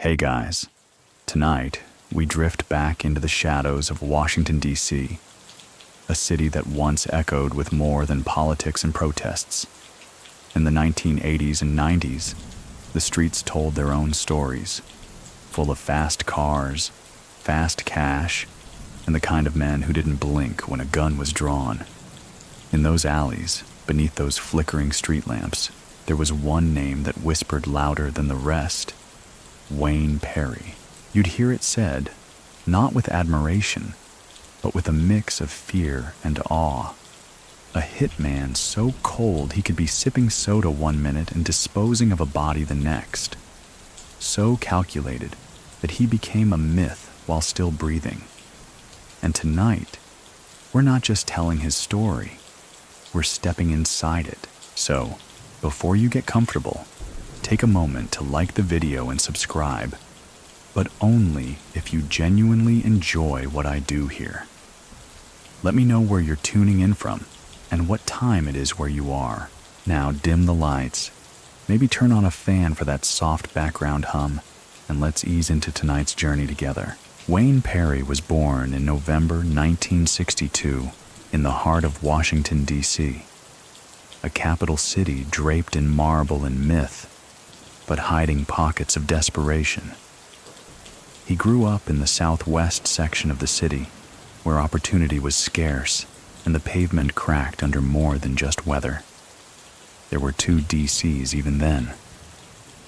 Hey guys, tonight we drift back into the shadows of Washington, DC, a city that once echoed with more than politics and protests. In the 1980s and 90s, the streets told their own stories, full of fast cars, fast cash, and the kind of men who didn't blink when a gun was drawn. In those alleys, beneath those flickering street lamps, there was one name that whispered louder than the rest: Wayne Perry. You'd hear it said, not with admiration, but with a mix of fear and awe. A hitman so cold he could be sipping soda one minute and disposing of a body the next. So calculated that he became a myth while still breathing. And tonight, we're not just telling his story, we're stepping inside it. So, before you get comfortable, take a moment to like the video and subscribe, but only if you genuinely enjoy what I do here. Let me know where you're tuning in from and what time it is where you are. Now dim the lights, maybe turn on a fan for that soft background hum, and let's ease into tonight's journey together. Wayne Perry was born in November 1962 in the heart of Washington, DC, a capital city draped in marble and myth, but hiding pockets of desperation. He grew up in the southwest section of the city, where opportunity was scarce and the pavement cracked under more than just weather. There were two DCs even then,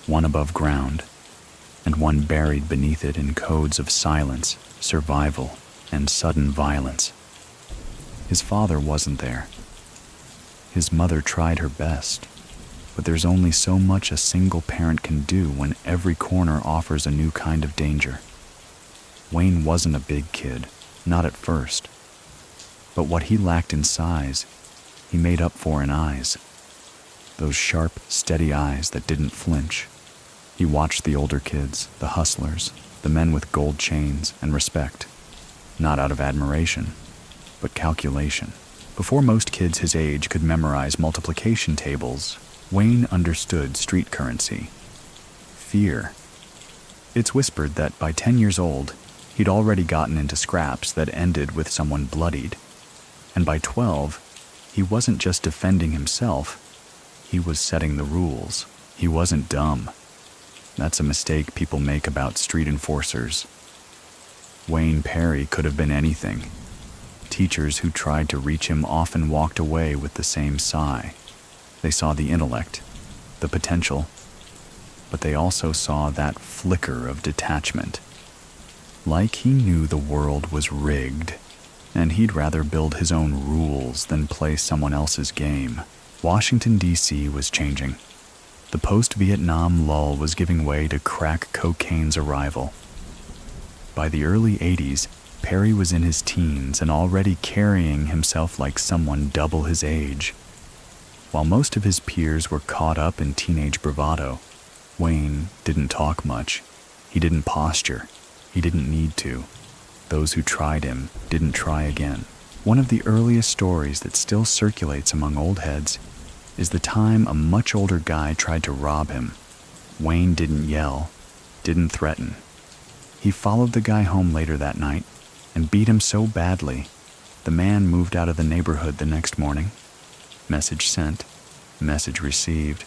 one above ground, and one buried beneath it in codes of silence, survival, and sudden violence. His father wasn't there. His mother tried her best, but there's only so much a single parent can do when every corner offers a new kind of danger. Wayne wasn't a big kid, not at first. But what he lacked in size, he made up for in eyes. Those sharp, steady eyes that didn't flinch. He watched the older kids, the hustlers, the men with gold chains and respect. Not out of admiration, but calculation. Before most kids his age could memorize multiplication tables, Wayne understood street currency. Fear. It's whispered that by 10 years old, he'd already gotten into scraps that ended with someone bloodied. And by 12, he wasn't just defending himself, he was setting the rules. He wasn't dumb. That's a mistake people make about street enforcers. Wayne Perry could have been anything. Teachers who tried to reach him often walked away with the same sigh. They saw the intellect, the potential, but they also saw that flicker of detachment. Like he knew the world was rigged, and he'd rather build his own rules than play someone else's game. Washington, D.C. was changing. The post-Vietnam lull was giving way to crack cocaine's arrival. By the early 80s, Perry was in his teens and already carrying himself like someone double his age. While most of his peers were caught up in teenage bravado, Wayne didn't talk much. He didn't posture. He didn't need to. Those who tried him didn't try again. One of the earliest stories that still circulates among old heads is the time a much older guy tried to rob him. Wayne didn't yell, didn't threaten. He followed the guy home later that night and beat him so badly, the man moved out of the neighborhood the next morning. Message sent, message received.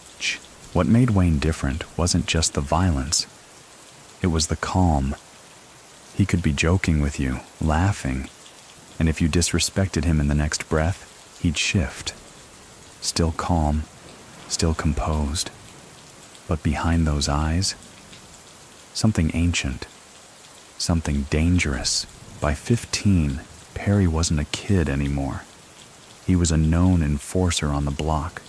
What made Wayne different wasn't just the violence. It was the calm. He could be joking with you, laughing, and if you disrespected him in the next breath, he'd shift. Still calm, still composed. But behind those eyes, something ancient, something dangerous. By 15, Perry wasn't a kid anymore. He was a known enforcer on the block.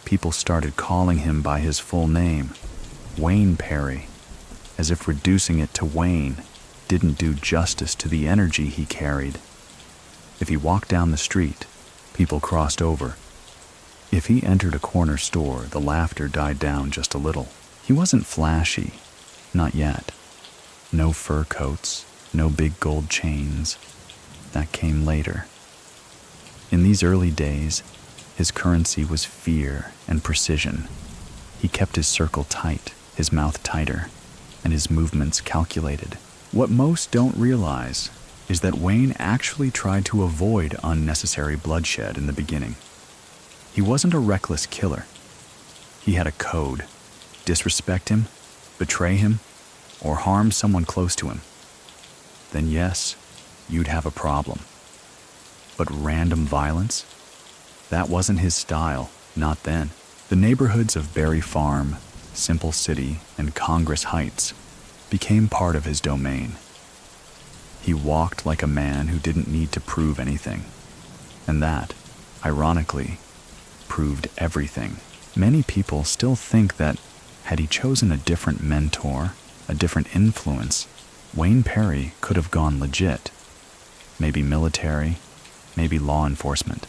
People started calling him by his full name, Wayne Perry, as if reducing it to Wayne didn't do justice to the energy he carried. If he walked down the street, people crossed over. If he entered a corner store, the laughter died down just a little. He wasn't flashy, not yet. No fur coats, no big gold chains. That came later. In these early days, his currency was fear and precision. He kept his circle tight, his mouth tighter. and his movements calculated. What most don't realize is that Wayne actually tried to avoid unnecessary bloodshed in the beginning. He wasn't a reckless killer. He had a code: disrespect him, betray him, or harm someone close to him. Then yes, you'd have a problem. But random violence? That wasn't his style, not then. The neighborhoods of Berry Farm, Simple City, and Congress Heights became part of his domain. He walked like a man who didn't need to prove anything. And that, ironically, proved everything. Many people still think that had he chosen a different mentor, a different influence, Wayne Perry could have gone legit. Maybe military, maybe law enforcement.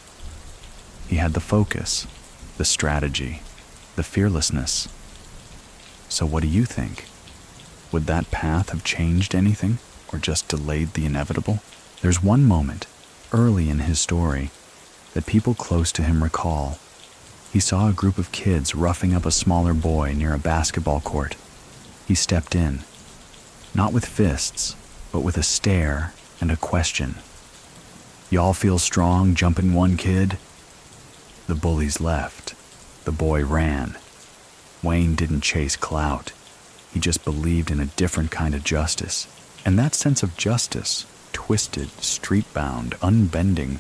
He had the focus, the strategy, the fearlessness. So what do you think? Would that path have changed anything, or just delayed the inevitable? There's one moment, early in his story, that people close to him recall. He saw a group of kids roughing up a smaller boy near a basketball court. He stepped in, not with fists, but with a stare and a question. "Y'all feel strong jumping one kid?" The bullies left. The boy ran. Wayne didn't chase clout. He just believed in a different kind of justice. And that sense of justice, twisted, street-bound, unbending,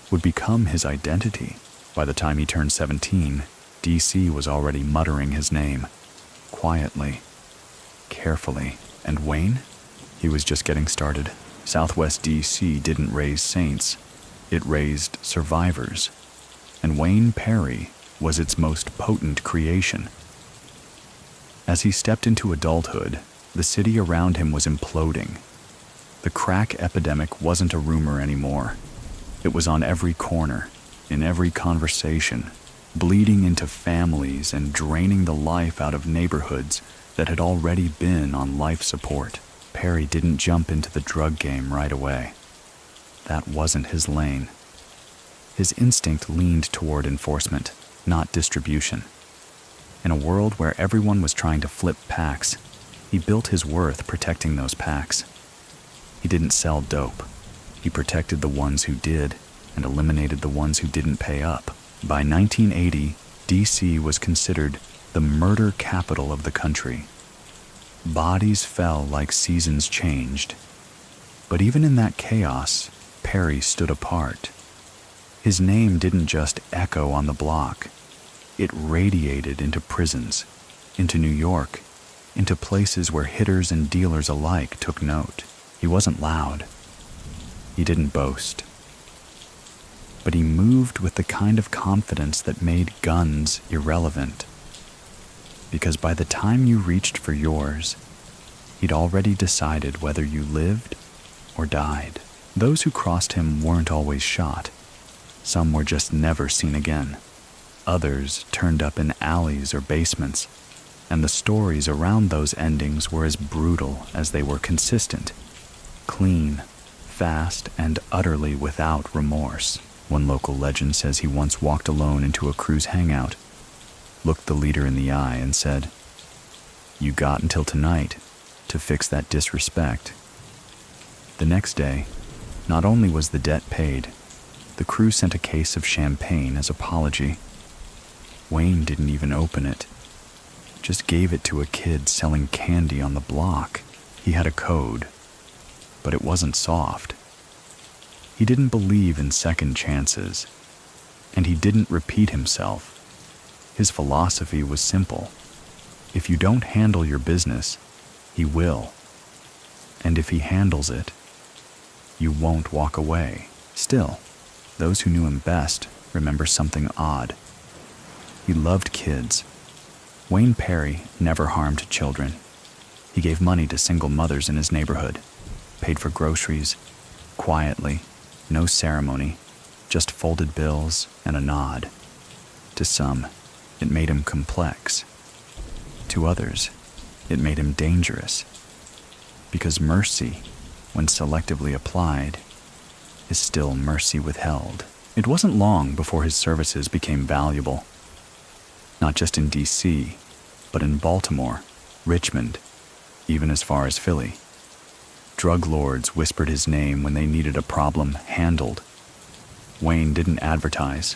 would become his identity. By the time he turned 17, DC was already muttering his name, quietly, carefully. And Wayne? He was just getting started. Southwest DC didn't raise saints. It raised survivors. And Wayne Perry was its most potent creation. As he stepped into adulthood, the city around him was imploding. The crack epidemic wasn't a rumor anymore. It was on every corner, in every conversation, bleeding into families and draining the life out of neighborhoods that had already been on life support. Perry didn't jump into the drug game right away. That wasn't his lane. His instinct leaned toward enforcement, not distribution. In a world where everyone was trying to flip packs, he built his worth protecting those packs. He didn't sell dope. He protected the ones who did and eliminated the ones who didn't pay up. By 1980, DC was considered the murder capital of the country. Bodies fell like seasons changed. But even in that chaos, Perry stood apart. His name didn't just echo on the block. It radiated into prisons, into New York, into places where hitters and dealers alike took note. He wasn't loud. He didn't boast. But he moved with the kind of confidence that made guns irrelevant. Because by the time you reached for yours, he'd already decided whether you lived or died. Those who crossed him weren't always shot. Some were just never seen again. Others turned up in alleys or basements, and the stories around those endings were as brutal as they were consistent. Clean, fast, and utterly without remorse. One local legend says he once walked alone into a crew's hangout, looked the leader in the eye, and said, "You got until tonight to fix that disrespect." The next day, not only was the debt paid, the crew sent a case of champagne as apology. Wayne didn't even open it, just gave it to a kid selling candy on the block. He had a code, but it wasn't soft. He didn't believe in second chances, and he didn't repeat himself. His philosophy was simple. If you don't handle your business, he will. And if he handles it, you won't walk away. Still, those who knew him best remember something odd. He loved kids. Wayne Perry never harmed children. He gave money to single mothers in his neighborhood, paid for groceries, quietly, no ceremony, just folded bills and a nod. To some, it made him complex. To others, it made him dangerous. Because mercy, when selectively applied, is still mercy withheld. It wasn't long before his services became valuable. Not just in DC, but in Baltimore, Richmond, even as far as Philly. Drug lords whispered his name when they needed a problem handled. Wayne didn't advertise.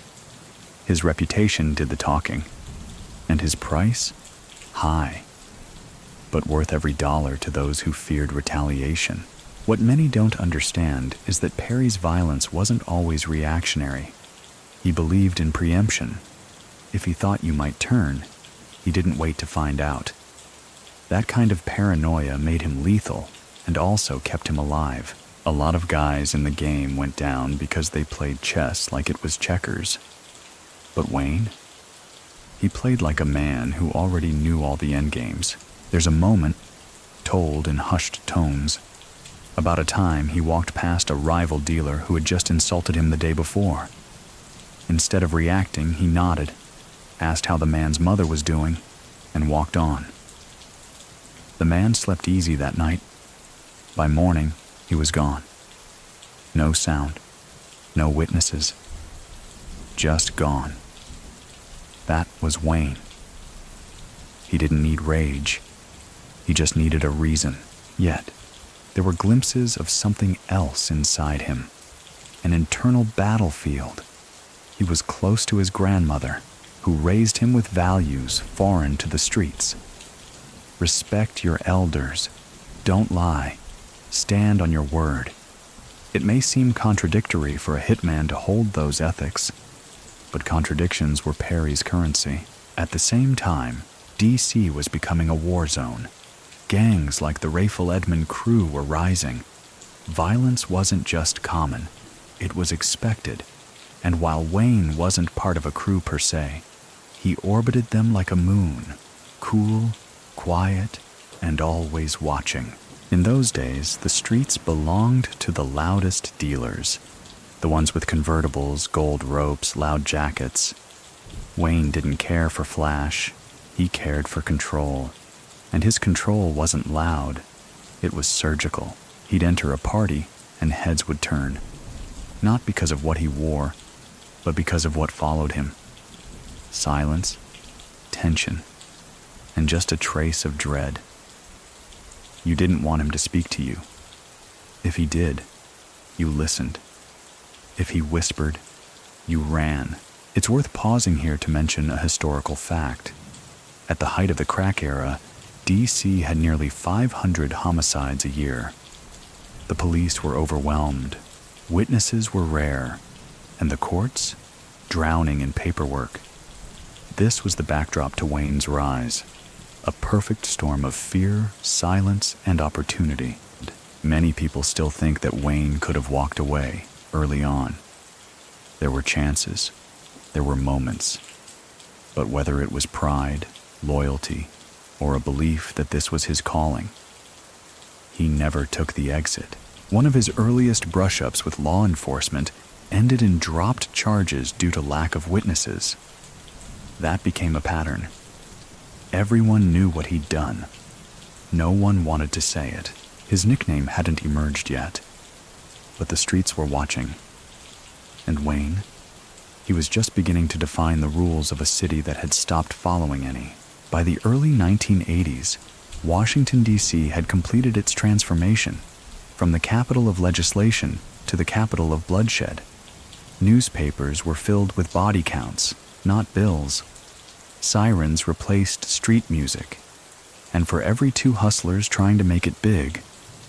His reputation did the talking. And his price? High. But worth every dollar to those who feared retaliation. What many don't understand is that Perry's violence wasn't always reactionary. He believed in preemption. If he thought you might turn, he didn't wait to find out. That kind of paranoia made him lethal and also kept him alive. A lot of guys in the game went down because they played chess like it was checkers. But Wayne? He played like a man who already knew all the endgames. There's a moment, told in hushed tones, about a time he walked past a rival dealer who had just insulted him the day before. Instead of reacting, he nodded, asked how the man's mother was doing, and walked on. The man slept easy that night. By morning, he was gone. No sound, no witnesses, just gone. That was Wayne. He didn't need rage. He just needed a reason. Yet, there were glimpses of something else inside him. An internal battlefield. He was close to his grandmother, who raised him with values foreign to the streets. Respect your elders. Don't lie. Stand on your word. It may seem contradictory for a hitman to hold those ethics, but contradictions were Perry's currency. At the same time, DC was becoming a war zone. Gangs like the Rayful Edmond crew were rising. Violence wasn't just common, it was expected. And while Wayne wasn't part of a crew per se, he orbited them like a moon, cool, quiet, and always watching. In those days, the streets belonged to the loudest dealers, the ones with convertibles, gold ropes, loud jackets. Wayne didn't care for flash, he cared for control. And his control wasn't loud, it was surgical. He'd enter a party and heads would turn, not because of what he wore, but because of what followed him. Silence, tension, and just a trace of dread. You didn't want him to speak to you. If he did, you listened. If he whispered, you ran. It's worth pausing here to mention a historical fact. At the height of the crack era, DC had nearly 500 homicides a year. The police were overwhelmed, witnesses were rare, and the courts drowning in paperwork. This was the backdrop to Wayne's rise, a perfect storm of fear, silence, and opportunity. Many people still think that Wayne could have walked away early on. There were chances, there were moments, but whether it was pride, loyalty, or a belief that this was his calling, he never took the exit. One of his earliest brush-ups with law enforcement ended in dropped charges due to lack of witnesses. That became a pattern. Everyone knew what he'd done. No one wanted to say it. His nickname hadn't emerged yet, but the streets were watching. And Wayne? He was just beginning to define the rules of a city that had stopped following any. By the early 1980s, Washington, D.C. had completed its transformation from the capital of legislation to the capital of bloodshed. Newspapers were filled with body counts, not bills. Sirens replaced street music. And for every two hustlers trying to make it big,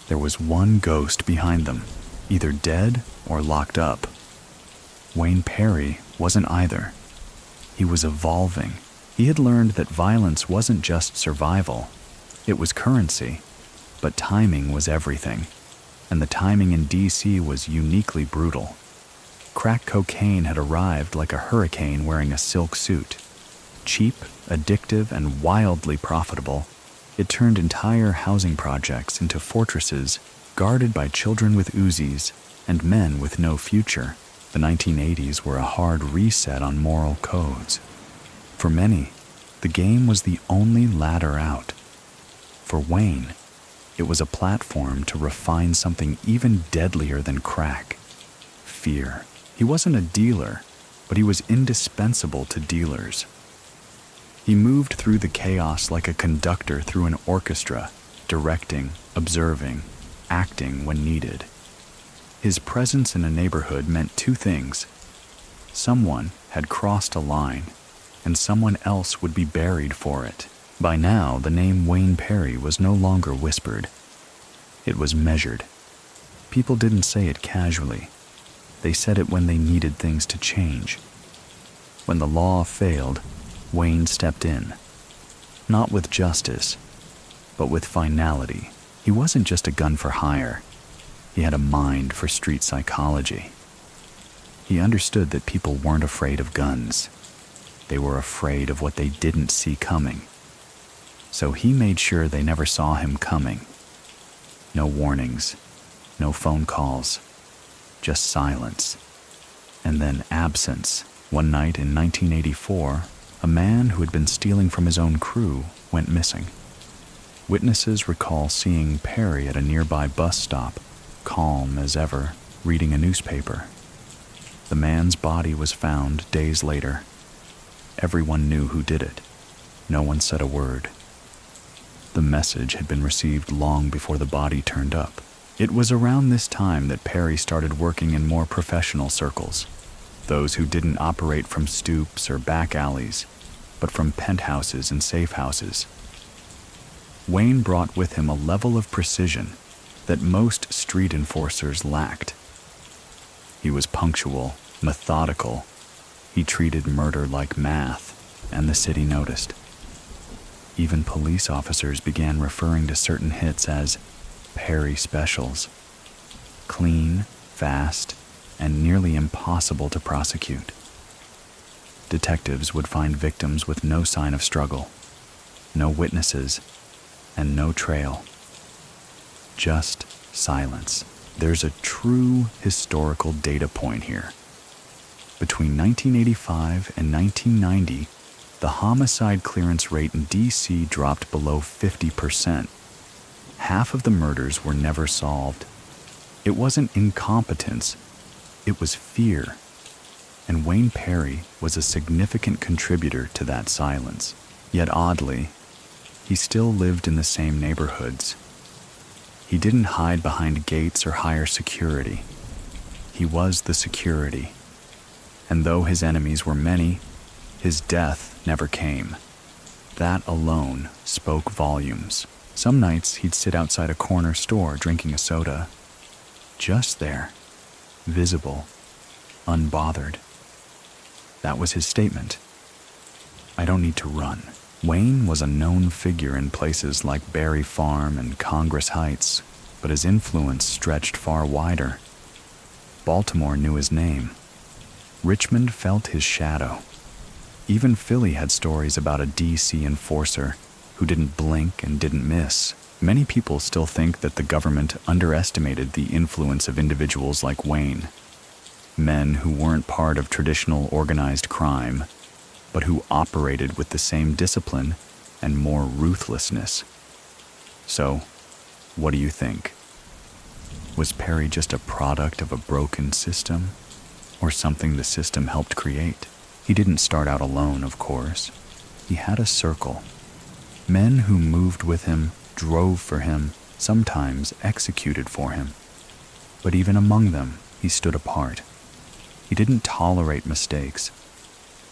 there was one ghost behind them, either dead or locked up. Wayne Perry wasn't either. He was evolving. He had learned that violence wasn't just survival, it was currency, but timing was everything, and the timing in DC was uniquely brutal. Crack cocaine had arrived like a hurricane wearing a silk suit. Cheap, addictive, and wildly profitable, it turned entire housing projects into fortresses guarded by children with Uzis and men with no future. The 1980s were a hard reset on moral codes. For many, the game was the only ladder out. For Wayne, it was a platform to refine something even deadlier than crack: fear. He wasn't a dealer, but he was indispensable to dealers. He moved through the chaos like a conductor through an orchestra, directing, observing, acting when needed. His presence in a neighborhood meant two things. Someone had crossed a line, and someone else would be buried for it. By now, the name Wayne Perry was no longer whispered. It was measured. People didn't say it casually. They said it when they needed things to change. When the law failed, Wayne stepped in. Not with justice, but with finality. He wasn't just a gun for hire. He had a mind for street psychology. He understood that people weren't afraid of guns. They were afraid of what they didn't see coming. So he made sure they never saw him coming. No warnings, no phone calls, just silence. And then absence. One night in 1984, a man who had been stealing from his own crew went missing. Witnesses recall seeing Perry at a nearby bus stop, calm as ever, reading a newspaper. The man's body was found days later. Everyone knew who did it. No one said a word. The message had been received long before the body turned up. It was around this time that Perry started working in more professional circles, those who didn't operate from stoops or back alleys, but from penthouses and safe houses. Wayne brought with him a level of precision that most street enforcers lacked. He was punctual, methodical. He treated murder like math, and the city noticed. Even police officers began referring to certain hits as Perry specials. Clean, fast, and nearly impossible to prosecute. Detectives would find victims with no sign of struggle, no witnesses, and no trail. Just silence. There's a true historical data point here. Between 1985 and 1990, the homicide clearance rate in DC dropped below 50%. Half of the murders were never solved. It wasn't incompetence, it was fear. And Wayne Perry was a significant contributor to that silence. Yet oddly, he still lived in the same neighborhoods. He didn't hide behind gates or hire security. He was the security. And though his enemies were many, his death never came. That alone spoke volumes. Some nights he'd sit outside a corner store drinking a soda. Just there, visible, unbothered. That was his statement. I don't need to run. Wayne was a known figure in places like Berry Farm and Congress Heights, but his influence stretched far wider. Baltimore knew his name. Richmond felt his shadow. Even Philly had stories about a DC enforcer who didn't blink and didn't miss. Many people still think that the government underestimated the influence of individuals like Wayne. Men who weren't part of traditional organized crime, but who operated with the same discipline and more ruthlessness. So, what do you think? Was Perry just a product of a broken system, or something the system helped create? He didn't start out alone, of course. He had a circle. Men who moved with him, drove for him, sometimes executed for him. But even among them, he stood apart. He didn't tolerate mistakes.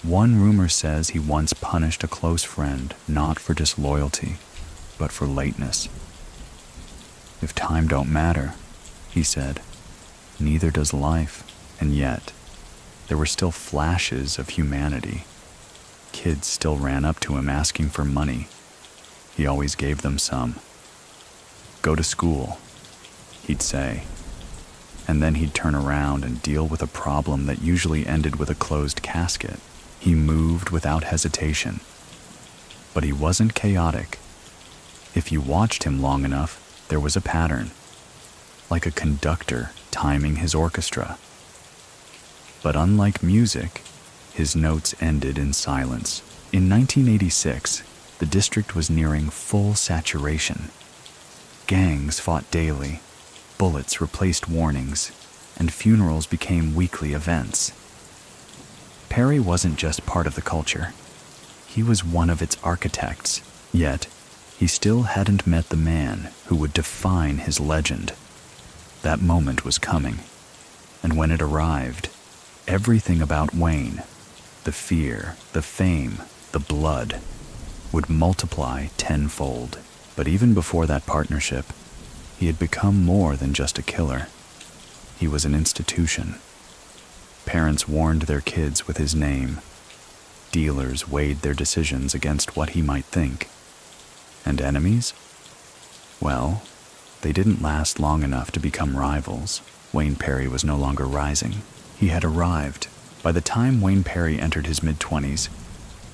One rumor says he once punished a close friend, not for disloyalty, but for lateness. If time don't matter, he said, neither does life. And yet, there were still flashes of humanity. Kids still ran up to him asking for money. He always gave them some. Go to school, he'd say. And then he'd turn around and deal with a problem that usually ended with a closed casket. He moved without hesitation. But he wasn't chaotic. If you watched him long enough, there was a pattern, like a conductor timing his orchestra. But unlike music, his notes ended in silence. In 1986, the district was nearing full saturation. Gangs fought daily, bullets replaced warnings, and funerals became weekly events. Perry wasn't just part of the culture. He was one of its architects. Yet, He still hadn't met the man who would define his legend. That moment was coming, and when it arrived, everything about Wayne, the fear, the fame, the blood, would multiply tenfold. But even before that partnership, he had become more than just a killer. He was an institution. Parents warned their kids with his name. Dealers weighed their decisions against what he might think. And enemies? Well, they didn't last long enough to become rivals. Wayne Perry was no longer rising. He had arrived. By the time Wayne Perry entered his mid-20s,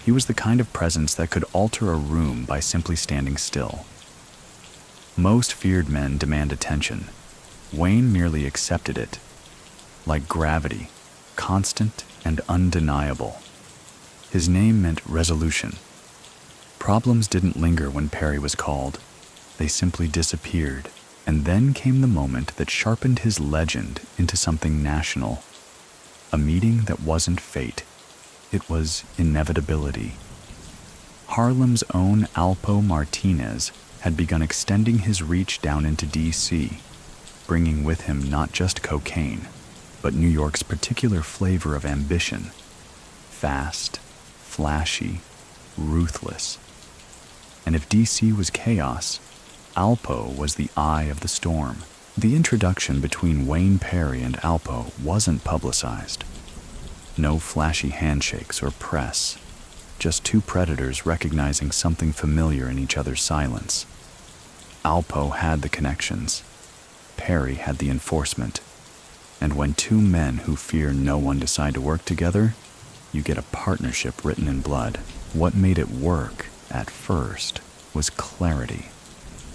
he was the kind of presence that could alter a room by simply standing still. Most feared men demand attention. Wayne merely accepted it, like gravity, constant and undeniable. His name meant resolution. Problems didn't linger when Perry was called. They simply disappeared. And then came the moment that sharpened his legend into something national. A meeting that wasn't fate. It was inevitability. Harlem's own Alpo Martinez had begun extending his reach down into DC, bringing with him not just cocaine, but New York's particular flavor of ambition. Fast, flashy, ruthless. And if DC was chaos, Alpo was the eye of the storm. The introduction between Wayne Perry and Alpo wasn't publicized. No flashy handshakes or press, just two predators recognizing something familiar in each other's silence. Alpo had the connections. Perry had the enforcement. And when two men who fear no one decide to work together, you get a partnership written in blood. What made it work, at first, was clarity.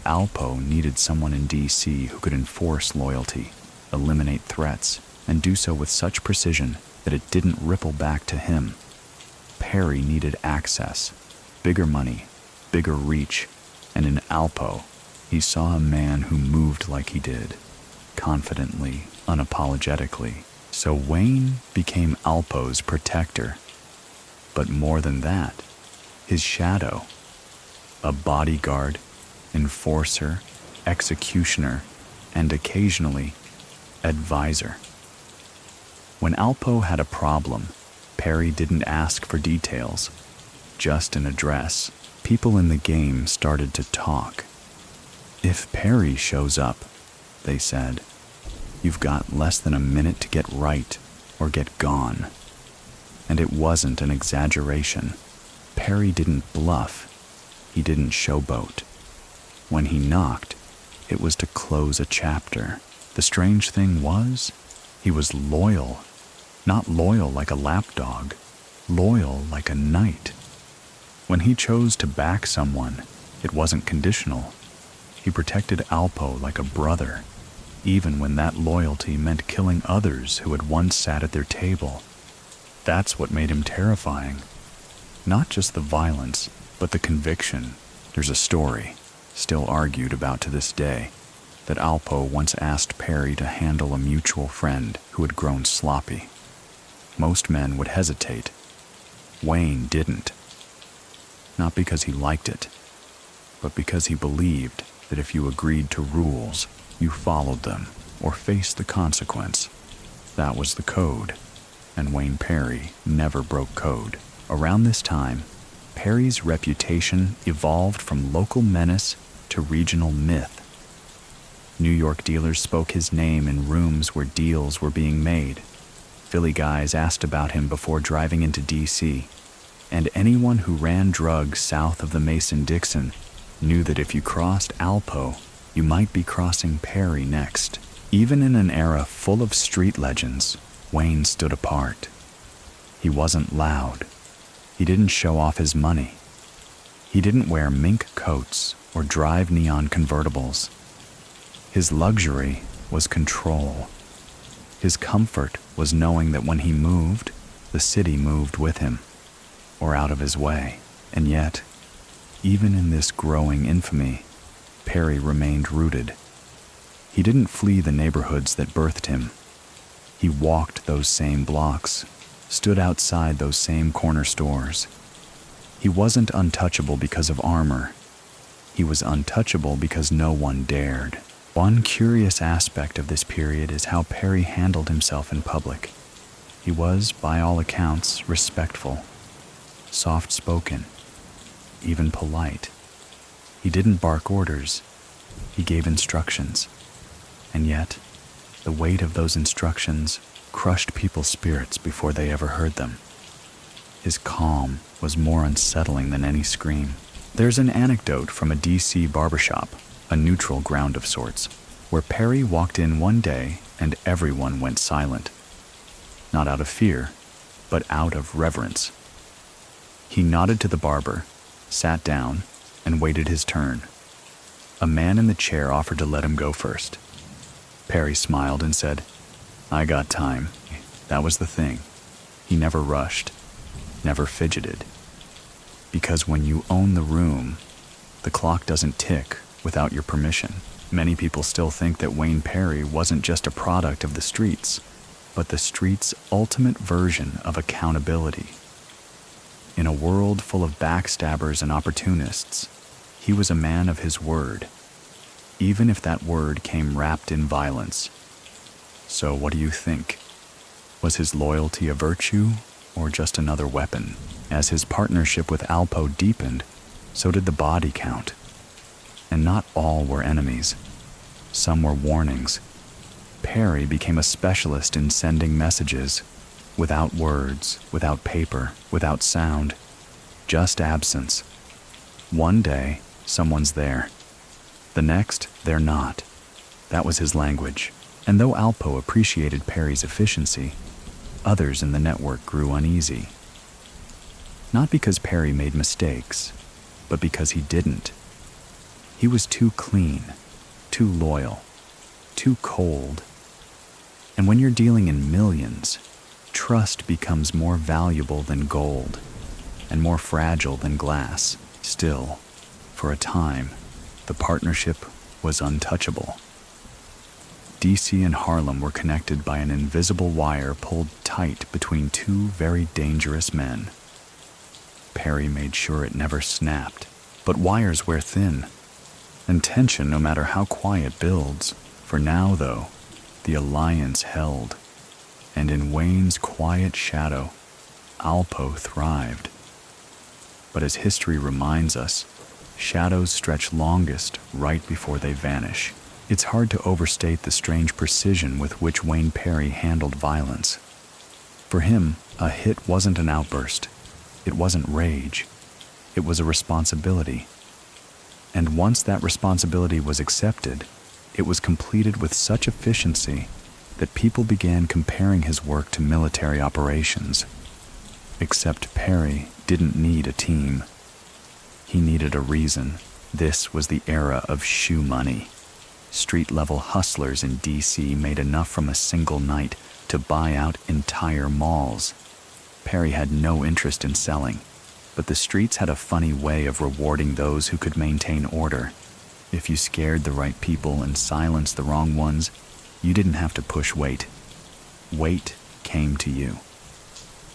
Alpo needed someone in DC who could enforce loyalty, eliminate threats, and do so with such precision that it didn't ripple back to him. Perry needed access, bigger money, bigger reach, and in Alpo, he saw a man who moved like he did, confidently, unapologetically. So Wayne became Alpo's protector. But more than that, his shadow, a bodyguard, enforcer, executioner, and occasionally, advisor. When Alpo had a problem, Perry didn't ask for details, just an address. People in the game started to talk. If Perry shows up, they said, you've got less than a minute to get right or get gone. And it wasn't an exaggeration. Perry didn't bluff. He didn't showboat. When he knocked, it was to close a chapter. The strange thing was, he was loyal. Not loyal like a lapdog, loyal like a knight. When he chose to back someone, it wasn't conditional. He protected Alpo like a brother, even when that loyalty meant killing others who had once sat at their table. That's what made him terrifying. Not just the violence, but the conviction. There's a story, still argued about to this day, that Alpo once asked Perry to handle a mutual friend who had grown sloppy. Most men would hesitate. Wayne didn't. Not because he liked it, but because he believed that if you agreed to rules, you followed them or faced the consequence. That was the code, and Wayne Perry never broke code. Around this time, Perry's reputation evolved from local menace to regional myth. New York dealers spoke his name in rooms where deals were being made. Philly guys asked about him before driving into DC, and anyone who ran drugs south of the Mason-Dixon knew that if you crossed Alpo, you might be crossing Perry next. Even in an era full of street legends, Wayne stood apart. He wasn't loud. He didn't show off his money. He didn't wear mink coats or drive neon convertibles. His luxury was control. His comfort was knowing that when he moved, the city moved with him, or out of his way. And yet, even in this growing infamy, Perry remained rooted. He didn't flee the neighborhoods that birthed him. He walked those same blocks, stood outside those same corner stores. He wasn't untouchable because of armor. He was untouchable because no one dared. One curious aspect of this period is how Perry handled himself in public. He was, by all accounts, respectful, soft-spoken, even polite. He didn't bark orders, he gave instructions. And yet, the weight of those instructions crushed people's spirits before they ever heard them. His calm was more unsettling than any scream. There's an anecdote from a DC barbershop, a neutral ground of sorts, where Perry walked in one day and everyone went silent. Not out of fear, but out of reverence. He nodded to the barber, sat down, and waited his turn. A man in the chair offered to let him go first. Perry smiled and said, "I got time." That was the thing. He never rushed, never fidgeted. Because when you own the room, the clock doesn't tick without your permission. Many people still think that Wayne Perry wasn't just a product of the streets, but the streets' ultimate version of accountability. In a world full of backstabbers and opportunists, he was a man of his word, even if that word came wrapped in violence. So what do you think? Was his loyalty a virtue or just another weapon? As his partnership with Alpo deepened, so did the body count. And not all were enemies. Some were warnings. Perry became a specialist in sending messages, without words, without paper, without sound, just absence. One day, someone's there. The next, they're not. That was his language. And though Alpo appreciated Perry's efficiency, others in the network grew uneasy. Not because Perry made mistakes, but because he didn't. He was too clean, too loyal, too cold. And when you're dealing in millions, trust becomes more valuable than gold and more fragile than glass. Still, for a time, the partnership was untouchable. DC and Harlem were connected by an invisible wire pulled tight between two very dangerous men. Perry made sure it never snapped, but wires wear thin, and tension, no matter how quiet, builds. For now, though, the alliance held, and in Wayne's quiet shadow, Alpo thrived. But as history reminds us, shadows stretch longest right before they vanish. It's hard to overstate the strange precision with which Wayne Perry handled violence. For him, a hit wasn't an outburst. It wasn't rage. It was a responsibility. And once that responsibility was accepted, it was completed with such efficiency that people began comparing his work to military operations. Except Perry didn't need a team. He needed a reason. This was the era of shoe money. Street-level hustlers in DC made enough from a single night to buy out entire malls. Perry had no interest in selling, but the streets had a funny way of rewarding those who could maintain order. If you scared the right people and silenced the wrong ones, you didn't have to push weight. Weight came to you.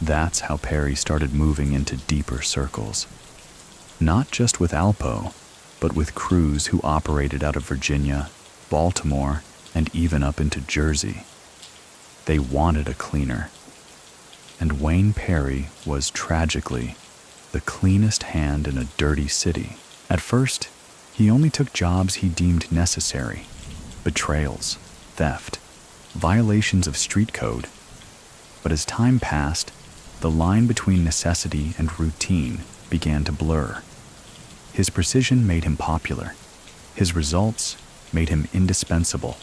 That's how Perry started moving into deeper circles. Not just with Alpo, but with crews who operated out of Virginia, Baltimore, and even up into Jersey. They wanted a cleaner. And Wayne Perry was tragically the cleanest hand in a dirty city. At first, he only took jobs he deemed necessary: betrayals, theft, violations of street code. But as time passed, the line between necessity and routine began to blur. His precision made him popular. His results made him indispensable.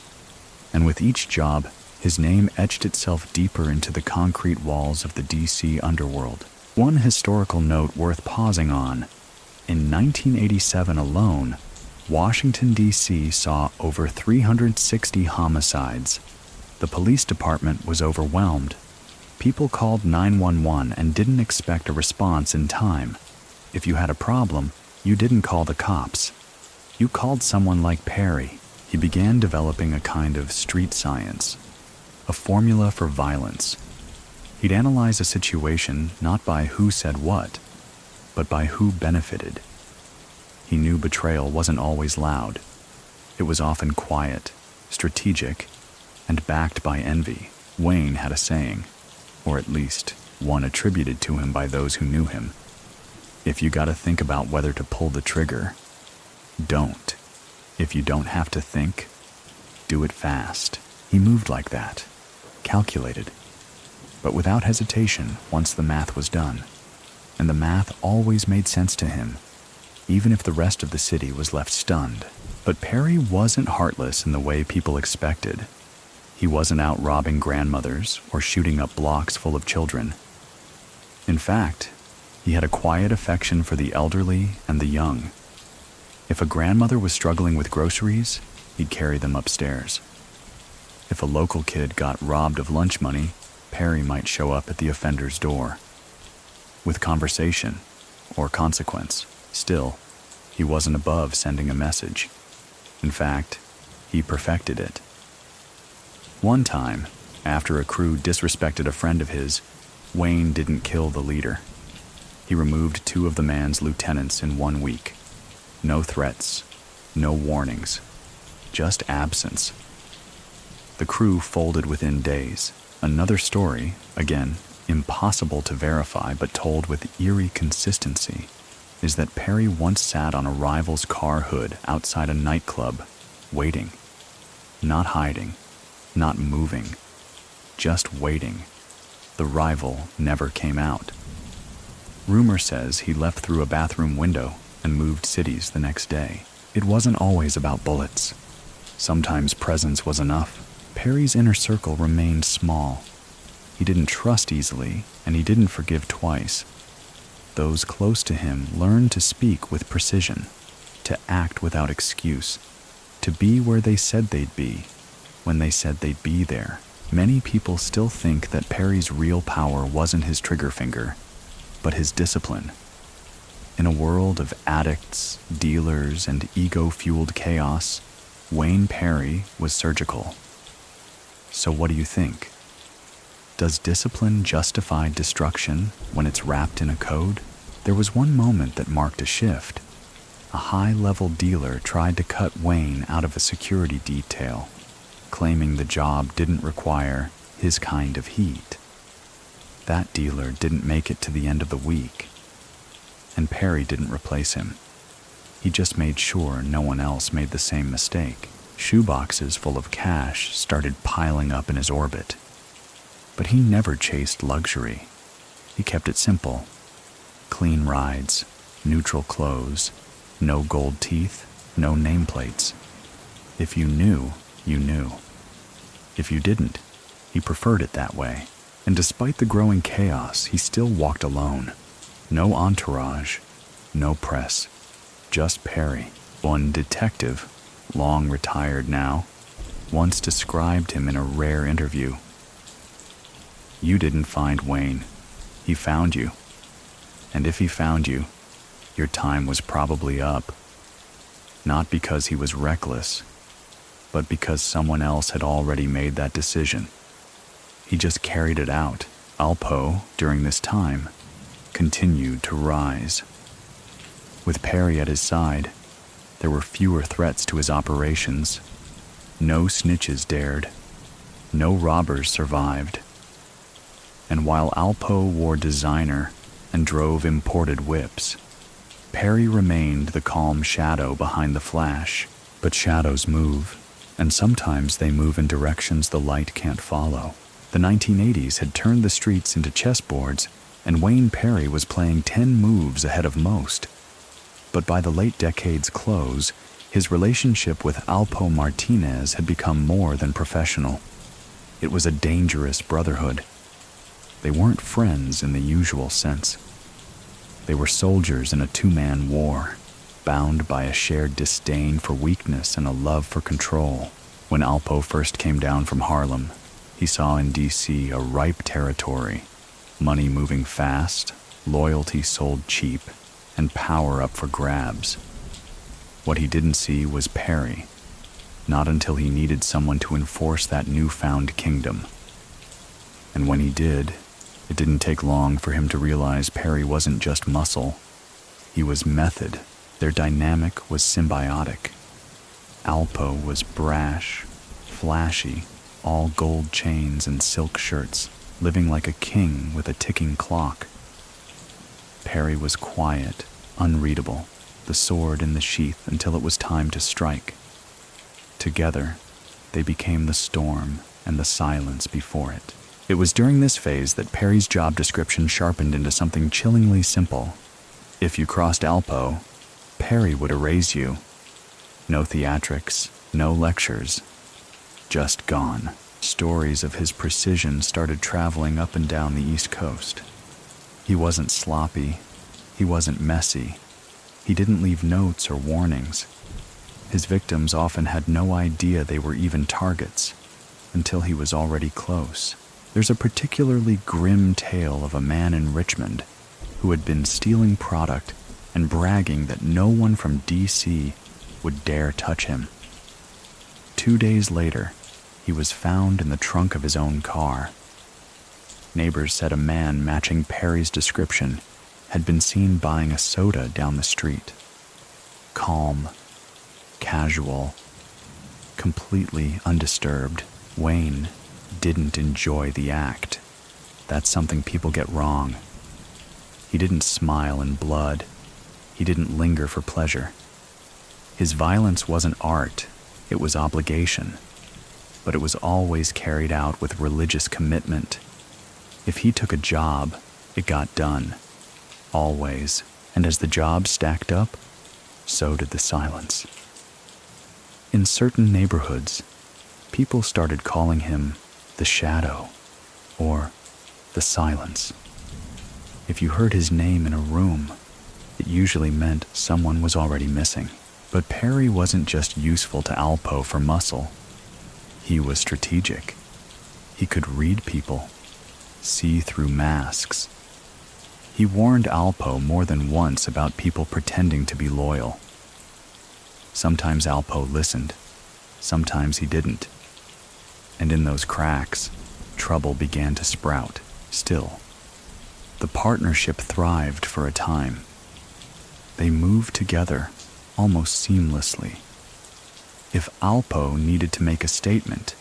And with each job, his name etched itself deeper into the concrete walls of the DC underworld. One historical note worth pausing on: in 1987 alone, Washington, D.C. saw over 360 homicides. The police department was overwhelmed. People called 911 and didn't expect a response in time. If you had a problem, you didn't call the cops. You called someone like Perry. He began developing a kind of street science, a formula for violence. He'd analyze a situation not by who said what, but by who benefited. He knew betrayal wasn't always loud. It was often quiet, strategic, and backed by envy. Wayne had a saying, or at least one attributed to him by those who knew him. If you gotta think about whether to pull the trigger, don't. If you don't have to think, do it fast. He moved like that, calculated, but without hesitation once the math was done. And the math always made sense to him, even if the rest of the city was left stunned. But Perry wasn't heartless in the way people expected. He wasn't out robbing grandmothers or shooting up blocks full of children. In fact, he had a quiet affection for the elderly and the young. If a grandmother was struggling with groceries, he'd carry them upstairs. If a local kid got robbed of lunch money, Perry might show up at the offender's door. With conversation or consequence, still, he wasn't above sending a message. In fact, he perfected it. One time, after a crew disrespected a friend of his, Wayne didn't kill the leader. He removed 2 of the man's lieutenants in 1 week. No threats, no warnings, just absence. The crew folded within days. Another story, again, impossible to verify but told with eerie consistency, is that Perry once sat on a rival's car hood outside a nightclub, waiting. Not hiding, not moving, just waiting. The rival never came out. Rumor says he left through a bathroom window and moved cities the next day. It wasn't always about bullets. Sometimes presence was enough. Perry's inner circle remained small. He didn't trust easily, and he didn't forgive twice. Those close to him learned to speak with precision, to act without excuse, to be where they said they'd be, when they said they'd be there. Many people still think that Perry's real power wasn't his trigger finger, but his discipline. In a world of addicts, dealers, and ego-fueled chaos, Wayne Perry was surgical. So what do you think? Does discipline justify destruction when it's wrapped in a code? There was one moment that marked a shift. A high-level dealer tried to cut Wayne out of a security detail, claiming the job didn't require his kind of heat. That dealer didn't make it to the end of the week, and Perry didn't replace him. He just made sure no one else made the same mistake. Shoeboxes full of cash started piling up in his orbit. But he never chased luxury. He kept it simple. Clean rides, neutral clothes, no gold teeth, no nameplates. If you knew, you knew. If you didn't, he preferred it that way. And despite the growing chaos, he still walked alone. No entourage, no press, just Perry. One detective, long retired now, once described him in a rare interview. You didn't find Wayne. He found you. And if he found you, your time was probably up. Not because he was reckless, but because someone else had already made that decision. He just carried it out. Alpo, during this time, continued to rise. With Perry at his side, there were fewer threats to his operations. No snitches dared. No robbers survived. And while Alpo wore designer and drove imported whips, Perry remained the calm shadow behind the flash. But shadows move, and sometimes they move in directions the light can't follow. The 1980s had turned the streets into chessboards, and Wayne Perry was playing 10 moves ahead of most. But by the late decade's close, his relationship with Alpo Martinez had become more than professional. It was a dangerous brotherhood. They weren't friends in the usual sense. They were soldiers in a 2-man war, bound by a shared disdain for weakness and a love for control. When Alpo first came down from Harlem, he saw in DC a ripe territory, money moving fast, loyalty sold cheap, and power up for grabs. What he didn't see was Perry, not until he needed someone to enforce that newfound kingdom. And when he did, it didn't take long for him to realize Perry wasn't just muscle. He was method, Their dynamic was symbiotic. Alpo was brash, flashy, all gold chains and silk shirts, living like a king with a ticking clock. Perry was quiet, unreadable, the sword in the sheath until it was time to strike. Together, they became the storm and the silence before it. It was during this phase that Perry's job description sharpened into something chillingly simple. If you crossed Alpo, Perry would erase you. No theatrics, no lectures, just gone. Stories of his precision started traveling up and down the East Coast. He wasn't sloppy, he wasn't messy, he didn't leave notes or warnings. His victims often had no idea they were even targets until he was already close. There's a particularly grim tale of a man in Richmond who had been stealing product and bragging that no one from DC would dare touch him. 2 days later, he was found in the trunk of his own car. Neighbors said a man matching Perry's description had been seen buying a soda down the street. Calm, casual, completely undisturbed. Wayne didn't enjoy the act. That's something people get wrong. He didn't smile in blood. He didn't linger for pleasure. His violence wasn't art, it was obligation. But it was always carried out with religious commitment. If he took a job, it got done. Always. And as the job stacked up, so did the silence. In certain neighborhoods, people started calling him the Shadow or the Silence. If you heard his name in a room, it usually meant someone was already missing. But Perry wasn't just useful to Alpo for muscle. He was strategic. He could read people, see through masks. He warned Alpo more than once about people pretending to be loyal. Sometimes Alpo listened, sometimes he didn't. And in those cracks, trouble began to sprout. Still, the partnership thrived for a time. They moved together almost seamlessly. If Alpo needed to make a statement,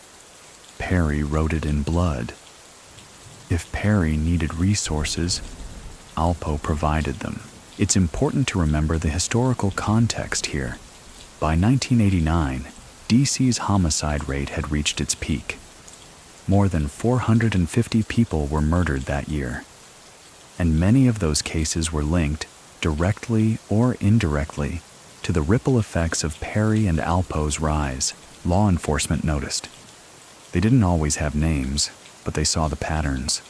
Perry wrote it in blood. If Perry needed resources, Alpo provided them. It's important to remember the historical context here. By 1989, DC's homicide rate had reached its peak. More than 450 people were murdered that year, and many of those cases were linked, directly or indirectly, to the ripple effects of Perry and Alpo's rise. Law enforcement noticed. They didn't always have names, but they saw the patterns.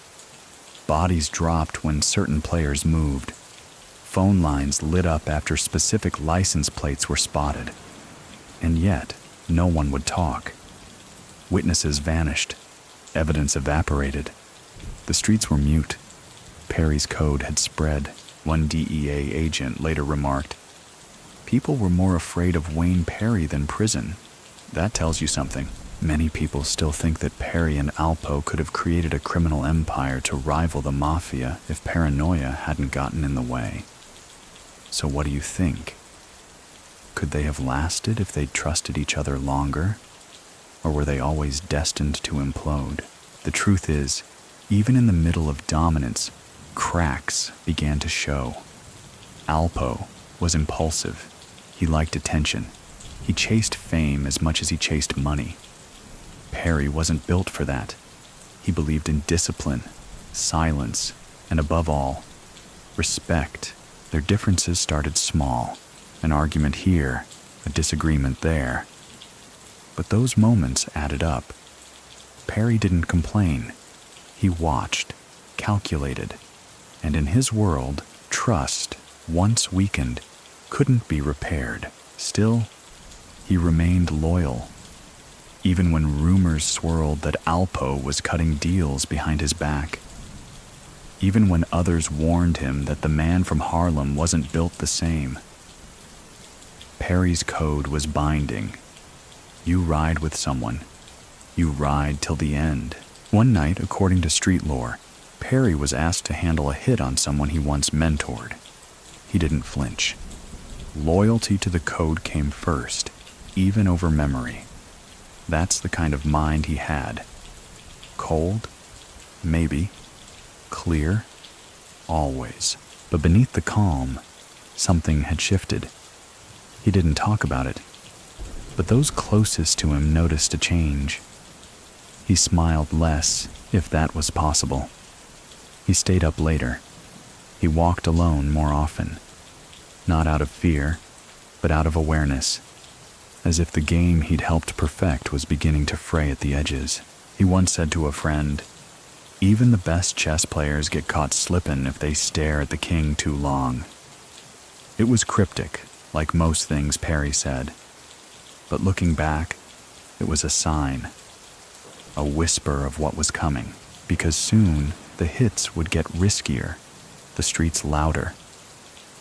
Bodies dropped when certain players moved. Phone lines lit up after specific license plates were spotted. And yet, no one would talk. Witnesses vanished. Evidence evaporated. The streets were mute. Perry's code had spread. One DEA agent later remarked, "People were more afraid of Wayne Perry than prison." That tells you something. Many people still think that Perry and Alpo could have created a criminal empire to rival the mafia if paranoia hadn't gotten in the way. So what do you think? Could they have lasted if they'd trusted each other longer? Or were they always destined to implode? The truth is, even in the middle of dominance, cracks began to show. Alpo was impulsive. He liked attention. He chased fame as much as he chased money. Perry wasn't built for that. He believed in discipline, silence, and above all, respect. Their differences started small. An argument here, a disagreement there. But those moments added up. Perry didn't complain. He watched, calculated, and in his world, trust, once weakened, couldn't be repaired. Still, he remained loyal. Even when rumors swirled that Alpo was cutting deals behind his back. Even when others warned him that the man from Harlem wasn't built the same. Perry's code was binding. You ride with someone. You ride till the end. One night, according to street lore, Perry was asked to handle a hit on someone he once mentored. He didn't flinch. Loyalty to the code came first, even over memory. That's the kind of mind he had. Cold? Maybe. Clear? Always. But beneath the calm, something had shifted. He didn't talk about it, but those closest to him noticed a change. He smiled less, if that was possible. He stayed up later. He walked alone more often. Not out of fear, but out of awareness, as if the game he'd helped perfect was beginning to fray at the edges. He once said to a friend, "Even the best chess players get caught slippin' if they stare at the king too long." It was cryptic, like most things Perry said. But looking back, it was a sign, a whisper of what was coming, because soon the hits would get riskier, the streets louder,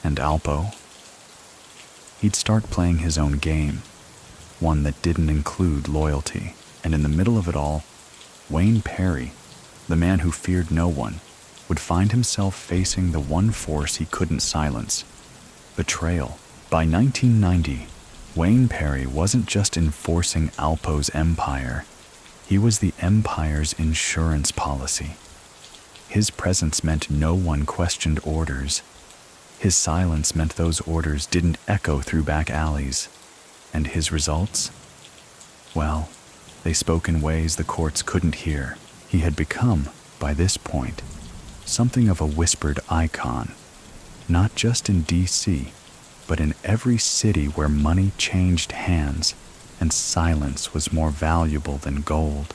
and Alpo, he'd start playing his own game, one that didn't include loyalty. And in the middle of it all, Wayne Perry, the man who feared no one, would find himself facing the one force he couldn't silence: betrayal. By 1990, Wayne Perry wasn't just enforcing Alpo's empire, he was the empire's insurance policy. His presence meant no one questioned orders. His silence meant those orders didn't echo through back alleys. And his results? Well, they spoke in ways the courts couldn't hear. He had become, by this point, something of a whispered icon, not just in DC, but in every city where money changed hands and silence was more valuable than gold.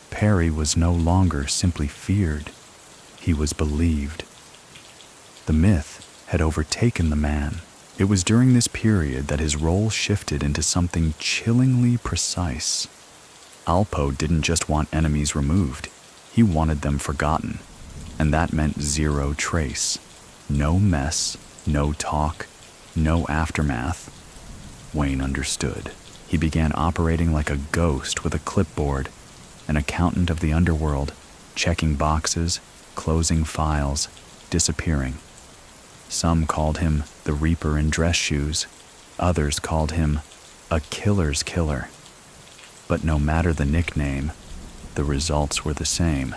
Perry was no longer simply feared, he was believed. The myth had overtaken the man. It was during this period that his role shifted into something chillingly precise. Alpo didn't just want enemies removed, he wanted them forgotten, and that meant zero trace. No mess, no talk, no aftermath. Wayne understood. He began operating like a ghost with a clipboard, an accountant of the underworld, checking boxes, closing files, disappearing. Some called him the Reaper in dress shoes. Others called him a killer's killer. But no matter the nickname, the results were the same.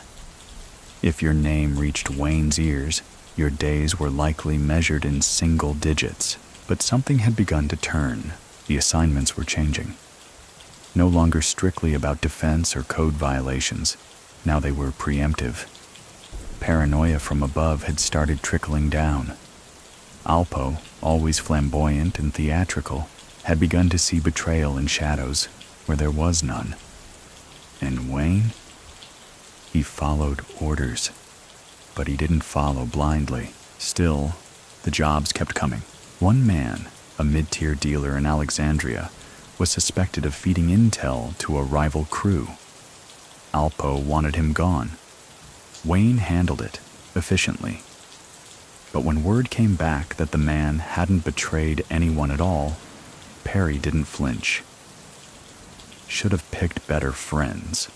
If your name reached Wayne's ears, your days were likely measured in single digits. But something had begun to turn. The assignments were changing. No longer strictly about defense or code violations. Now they were preemptive. Paranoia from above had started trickling down. Alpo, always flamboyant and theatrical, had begun to see betrayal in shadows where there was none. And Wayne? He followed orders, but he didn't follow blindly. Still, the jobs kept coming. One man, a mid-tier dealer in Alexandria, was suspected of feeding intel to a rival crew. Alpo wanted him gone. Wayne handled it efficiently. But when word came back that the man hadn't betrayed anyone at all, Perry didn't flinch. "Should have picked better friends,"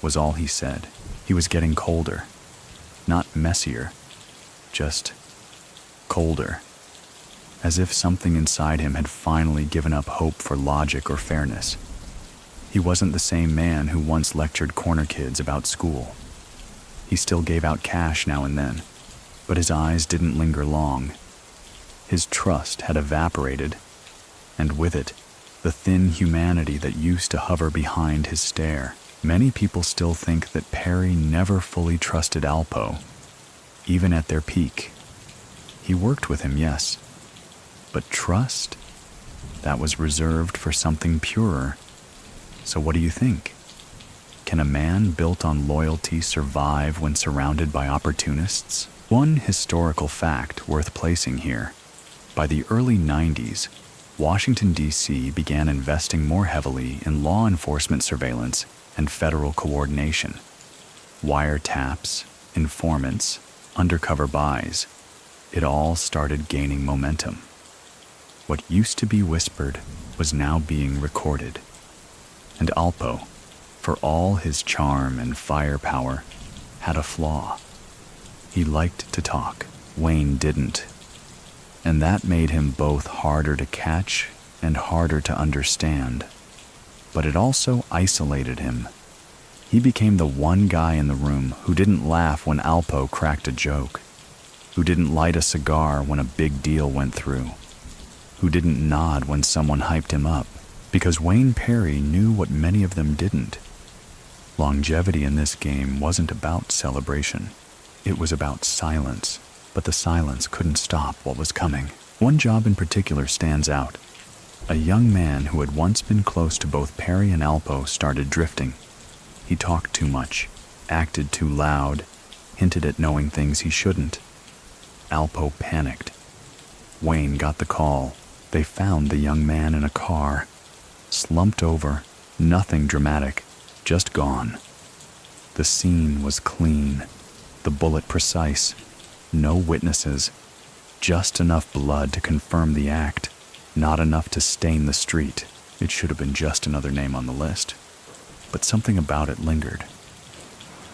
was all he said. He was getting colder. Not messier, just colder. As if something inside him had finally given up hope for logic or fairness. He wasn't the same man who once lectured corner kids about school. He still gave out cash now and then, but his eyes didn't linger long. His trust had evaporated, and with it, the thin humanity that used to hover behind his stare. Many people still think that Perry never fully trusted Alpo, even at their peak. He worked with him, yes, but trust? That was reserved for something purer. So what do you think? Can a man built on loyalty survive when surrounded by opportunists? One historical fact worth placing here. By the early 90s, Washington, D.C. began investing more heavily in law enforcement surveillance and federal coordination. Wiretaps, informants, undercover buys. It all started gaining momentum. What used to be whispered was now being recorded. And Alpo, for all his charm and firepower, had a flaw. He liked to talk. Wayne didn't. And that made him both harder to catch and harder to understand. But it also isolated him. He became the one guy in the room who didn't laugh when Alpo cracked a joke, who didn't light a cigar when a big deal went through, who didn't nod when someone hyped him up, because Wayne Perry knew what many of them didn't. Longevity in this game wasn't about celebration. It was about silence, but the silence couldn't stop what was coming. One job in particular stands out. A young man who had once been close to both Perry and Alpo started drifting. He talked too much, acted too loud, hinted at knowing things he shouldn't. Alpo panicked. Wayne got the call. They found the young man in a car, slumped over, nothing dramatic, just gone. The scene was clean, the bullet precise, no witnesses, just enough blood to confirm the act, not enough to stain the street. It should have been just another name on the list. But something about it lingered.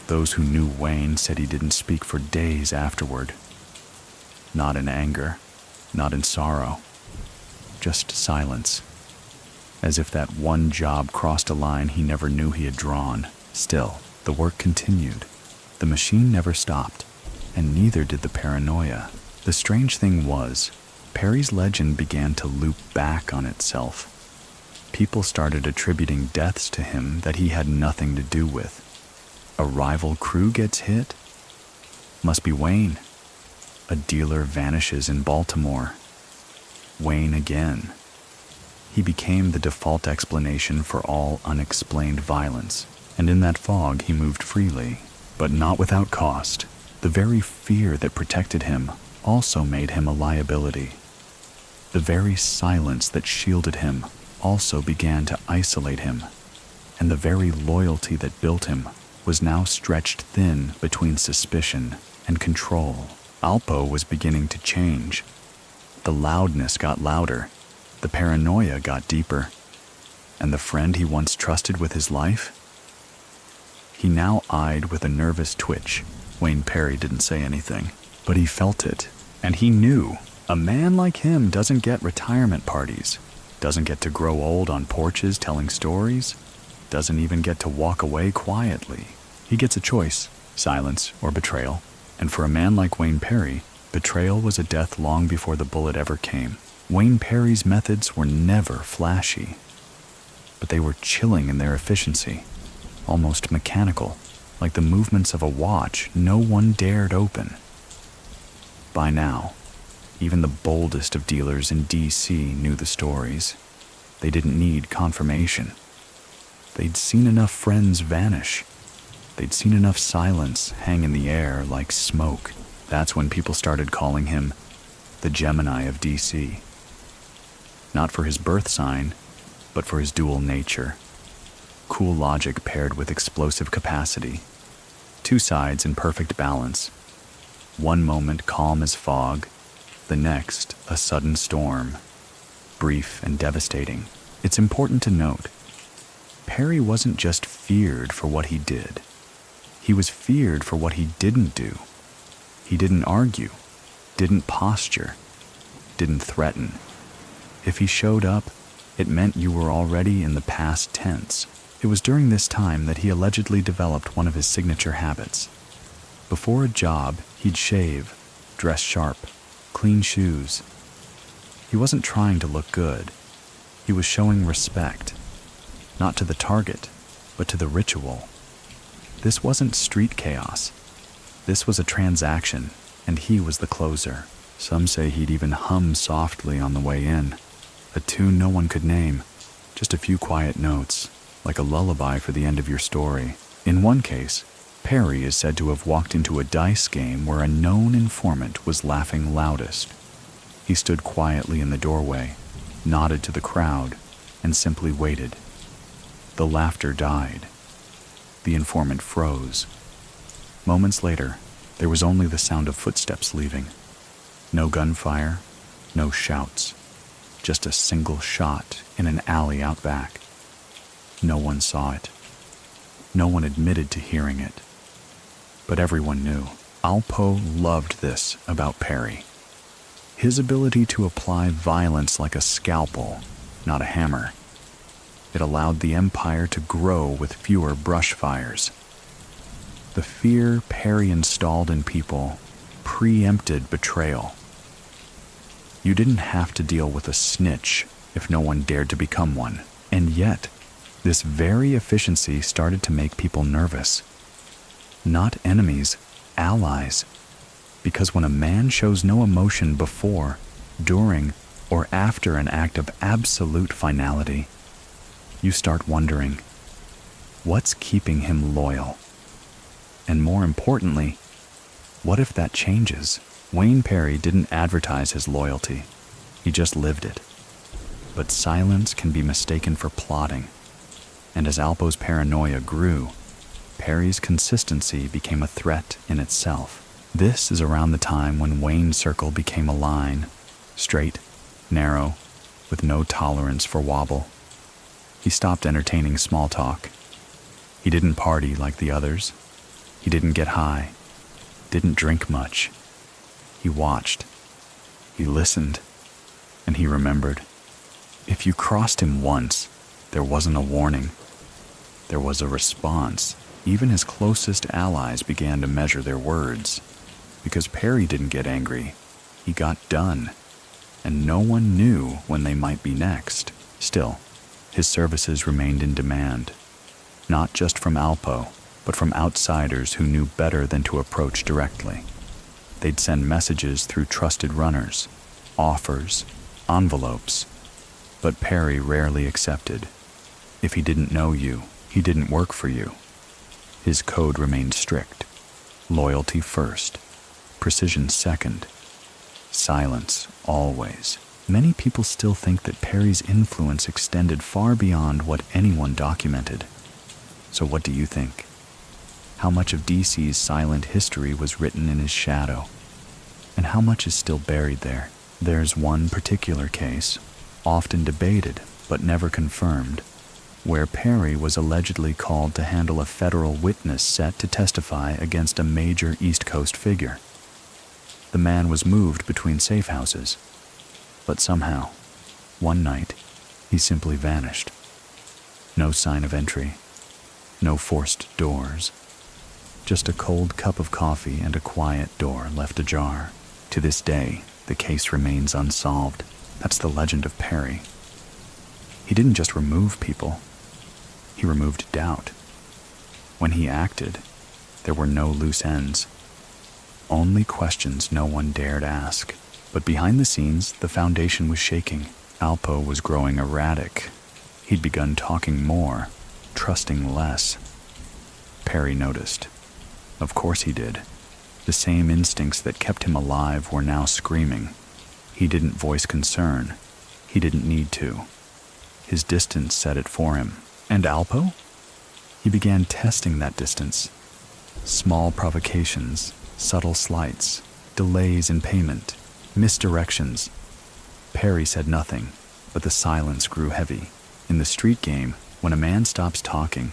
Those who knew Wayne said he didn't speak for days afterward. Not in anger, not in sorrow, just silence. As if that one job crossed a line he never knew he had drawn. Still, the work continued. The machine never stopped, and neither did the paranoia. The strange thing was, Perry's legend began to loop back on itself. People started attributing deaths to him that he had nothing to do with. A rival crew gets hit? Must be Wayne. A dealer vanishes in Baltimore. Wayne again. He became the default explanation for all unexplained violence, and in that fog he moved freely, but not without cost. The very fear that protected him also made him a liability. The very silence that shielded him also began to isolate him, and the very loyalty that built him was now stretched thin between suspicion and control. Alpo was beginning to change. The loudness got louder, the paranoia got deeper, and the friend he once trusted with his life? He now eyed with a nervous twitch. Wayne Perry didn't say anything, but he felt it, and he knew. A man like him doesn't get retirement parties, doesn't get to grow old on porches telling stories, doesn't even get to walk away quietly. He gets a choice, silence or betrayal. And for a man like Wayne Perry, betrayal was a death long before the bullet ever came. Wayne Perry's methods were never flashy, but they were chilling in their efficiency, almost mechanical, like the movements of a watch no one dared open. By now, even the boldest of dealers in DC knew the stories. They didn't need confirmation. They'd seen enough friends vanish. They'd seen enough silence hang in the air like smoke. That's when people started calling him the Gemini of DC. Not for his birth sign, but for his dual nature. Cool logic paired with explosive capacity. Two sides in perfect balance. One moment calm as fog, the next a sudden storm. Brief and devastating. It's important to note, Perry wasn't just feared for what he did. He was feared for what he didn't do. He didn't argue, didn't posture, didn't threaten. If he showed up, it meant you were already in the past tense. It was during this time that he allegedly developed one of his signature habits. Before a job, he'd shave, dress sharp, clean shoes. He wasn't trying to look good. He was showing respect, not to the target, but to the ritual. This wasn't street chaos. This was a transaction, and he was the closer. Some say he'd even hum softly on the way in, a tune no one could name, just a few quiet notes, like a lullaby for the end of your story. In one case, Perry is said to have walked into a dice game where a known informant was laughing loudest. He stood quietly in the doorway, nodded to the crowd, and simply waited. The laughter died. The informant froze. Moments later, there was only the sound of footsteps leaving. No gunfire, no shouts, just a single shot in an alley out back. No one saw it. No one admitted to hearing it. But everyone knew. Alpo loved this about Perry. His ability to apply violence like a scalpel, not a hammer. It allowed the empire to grow with fewer brush fires. The fear Perry installed in people preempted betrayal. You didn't have to deal with a snitch if no one dared to become one. And yet, this very efficiency started to make people nervous. Not enemies, allies. Because when a man shows no emotion before, during, or after an act of absolute finality, you start wondering, what's keeping him loyal? And more importantly, what if that changes? Wayne Perry didn't advertise his loyalty. He just lived it. But silence can be mistaken for plotting. And as Alpo's paranoia grew, Perry's consistency became a threat in itself. This is around the time when Wayne's circle became a line, straight, narrow, with no tolerance for wobble. He stopped entertaining small talk. He didn't party like the others. He didn't get high, didn't drink much. He watched, he listened, and he remembered. If you crossed him once, there wasn't a warning. There was a response. Even his closest allies began to measure their words. Because Perry didn't get angry, he got done. And no one knew when they might be next. Still, his services remained in demand. Not just from Alpo, but from outsiders who knew better than to approach directly. They'd send messages through trusted runners, offers, envelopes. But Perry rarely accepted. If he didn't know you, he didn't work for you. His code remained strict. Loyalty first, precision second, silence always. Many people still think that Perry's influence extended far beyond what anyone documented. So what do you think? How much of DC's silent history was written in his shadow? And how much is still buried there? There's one particular case, often debated but never confirmed, where Perry was allegedly called to handle a federal witness set to testify against a major East Coast figure. The man was moved between safe houses, but somehow, one night, he simply vanished. No sign of entry, no forced doors, just a cold cup of coffee and a quiet door left ajar. To this day, the case remains unsolved. That's the legend of Perry. He didn't just remove people, he removed doubt. When he acted, there were no loose ends. Only questions no one dared ask. But behind the scenes, the foundation was shaking. Alpo was growing erratic. He'd begun talking more, trusting less. Perry noticed. Of course he did. The same instincts that kept him alive were now screaming. He didn't voice concern. He didn't need to. His distance said it for him. And Alpo? He began testing that distance. Small provocations, subtle slights, delays in payment, misdirections. Perry said nothing, but the silence grew heavy. In the street game, when a man stops talking,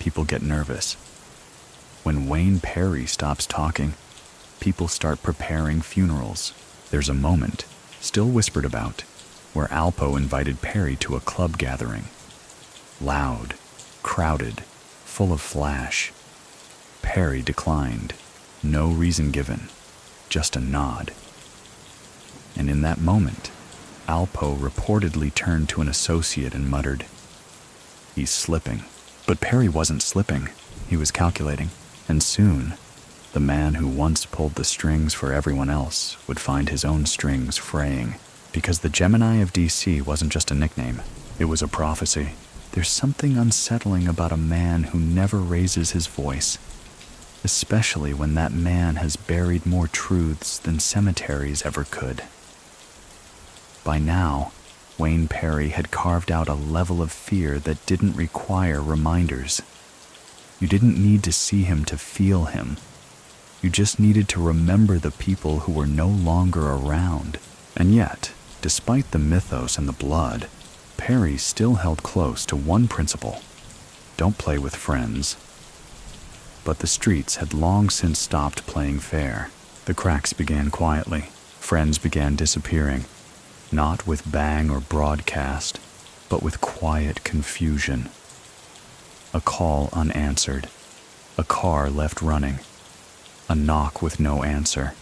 people get nervous. When Wayne Perry stops talking, people start preparing funerals. There's a moment, still whispered about, where Alpo invited Perry to a club gathering. Loud, crowded, full of flash. Perry declined. No reason given, just a nod. And in that moment, Alpo reportedly turned to an associate and muttered, "He's slipping." But Perry wasn't slipping. He was calculating. And soon, the man who once pulled the strings for everyone else would find his own strings fraying. Because the Gemini of DC wasn't just a nickname. It was a prophecy. There's something unsettling about a man who never raises his voice, especially when that man has buried more truths than cemeteries ever could. By now, Wayne Perry had carved out a level of fear that didn't require reminders. You didn't need to see him to feel him. You just needed to remember the people who were no longer around. And yet, despite the mythos and the blood, Perry still held close to one principle: don't play with friends. But the streets had long since stopped playing fair. The cracks began quietly, Friends began disappearing, not with bang or broadcast, but with quiet confusion. A call unanswered, a car left running, a knock with no answer.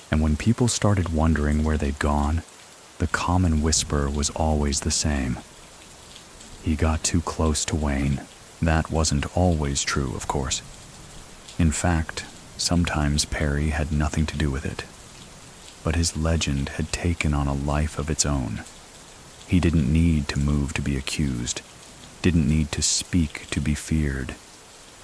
And when people started wondering where they'd gone, the common whisper was always the same. He got too close to Wayne. That wasn't always true, of course. In fact, sometimes Perry had nothing to do with it. But his legend had taken on a life of its own. He didn't need to move to be accused, didn't need to speak to be feared.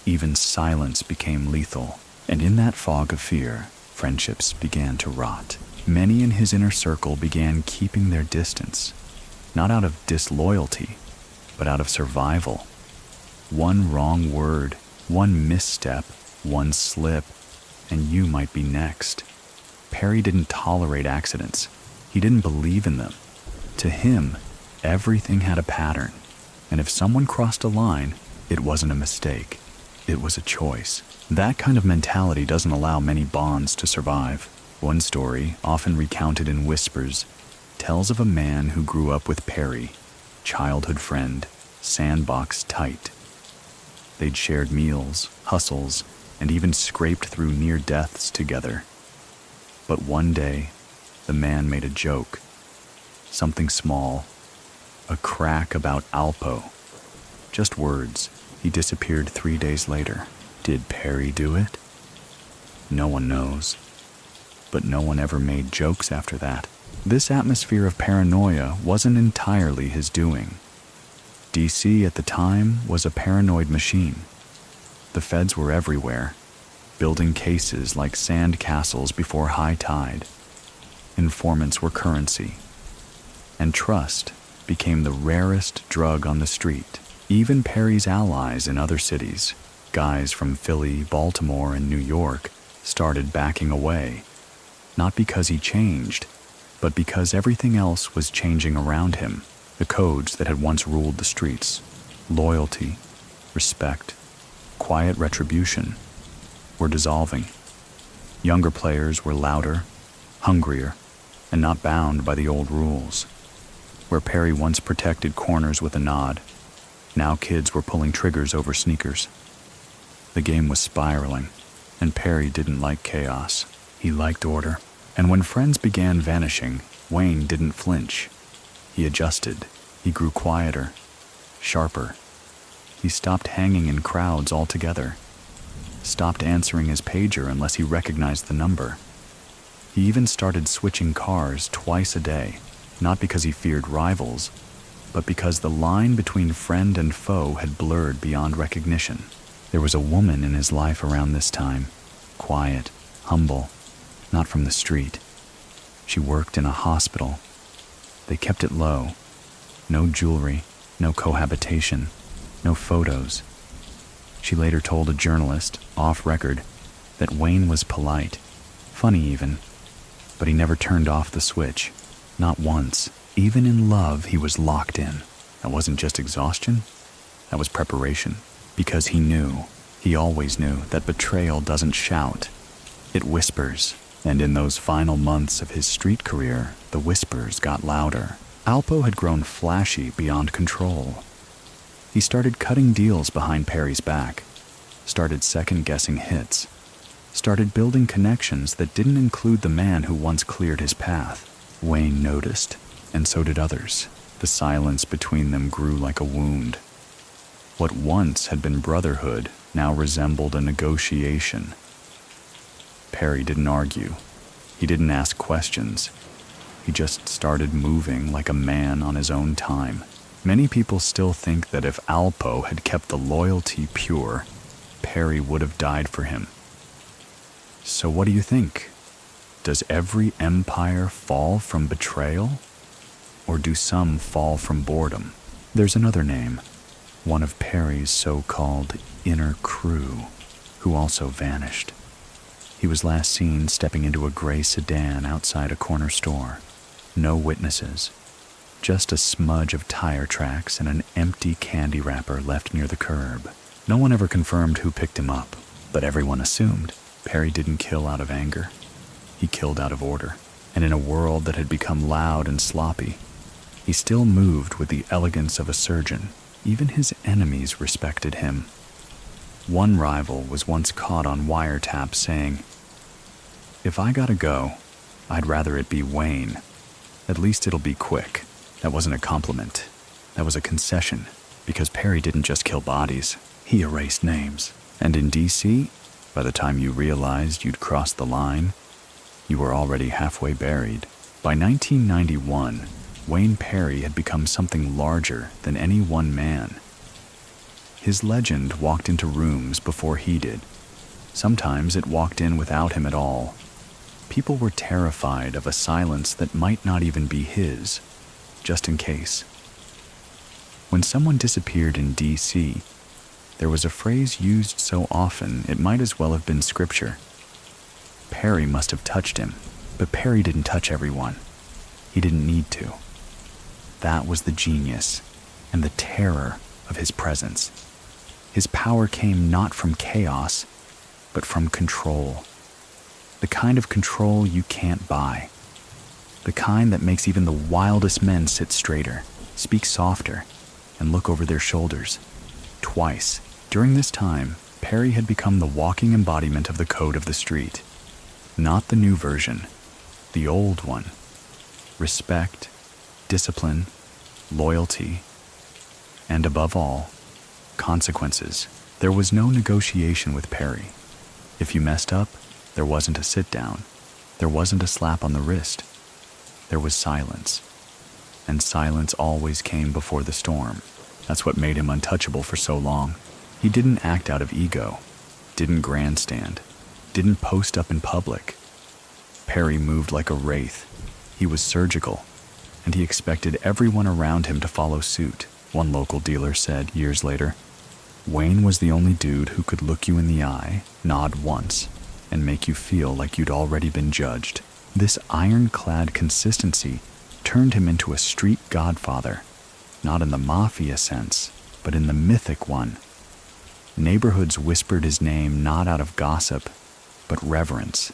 Even silence became lethal, and in that fog of fear, friendships began to rot. Many in his inner circle began keeping their distance, not out of disloyalty, but out of survival. One wrong word, one misstep, one slip, and you might be next. Perry didn't tolerate accidents. He didn't believe in them. To him, everything had a pattern, and if someone crossed a line, it wasn't a mistake. It was a choice. That kind of mentality doesn't allow many bonds to survive. One story, often recounted in whispers, tells of a man who grew up with Perry, childhood friend, sandbox tight. They'd shared meals, hustles, and even scraped through near deaths together. But one day, the man made a joke. Something small, a crack about Alpo. Just words. He disappeared 3 days later. Did Perry do it? No one knows. But no one ever made jokes after that. This atmosphere of paranoia wasn't entirely his doing. DC at the time was a paranoid machine. The feds were everywhere, building cases like sand castles before high tide. Informants were currency. And trust became the rarest drug on the street. Even Perry's allies in other cities, guys from Philly, Baltimore, and New York, started backing away. Not because he changed, but because everything else was changing around him. The codes that had once ruled the streets, loyalty, respect, quiet retribution, were dissolving. Younger players were louder, hungrier, and not bound by the old rules. Where Perry once protected corners with a nod, now kids were pulling triggers over sneakers. The game was spiraling, and Perry didn't like chaos. He liked order. And when friends began vanishing, Wayne didn't flinch. He adjusted. He grew quieter, sharper. He stopped hanging in crowds altogether. Stopped answering his pager unless he recognized the number. He even started switching cars twice a day, not because he feared rivals, but because the line between friend and foe had blurred beyond recognition. There was a woman in his life around this time, quiet, humble, not from the street. She worked in a hospital. They kept it low. No jewelry, no cohabitation, no photos. She later told a journalist, off record, that Wayne was polite, funny even, but he never turned off the switch. Not once. Even in love, he was locked in. That wasn't just exhaustion. That was preparation. Because he always knew, that betrayal doesn't shout. It whispers. And in those final months of his street career, the whispers got louder. Alpo had grown flashy beyond control. He started cutting deals behind Perry's back, started second-guessing hits, started building connections that didn't include the man who once cleared his path. Wayne noticed, and so did others. The silence between them grew like a wound. What once had been brotherhood now resembled a negotiation. Perry didn't argue. He didn't ask questions. He just started moving like a man on his own time. Many people still think that if Alpo had kept the loyalty pure, Perry would have died for him. So what do you think? Does every empire fall from betrayal? Or do some fall from boredom? There's another name, one of Perry's so-called inner crew, who also vanished. He was last seen stepping into a gray sedan outside a corner store. No witnesses. Just a smudge of tire tracks and an empty candy wrapper left near the curb. No one ever confirmed who picked him up, but everyone assumed. Perry didn't kill out of anger. He killed out of order. and in a world that had become loud and sloppy, he still moved with the elegance of a surgeon. Even his enemies respected him. One rival was once caught on wiretap saying, "If I gotta go, I'd rather it be Wayne. At least it'll be quick." That wasn't a compliment. That was a concession, because Perry didn't just kill bodies, he erased names. And in DC, by the time you realized you'd crossed the line, you were already halfway buried. By 1991, Wayne Perry had become something larger than any one man. His legend walked into rooms before he did. Sometimes it walked in without him at all. People were terrified of a silence that might not even be his, just in case. When someone disappeared in DC, there was a phrase used so often it might as well have been scripture. Perry must have touched him, but Perry didn't touch everyone. He didn't need to. That was the genius and the terror of his presence. His power came not from chaos, but from control. The kind of control you can't buy. The kind that makes even the wildest men sit straighter, speak softer, and look over their shoulders. Twice, during this time, Perry had become the walking embodiment of the code of the street. Not the new version, the old one. Respect, discipline, loyalty, and above all, consequences. There was no negotiation with Perry. If you messed up, there wasn't a sit down. There wasn't a slap on the wrist. There was silence. And silence always came before the storm. That's what made him untouchable for so long. He didn't act out of ego, didn't grandstand, didn't post up in public. Perry moved like a wraith. He was surgical, and he expected everyone around him to follow suit. One local dealer said years later, "Wayne was the only dude who could look you in the eye, nod once, and make you feel like you'd already been judged." This ironclad consistency turned him into a street godfather, not in the mafia sense, but in the mythic one. Neighborhoods whispered his name not out of gossip, but reverence.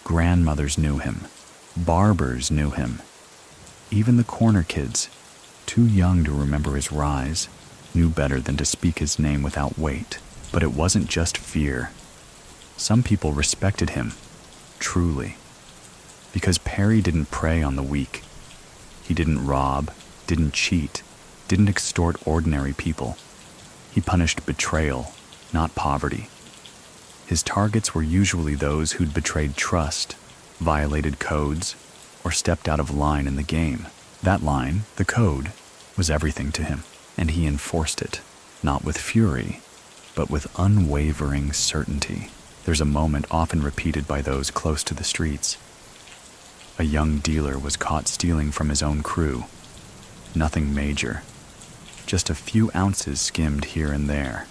Grandmothers knew him. Barbers knew him. Even the corner kids, too young to remember his rise, knew better than to speak his name without weight. But it wasn't just fear. Some people respected him, truly, because Perry didn't prey on the weak. He didn't rob, didn't cheat, didn't extort ordinary people. He punished betrayal, not poverty. His targets were usually those who'd betrayed trust, violated codes, or stepped out of line in the game. That line, the code, was everything to him, and he enforced it, not with fury, but with unwavering certainty. There's a moment often repeated by those close to the streets. A young dealer was caught stealing from his own crew. Nothing major, just a few ounces skimmed here and there.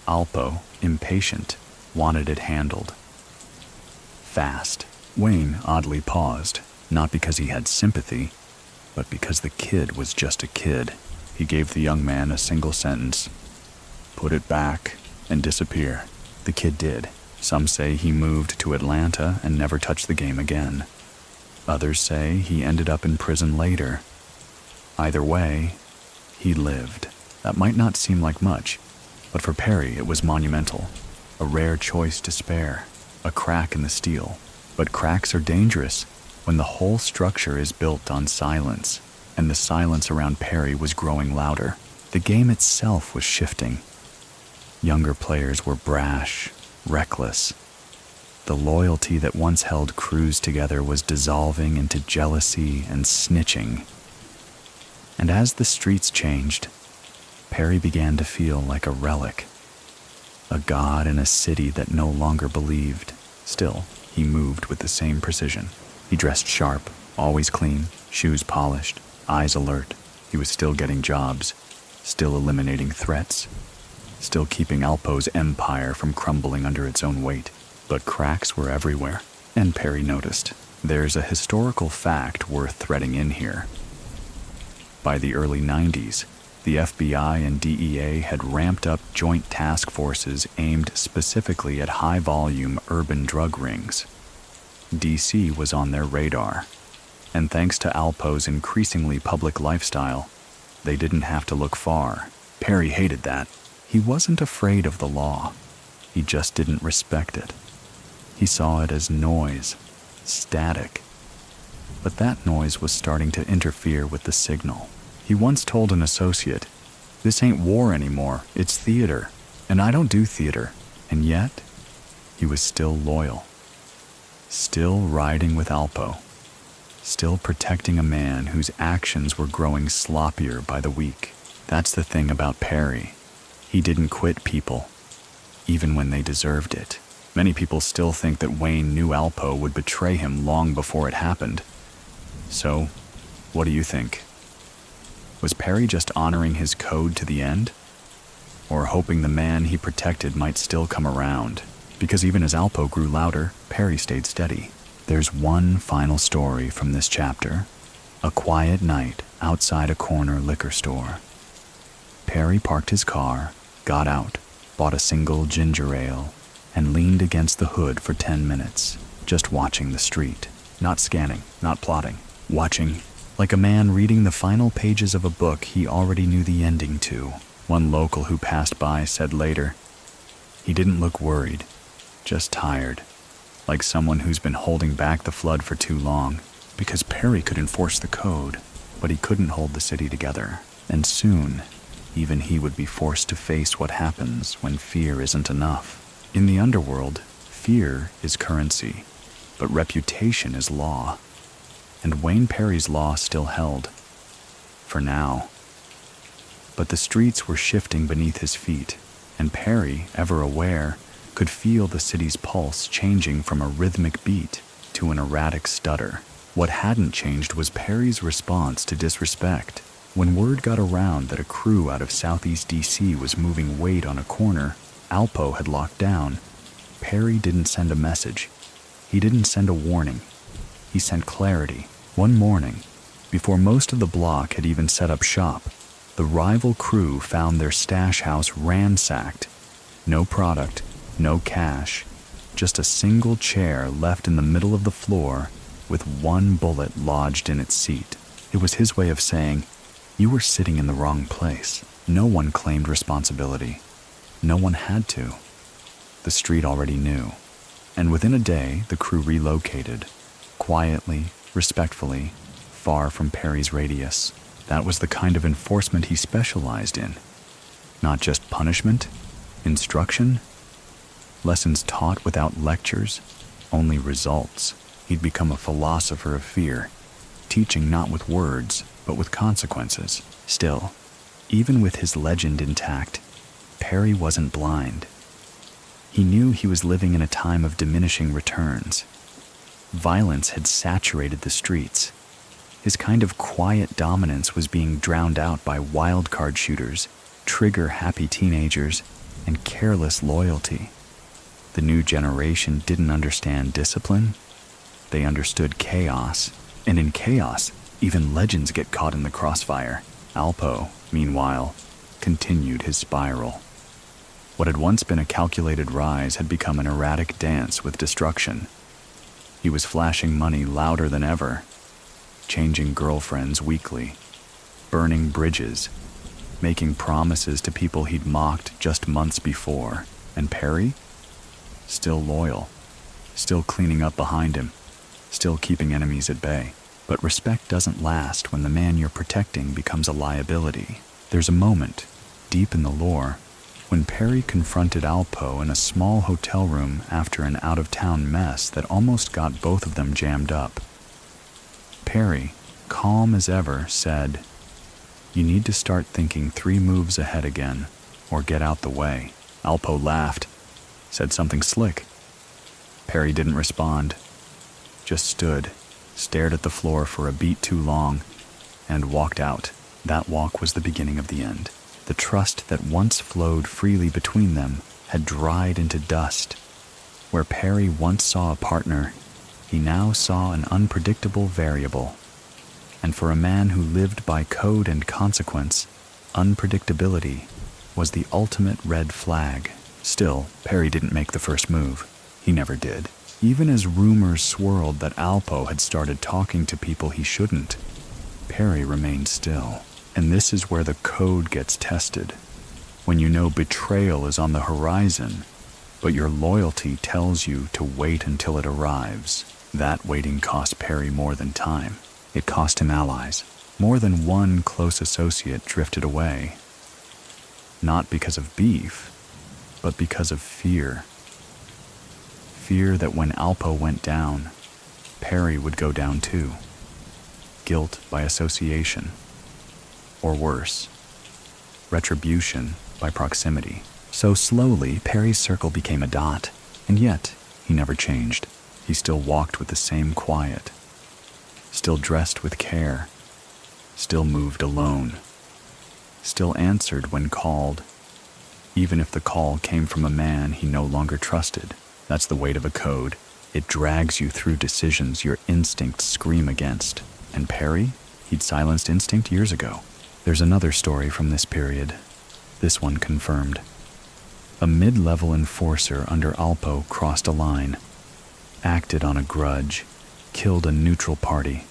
Alpo, impatient, wanted it handled. Fast. Wayne oddly paused, not because he had sympathy, but because the kid was just a kid. He gave the young man a single sentence: "Put it back and disappear." The kid did. Some say he moved to Atlanta and never touched the game again. Others say he ended up in prison later. Either way, he lived. That might not seem like much, but for Perry it was monumental. A rare choice to spare, a crack in the steel. But cracks are dangerous when the whole structure is built on silence, and the silence around Perry was growing louder. The game itself was shifting. Younger players were brash, reckless. The loyalty that once held crews together was dissolving into jealousy and snitching. And as the streets changed, Perry began to feel like a relic, a god in a city that no longer believed. Still, he moved with the same precision. He dressed sharp, always clean, shoes polished, eyes alert. He was still getting jobs, still eliminating threats, still keeping Alpo's empire from crumbling under its own weight. But cracks were everywhere, and Perry noticed. There's a historical fact worth threading in here. By the early 90s, the FBI and DEA had ramped up joint task forces aimed specifically at high-volume urban drug rings. DC was on their radar. And thanks to Alpo's increasingly public lifestyle, they didn't have to look far. Perry hated that. He wasn't afraid of the law. He just didn't respect it. He saw it as noise, static. But that noise was starting to interfere with the signal. He once told an associate, "This ain't war anymore, it's theater, and I don't do theater." And yet, he was still loyal. Still riding with Alpo. Still protecting a man whose actions were growing sloppier by the week. That's the thing about Perry. He didn't quit people, even when they deserved it. Many people still think that Wayne knew Alpo would betray him long before it happened. So, what do you think? Was Perry just honoring his code to the end? Or hoping the man he protected might still come around? Because even as Alpo grew louder, Perry stayed steady. There's one final story from this chapter. A quiet night outside a corner liquor store. Perry parked his car, got out, bought a single ginger ale, and leaned against the hood for 10 minutes, just watching the street. Not scanning, not plotting. Watching, like a man reading the final pages of a book he already knew the ending to. One local who passed by said later, "He didn't look worried, just tired. Like someone who's been holding back the flood for too long, because Perry could enforce the code, but he couldn't hold the city together. And soon, even he would be forced to face what happens when fear isn't enough. In the underworld, fear is currency, but reputation is law. And Wayne Perry's law still held. For now. But the streets were shifting beneath his feet, and Perry, ever aware, could feel the city's pulse changing from a rhythmic beat to an erratic stutter. What hadn't changed was Perry's response to disrespect. When word got around that a crew out of Southeast DC was moving weight on a corner Alpo had locked down, Perry didn't send a message. He didn't send a warning. He sent clarity. One morning, before most of the block had even set up shop, the rival crew found their stash house ransacked. No product, no cash, just a single chair left in the middle of the floor with one bullet lodged in its seat. It was his way of saying, "You were sitting in the wrong place." No one claimed responsibility. No one had to. The street already knew. And within a day, the crew relocated, quietly, respectfully, far from Perry's radius. That was the kind of enforcement he specialized in. Not just punishment, instruction, lessons taught without lectures, only results. He'd become a philosopher of fear, teaching not with words, but with consequences. Still, even with his legend intact, Perry wasn't blind. He knew he was living in a time of diminishing returns. Violence had saturated the streets. His kind of quiet dominance was being drowned out by wildcard shooters, trigger-happy teenagers, and careless loyalty. The new generation didn't understand discipline. They understood chaos, and in chaos, even legends get caught in the crossfire. Alpo, meanwhile, continued his spiral. What had once been a calculated rise had become an erratic dance with destruction. He was flashing money louder than ever, changing girlfriends weekly, burning bridges, making promises to people he'd mocked just months before. And Perry? Still loyal, still cleaning up behind him, still keeping enemies at bay. But respect doesn't last when the man you're protecting becomes a liability. There's a moment, deep in the lore, when Perry confronted Alpo in a small hotel room after an out-of-town mess that almost got both of them jammed up. Perry, calm as ever, said, "You need to start thinking 3 moves ahead again, or get out the way." Alpo laughed, said something slick. Perry didn't respond, just stood, stared at the floor for a beat too long, and walked out. That walk was the beginning of the end. The trust that once flowed freely between them had dried into dust. Where Perry once saw a partner, he now saw an unpredictable variable. And for a man who lived by code and consequence, unpredictability was the ultimate red flag. Still, Perry didn't make the first move. He never did. Even as rumors swirled that Alpo had started talking to people he shouldn't, Perry remained still. And this is where the code gets tested. When you know betrayal is on the horizon, but your loyalty tells you to wait until it arrives, that waiting cost Perry more than time. It cost him allies. More than one close associate drifted away. Not because of beef, but because of fear. Fear that when Alpo went down, Perry would go down too. Guilt by association. Or worse, retribution by proximity. So slowly, Perry's circle became a dot, and yet he never changed. He still walked with the same quiet, still dressed with care, still moved alone, still answered when called, even if the call came from a man he no longer trusted. That's the weight of a code. It drags you through decisions your instincts scream against. And Perry, he'd silenced instinct years ago. There's another story from this period, this one confirmed. A mid-level enforcer under Alpo crossed a line, acted on a grudge, killed a neutral party,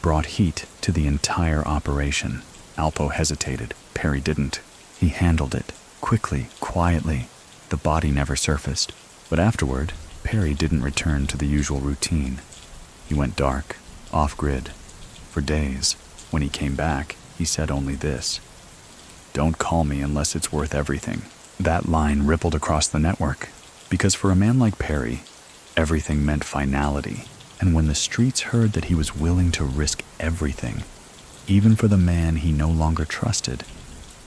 brought heat to the entire operation. Alpo hesitated. Perry didn't. He handled it, quickly, quietly. The body never surfaced. But afterward, Perry didn't return to the usual routine. He went dark, off-grid. For days, when he came back, he said only this: "Don't call me unless it's worth everything." That line rippled across the network, because for a man like Perry, everything meant finality. And when the streets heard that he was willing to risk everything, even for the man he no longer trusted,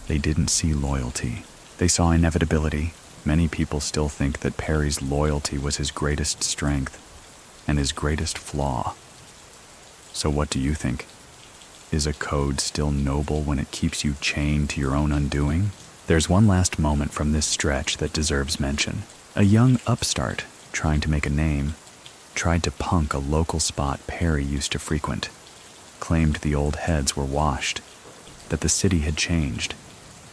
they didn't see loyalty. They saw inevitability. Many people still think that Perry's loyalty was his greatest strength and his greatest flaw. So what do you think? Is a code still noble when it keeps you chained to your own undoing? There's one last moment from this stretch that deserves mention. A young upstart, trying to make a name, tried to punk a local spot Perry used to frequent, claimed the old heads were washed, that the city had changed,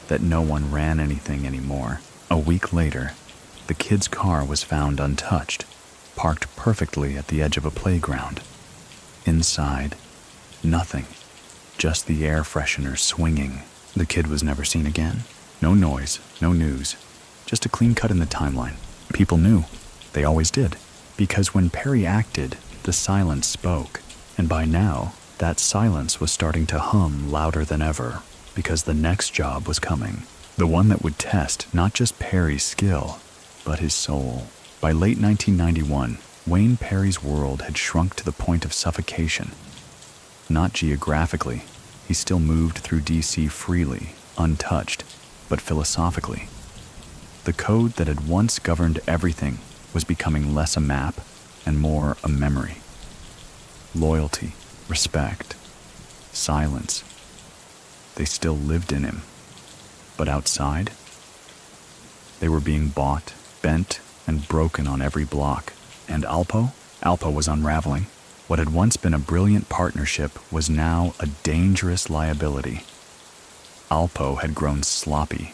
that no one ran anything anymore. A week later, the kid's car was found untouched, parked perfectly at the edge of a playground. Inside, nothing, just the air freshener swinging. The kid was never seen again. No noise, no news, just a clean cut in the timeline. People knew. They always did. Because when Perry acted, the silence spoke. And by now, that silence was starting to hum louder than ever, because the next job was coming. The one that would test not just Perry's skill, but his soul. By late 1991, Wayne Perry's world had shrunk to the point of suffocation. Not geographically, he still moved through DC freely, untouched, but philosophically. The code that had once governed everything was becoming less a map and more a memory. Loyalty, respect, silence. They still lived in him. But outside, they were being bought, bent, and broken on every block. And Alpo was unraveling. What had once been a brilliant partnership was now a dangerous liability. Alpo had grown sloppy.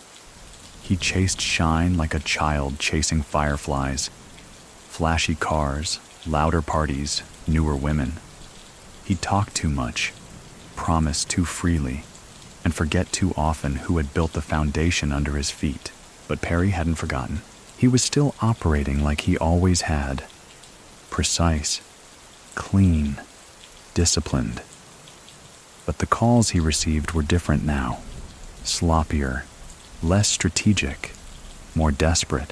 He chased shine like a child chasing fireflies. Flashy cars, louder parties, newer women. He talked too much, promised too freely, and forget too often who had built the foundation under his feet. But Perry hadn't forgotten. He was still operating like he always had. Precise, clean, disciplined. But the calls he received were different now. Sloppier, less strategic, more desperate.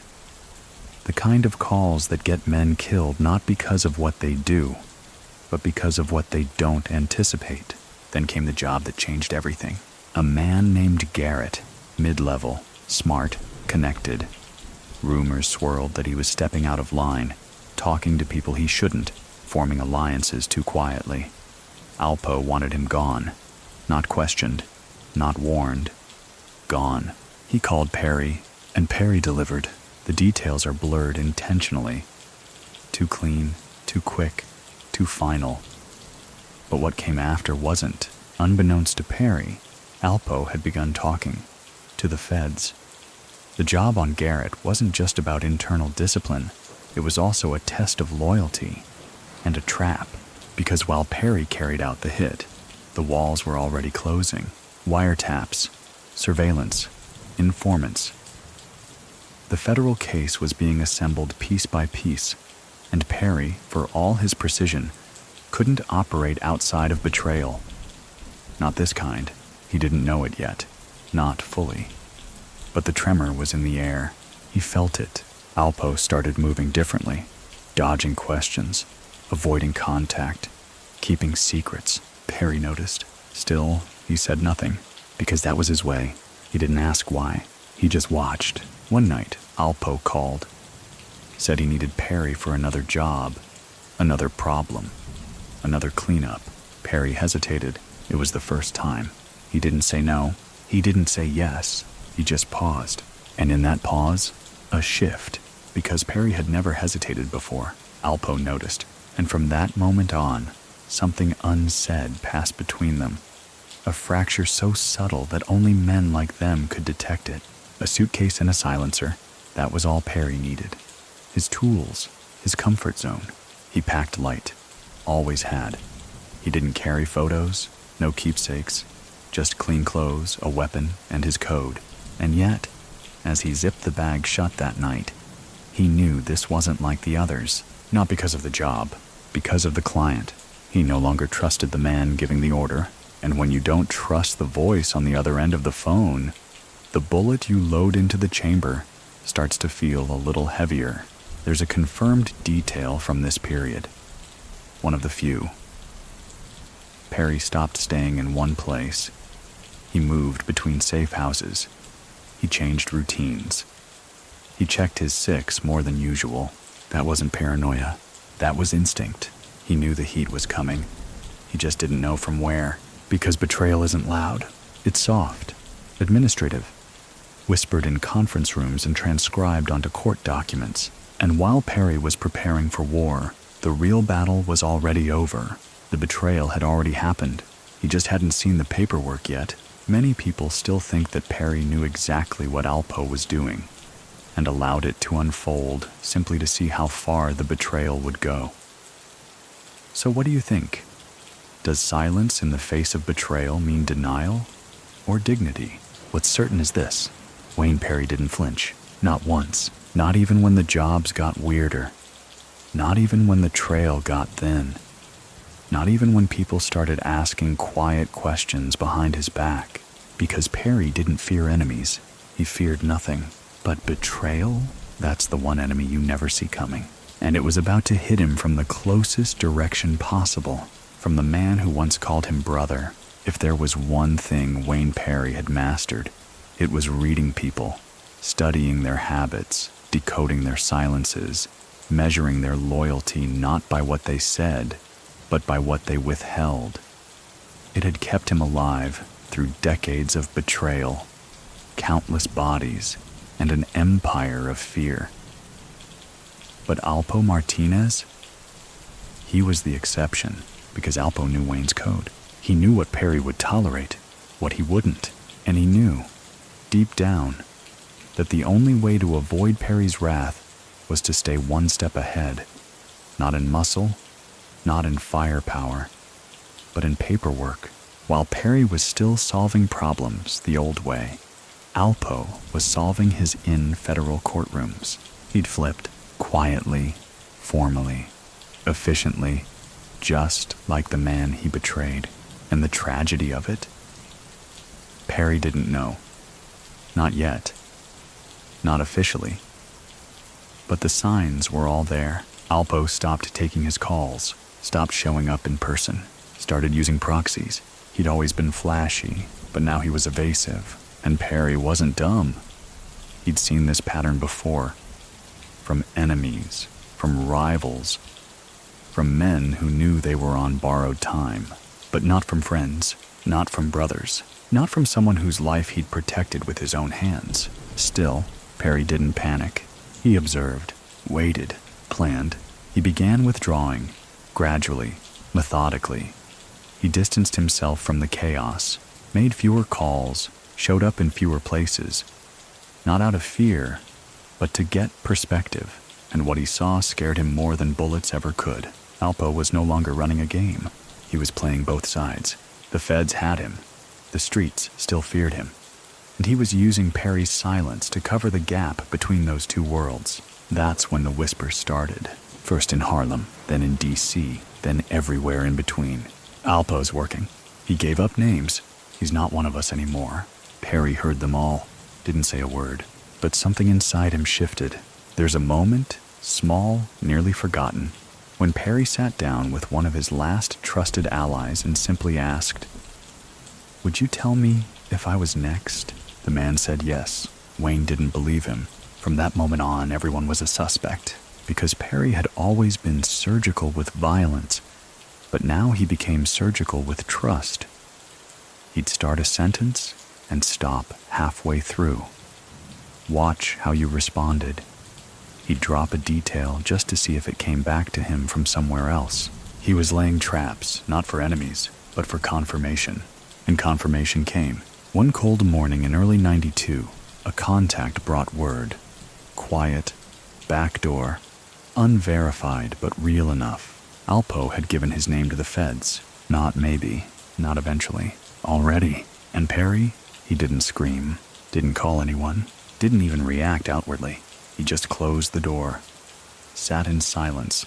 The kind of calls that get men killed not because of what they do, but because of what they don't anticipate. Then came the job that changed everything. A man named Garrett, mid-level, smart, connected. Rumors swirled that he was stepping out of line, talking to people he shouldn't, forming alliances too quietly. Alpo wanted him gone, not questioned, not warned. Gone. He called Perry, and Perry delivered. The details are blurred intentionally. Too clean, too quick, too final. But what came after wasn't. Unbeknownst to Perry, Alpo had begun talking to the feds. The job on Garrett wasn't just about internal discipline. it was also a test of loyalty and a trap, because while Perry carried out the hit, the walls were already closing. Wiretaps, surveillance, informants. The federal case was being assembled piece by piece, and Perry, for all his precision, couldn't operate outside of betrayal. Not this kind. He didn't know it yet. Not fully. But the tremor was in the air. He felt it. Alpo started moving differently, dodging questions, avoiding contact, keeping secrets, Perry noticed. Still, he said nothing, because that was his way. He didn't ask why. He just watched. One night, Alpo called. Said he needed Perry for another job, another problem, another cleanup. Perry hesitated. It was the first time. He didn't say no. He didn't say yes. He just paused. And in that pause, a shift, because Perry had never hesitated before. Alpo noticed, and from that moment on, something unsaid passed between them. A fracture so subtle that only men like them could detect it. A suitcase and a silencer, that was all Perry needed. His tools, his comfort zone. He packed light, always had. He didn't carry photos, no keepsakes, just clean clothes, a weapon, and his code. And yet, as he zipped the bag shut that night, he knew this wasn't like the others. Not because of the job, because of the client. He no longer trusted the man giving the order, and when you don't trust the voice on the other end of the phone, the bullet you load into the chamber starts to feel a little heavier. There's a confirmed detail from this period. One of the few. Perry stopped staying in one place. He moved between safe houses. He changed routines. He checked his six more than usual. That wasn't paranoia. That was instinct. He knew the heat was coming. He just didn't know from where. Because betrayal isn't loud. It's soft, administrative, whispered in conference rooms and transcribed onto court documents. And while Perry was preparing for war, the real battle was already over. The betrayal had already happened. He just hadn't seen the paperwork yet. Many people still think that Perry knew exactly what Alpo was doing and allowed it to unfold simply to see how far the betrayal would go. So what do you think? Does silence in the face of betrayal mean denial or dignity? What's certain is this: Wayne Perry didn't flinch. Not once. Not even when the jobs got weirder. Not even when the trail got thin. Not even when people started asking quiet questions behind his back. Because Perry didn't fear enemies. He feared nothing. But betrayal? That's the one enemy you never see coming. And it was about to hit him from the closest direction possible. From the man who once called him brother. If there was one thing Wayne Perry had mastered, it was reading people, studying their habits, decoding their silences, measuring their loyalty not by what they said, but by what they withheld. It had kept him alive through decades of betrayal, countless bodies, and an empire of fear. But Alpo Martinez? He was the exception, because Alpo knew Wayne's code. He knew what Perry would tolerate, what he wouldn't, and he knew, deep down, that the only way to avoid Perry's wrath was to stay one step ahead, not in muscle, not in firepower, but in paperwork. While Perry was still solving problems the old way, Alpo was solving his in federal courtrooms. He'd flipped, quietly, formally, efficiently, just like the man he betrayed. And the tragedy of it? Perry didn't know. Not yet. Not officially. But the signs were all there. Alpo stopped taking his calls, stopped showing up in person, started using proxies. He'd always been flashy, but now he was evasive. And Perry wasn't dumb. He'd seen this pattern before. From enemies, from rivals, from men who knew they were on borrowed time. But not from friends, not from brothers, not from someone whose life he'd protected with his own hands. Still, Perry didn't panic. He observed, waited, planned. He began withdrawing, gradually, methodically. He distanced himself from the chaos, made fewer calls, showed up in fewer places, not out of fear, but to get perspective. and what he saw scared him more than bullets ever could. Alpo was no longer running a game. He was playing both sides. The feds had him. The streets still feared him. And he was using Perry's silence to cover the gap between those two worlds. That's when the whispers started. First in Harlem, then in DC, then everywhere in between. Alpo's working. He gave up names. He's not one of us anymore. Perry heard them all, didn't say a word. But something inside him shifted. There's a moment, small, nearly forgotten, when Perry sat down with one of his last trusted allies and simply asked, "Would you tell me if I was next?" The man said yes. Wayne didn't believe him. From that moment on, everyone was a suspect, because Perry had always been surgical with violence, but now he became surgical with trust. He'd start a sentence and stop halfway through. Watch how you responded. He'd drop a detail just to see if it came back to him from somewhere else. He was laying traps, not for enemies, but for confirmation. And confirmation came. One cold morning in early '92, a contact brought word. Quiet, backdoor, unverified but real enough. Alpo had given his name to the feds. Not maybe, not eventually. Already. And Perry? He didn't scream, didn't call anyone, didn't even react outwardly. He just closed the door, sat in silence,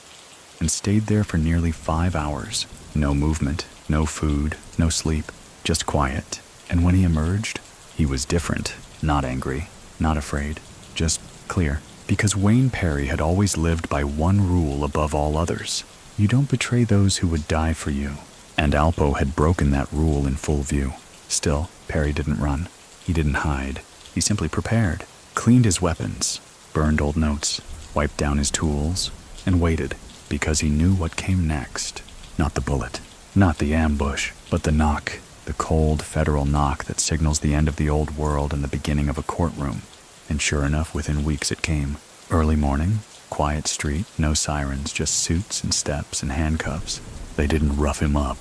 and stayed there for nearly 5 hours. No movement, no food, no sleep, just quiet. And when he emerged, he was different. Not angry, not afraid, just clear. Because Wayne Perry had always lived by one rule above all others. You don't betray those who would die for you. And Alpo had broken that rule in full view. Still, Perry didn't run. He didn't hide. He simply prepared, cleaned his weapons, burned old notes, wiped down his tools, and waited, because he knew what came next. Not the bullet, not the ambush, but the knock, the cold federal knock that signals the end of the old world and the beginning of a courtroom. And sure enough, within weeks it came. Early morning, quiet street, no sirens, just suits and steps and handcuffs. They didn't rough him up.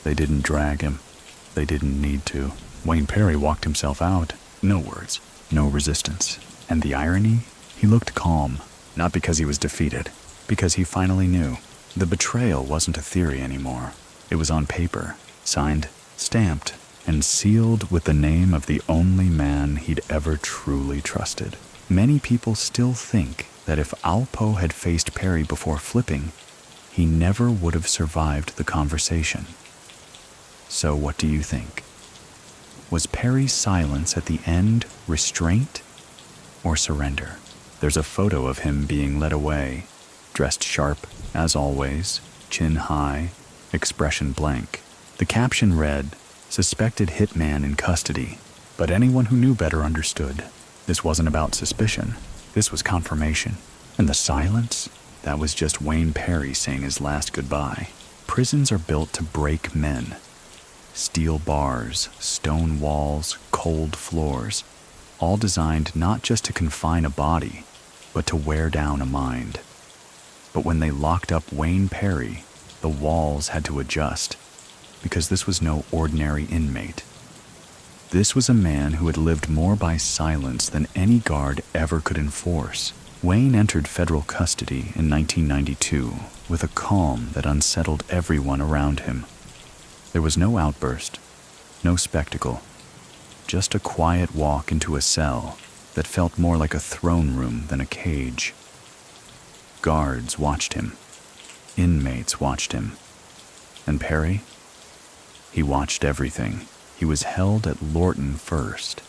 They didn't drag him. They didn't need to. Wayne Perry walked himself out. No words, no resistance. And the irony? He looked calm, not because he was defeated, because he finally knew. The betrayal wasn't a theory anymore. It was on paper, signed, stamped, and sealed with the name of the only man he'd ever truly trusted. Many people still think that if Alpo had faced Perry before flipping, he never would have survived the conversation. So what do you think? Was Perry's silence at the end restraint or surrender? There's a photo of him being led away, dressed sharp, as always, chin high, expression blank. The caption read, "Suspected hitman in custody," but anyone who knew better understood. This wasn't about suspicion. This was confirmation. And the silence? That was just Wayne Perry saying his last goodbye. Prisons are built to break men. Steel bars, stone walls, cold floors, all designed not just to confine a body, but to wear down a mind. But when they locked up Wayne Perry, the walls had to adjust, because this was no ordinary inmate. This was a man who had lived more by silence than any guard ever could enforce. Wayne entered federal custody in 1992 with a calm that unsettled everyone around him. There was no outburst, no spectacle, just a quiet walk into a cell that felt more like a throne room than a cage. Guards watched him. Inmates watched him. And Perry? He watched everything. He was held at Lorton first,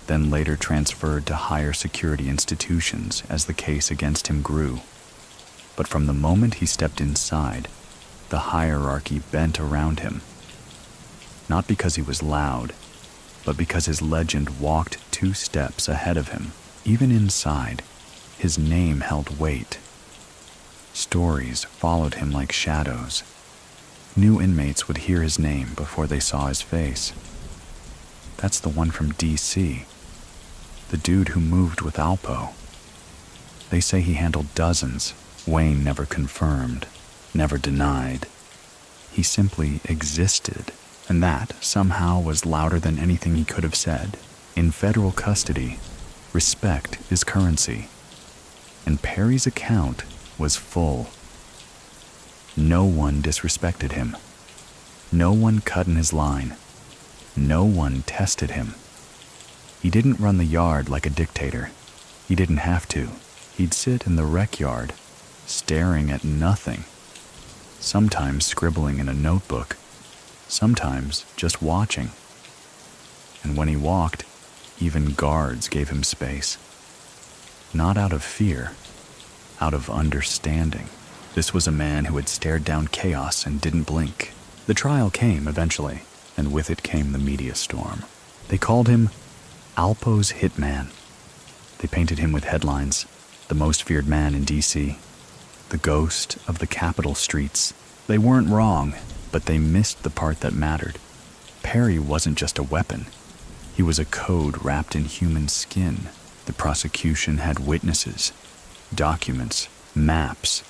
then later transferred to higher security institutions as the case against him grew. But from the moment he stepped inside, the hierarchy bent around him. Not because he was loud, but because his legend walked 2 steps ahead of him. Even inside, his name held weight. Stories followed him like shadows. New inmates would hear his name before they saw his face. That's the one from DC. The dude who moved with Alpo. They say he handled dozens. Wayne never confirmed, never denied. He simply existed, and that somehow was louder than anything he could have said. In federal custody, respect is currency. and Perry's account was full. No one disrespected him. No one cut in his line. No one tested him. He didn't run the yard like a dictator. He didn't have to. He'd sit in the rec yard, staring at nothing, sometimes scribbling in a notebook, sometimes just watching. And when he walked, even guards gave him space. Not out of fear, out of understanding. This was a man who had stared down chaos and didn't blink. The trial came eventually, and with it came the media storm. They called him Alpo's Hitman. They painted him with headlines, the most feared man in DC, the ghost of the capital streets. They weren't wrong, but they missed the part that mattered. Perry wasn't just a weapon. He was a code wrapped in human skin. The prosecution had witnesses, documents, maps.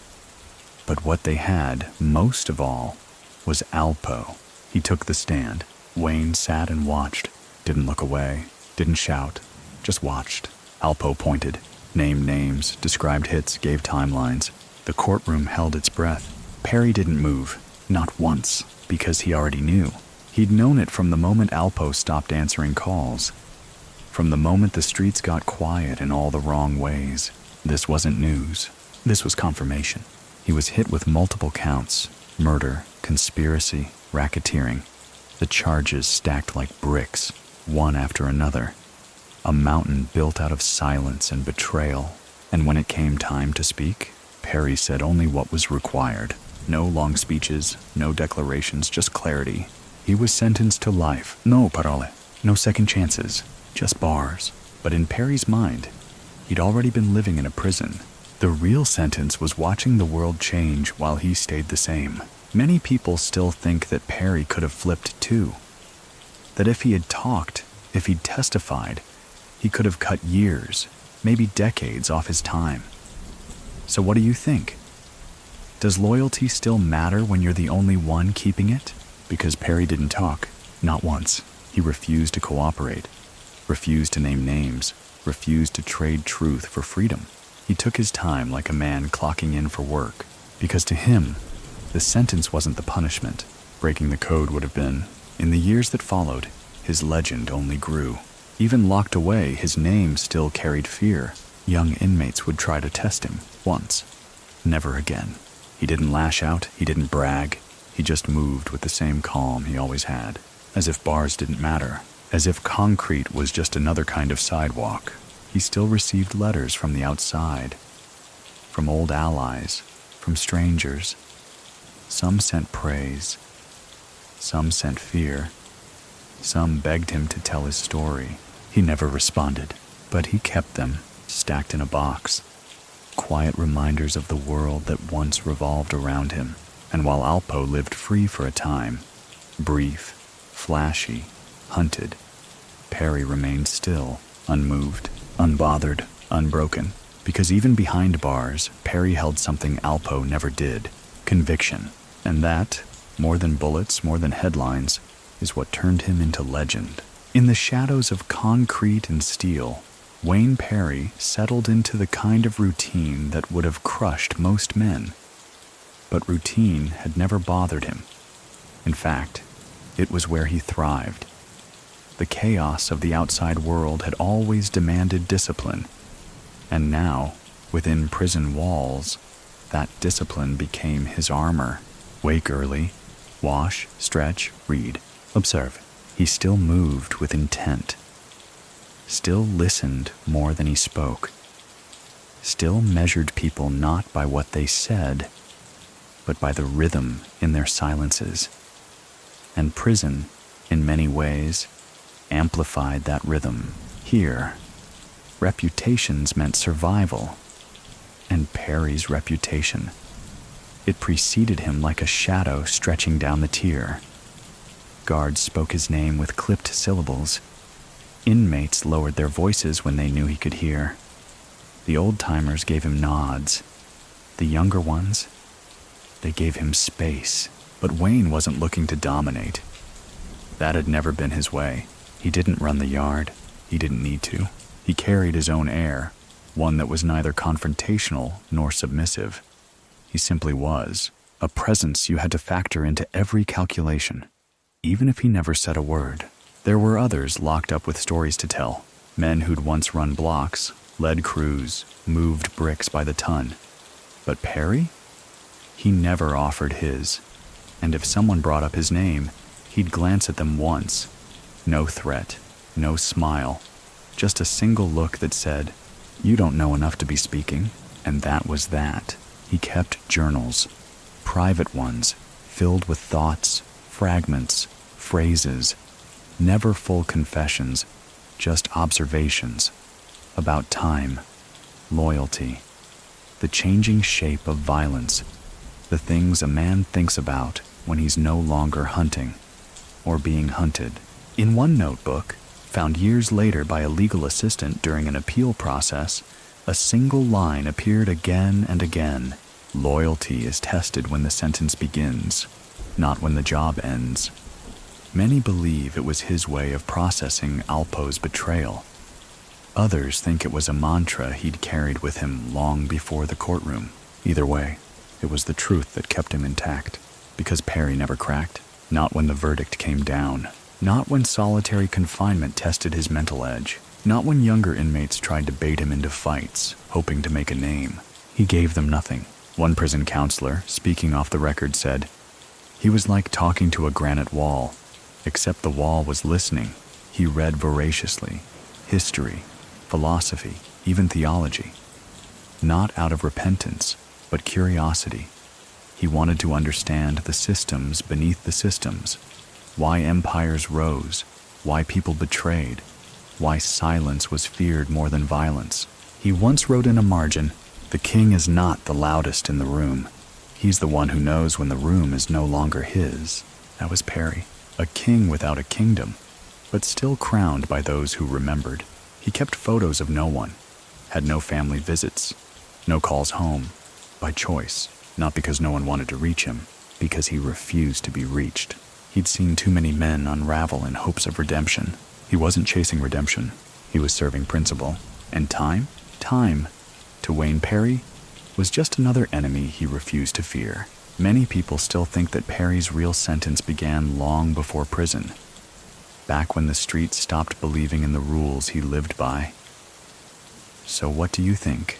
But what they had, most of all, was Alpo. He took the stand. Wayne sat and watched, didn't look away, didn't shout, just watched. Alpo pointed, named names, described hits, gave timelines. The courtroom held its breath. Perry didn't move, not once, because he already knew. He'd known it from the moment Alpo stopped answering calls. From the moment the streets got quiet in all the wrong ways. This wasn't news. This was confirmation. He was hit with multiple counts: murder, conspiracy, racketeering. The charges stacked like bricks, one after another. A mountain built out of silence and betrayal. And when it came time to speak, Perry said only what was required. No long speeches, no declarations, just clarity. He was sentenced to life. No parole. No second chances. Just bars. But in Perry's mind, he'd already been living in a prison. The real sentence was watching the world change while he stayed the same. Many people still think that Perry could have flipped too. That if he had talked, if he'd testified, he could have cut years, maybe decades off his time. So what do you think? Does loyalty still matter when you're the only one keeping it? Because Perry didn't talk, not once. He refused to cooperate, refused to name names, refused to trade truth for freedom. He took his time like a man clocking in for work, because to him, the sentence wasn't the punishment. Breaking the code would have been. In the years that followed, his legend only grew. Even locked away, his name still carried fear. Young inmates would try to test him once. Never again. He didn't lash out, he didn't brag. He just moved with the same calm he always had, as if bars didn't matter, as if concrete was just another kind of sidewalk. He still received letters from the outside, from old allies, from strangers. Some sent praise, some sent fear, some begged him to tell his story. He never responded, but he kept them, stacked in a box. Quiet reminders of the world that once revolved around him. And while Alpo lived free for a time, brief, flashy, hunted, Perry remained still, unmoved, unbothered, unbroken. Because even behind bars, Perry held something Alpo never did: conviction. And that, more than bullets, more than headlines, is what turned him into legend. In the shadows of concrete and steel, Wayne Perry settled into the kind of routine that would have crushed most men. But routine had never bothered him. In fact, it was where he thrived. The chaos of the outside world had always demanded discipline. And now, within prison walls, that discipline became his armor. Wake early, wash, stretch, read, observe. He still moved with intent. Still listened more than he spoke. Still measured people not by what they said, but by the rhythm in their silences. And prison, in many ways, amplified that rhythm. Here, reputations meant survival, and Perry's reputation. It preceded him like a shadow stretching down the tier. Guards spoke his name with clipped syllables. Inmates lowered their voices when they knew he could hear. The old-timers gave him nods. The younger ones, they gave him space. But Wayne wasn't looking to dominate. That had never been his way. He didn't run the yard. He didn't need to. He carried his own air. one that was neither confrontational nor submissive. He simply was, a presence you had to factor into every calculation, even if he never said a word. There were others locked up with stories to tell, men who'd once run blocks, led crews, moved bricks by the ton. But Perry? He never offered his, and if someone brought up his name, he'd glance at them once. No threat, no smile, just a single look that said, "You don't know enough to be speaking," and that was that. He kept journals, private ones, filled with thoughts, fragments, phrases, never full confessions, just observations about time, loyalty, the changing shape of violence, the things a man thinks about when he's no longer hunting or being hunted. In one notebook, found years later by a legal assistant during an appeal process, a single line appeared again and again. Loyalty is tested when the sentence begins, not when the job ends. Many believe it was his way of processing Alpo's betrayal. Others think it was a mantra he'd carried with him long before the courtroom. Either way, it was the truth that kept him intact, because Perry never cracked. Not when the verdict came down. Not when solitary confinement tested his mental edge. Not when younger inmates tried to bait him into fights, hoping to make a name. He gave them nothing. One prison counselor, speaking off the record, said, "He was like talking to a granite wall, except the wall was listening. He read voraciously, history, philosophy, even theology. Not out of repentance, but curiosity. He wanted to understand the systems beneath the systems, why empires rose, why people betrayed, why silence was feared more than violence. He once wrote in a margin, 'The king is not the loudest in the room. He's the one who knows when the room is no longer his.'" That was Perry, a king without a kingdom, but still crowned by those who remembered. He kept photos of no one, had no family visits, no calls home, by choice, not because no one wanted to reach him, because he refused to be reached. He'd seen too many men unravel in hopes of redemption. He wasn't chasing redemption. He was serving principle. And time, to Wayne Perry, was just another enemy he refused to fear. Many people still think that Perry's real sentence began long before prison, back when the streets stopped believing in the rules he lived by. So what do you think?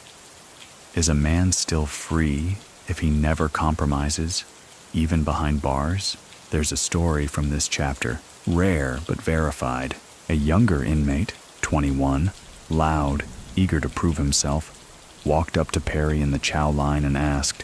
Is a man still free if he never compromises, even behind bars? There's a story from this chapter, rare but verified. A younger inmate, 21, loud, eager to prove himself, walked up to Perry in the chow line and asked,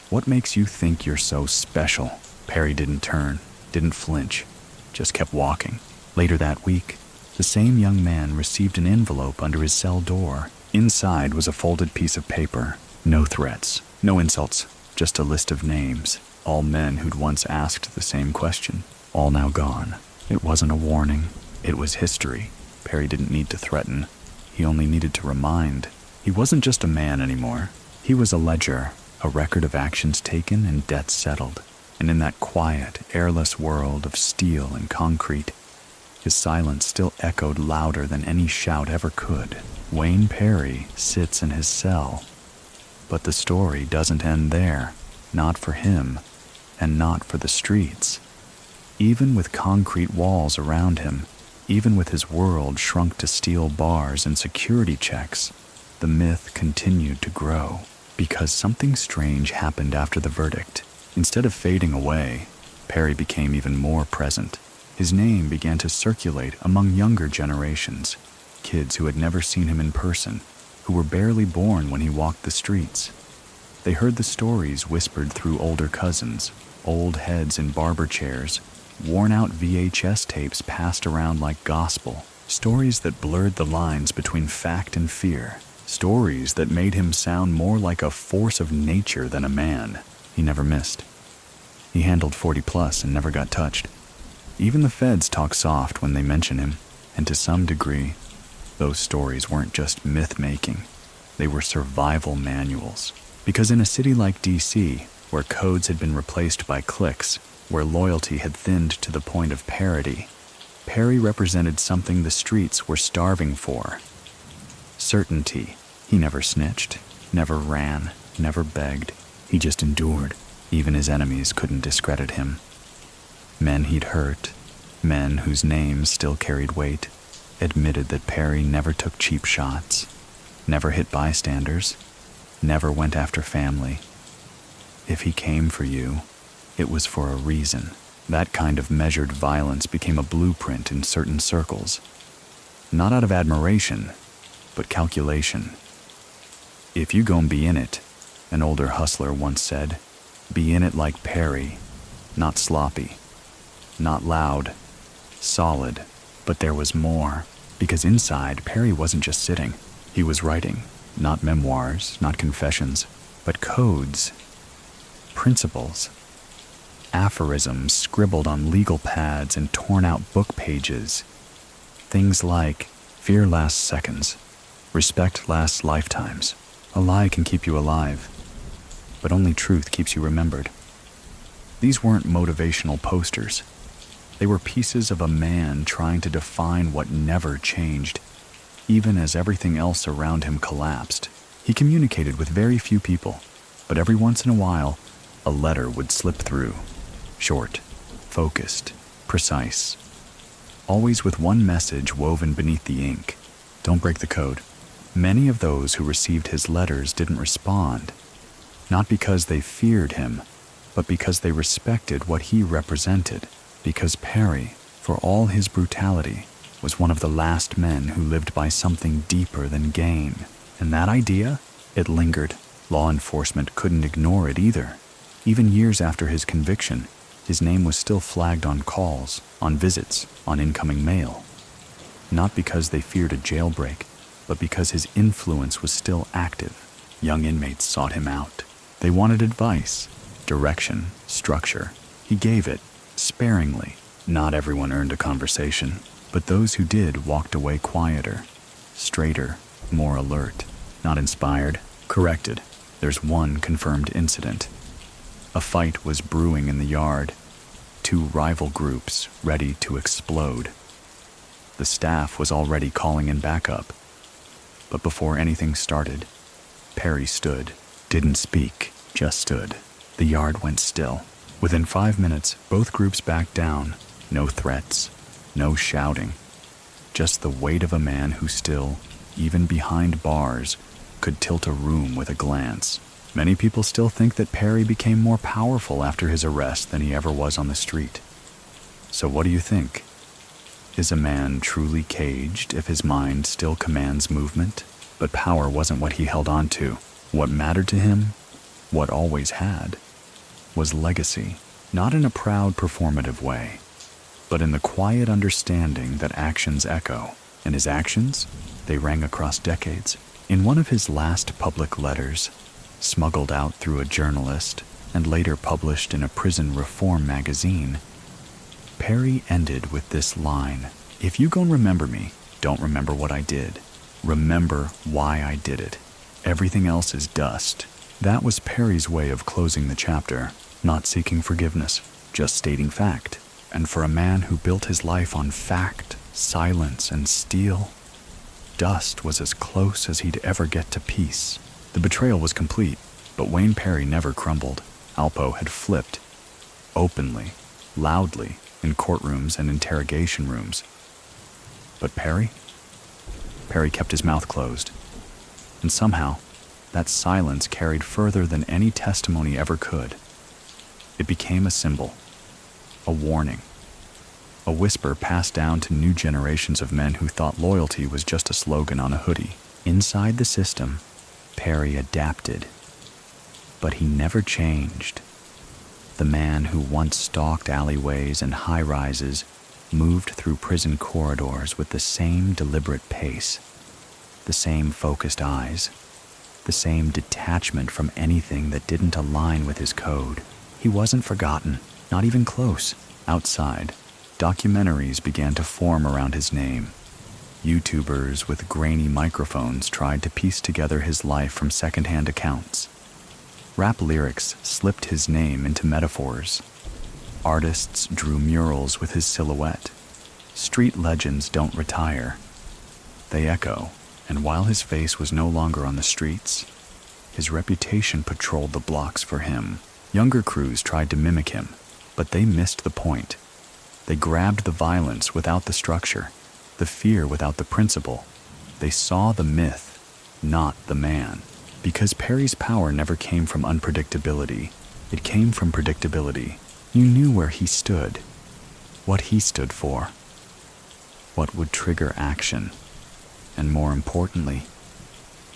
"What makes you think you're so special?" Perry didn't turn, didn't flinch, just kept walking. Later that week, the same young man received an envelope under his cell door. Inside was a folded piece of paper. No threats, no insults, just a list of names. All men who'd once asked the same question, all now gone. It wasn't a warning, it was history. Perry didn't need to threaten, he only needed to remind. He wasn't just a man anymore. He was a ledger, a record of actions taken and debts settled. And in that quiet, airless world of steel and concrete, his silence still echoed louder than any shout ever could. Wayne Perry sits in his cell. But the story doesn't end there, not for him, and not for the streets. Even with concrete walls around him, even with his world shrunk to steel bars and security checks, the myth continued to grow. Because something strange happened after the verdict. Instead of fading away, Perry became even more present. His name began to circulate among younger generations, kids who had never seen him in person, who were barely born when he walked the streets. They heard the stories whispered through older cousins, old heads in barber chairs, worn-out VHS tapes passed around like gospel, stories that blurred the lines between fact and fear, stories that made him sound more like a force of nature than a man. He never missed. He handled 40+ and never got touched. Even the feds talk soft when they mention him, and to some degree, those stories weren't just myth-making. They were survival manuals. Because in a city like DC, where codes had been replaced by clicks, where loyalty had thinned to the point of parody, Perry represented something the streets were starving for. Certainty. He never snitched, never ran, never begged. He just endured. Even his enemies couldn't discredit him. Men he'd hurt, men whose names still carried weight, admitted that Perry never took cheap shots, never hit bystanders, never went after family. If he came for you, it was for a reason. That kind of measured violence became a blueprint in certain circles. Not out of admiration, but calculation. If you gon' be in it, an older hustler once said, be in it like Perry, not sloppy, not loud, solid. But there was more, because inside, Perry wasn't just sitting. He was writing, not memoirs, not confessions, but codes, principles, aphorisms scribbled on legal pads and torn out book pages. Things like, fear lasts seconds, respect lasts lifetimes, a lie can keep you alive, but only truth keeps you remembered. These weren't motivational posters. They were pieces of a man trying to define what never changed, even as everything else around him collapsed. He communicated with very few people, but every once in a while, a letter would slip through. Short, focused, precise. Always with one message woven beneath the ink. Don't break the code. Many of those who received his letters didn't respond, not because they feared him, but because they respected what he represented. Because Perry, for all his brutality, was one of the last men who lived by something deeper than gain. And that idea, it lingered. Law enforcement couldn't ignore it either. Even years after his conviction, his name was still flagged on calls, on visits, on incoming mail. Not because they feared a jailbreak, but because his influence was still active. Young inmates sought him out. They wanted advice, direction, structure. He gave it, sparingly. Not everyone earned a conversation, but those who did walked away quieter, straighter, more alert. Not inspired, corrected. There's one confirmed incident. A fight was brewing in the yard. Two rival groups ready to explode. The staff was already calling in backup. But before anything started, Perry stood, didn't speak, just stood. The yard went still. Within 5 minutes, both groups backed down. No threats, no shouting. Just the weight of a man who still, even behind bars, could tilt a room with a glance. Many people still think that Perry became more powerful after his arrest than he ever was on the street. So what do you think? Is a man truly caged if his mind still commands movement? But power wasn't what he held on to. What mattered to him, what always had, was legacy, not in a proud performative way, but in the quiet understanding that actions echo. And his actions, they rang across decades. In one of his last public letters, smuggled out through a journalist and later published in a prison reform magazine, Perry ended with this line: if you gon' remember me, don't remember what I did. Remember why I did it. Everything else is dust. That was Perry's way of closing the chapter, not seeking forgiveness, just stating fact. And for a man who built his life on fact, silence, and steel, dust was as close as he'd ever get to peace. The betrayal was complete, but Wayne Perry never crumbled. Alpo had flipped, openly, loudly, in courtrooms and interrogation rooms. But Perry? Perry kept his mouth closed. And somehow, that silence carried further than any testimony ever could. It became a symbol, a warning, a whisper passed down to new generations of men who thought loyalty was just a slogan on a hoodie. Inside the system, Perry adapted, but he never changed. The man who once stalked alleyways and high-rises moved through prison corridors with the same deliberate pace, the same focused eyes, the same detachment from anything that didn't align with his code. He wasn't forgotten, not even close. Outside, documentaries began to form around his name. YouTubers with grainy microphones tried to piece together his life from secondhand accounts. Rap lyrics slipped his name into metaphors. Artists drew murals with his silhouette. Street legends don't retire. They echo, And while his face was no longer on the streets, his reputation patrolled the blocks for him. Younger crews tried to mimic him, but they missed the point. They grabbed the violence without the structure, the fear without the principle. They saw the myth, not the man. Because Perry's power never came from unpredictability, it came from predictability. You knew where he stood, what he stood for, what would trigger action, and more importantly,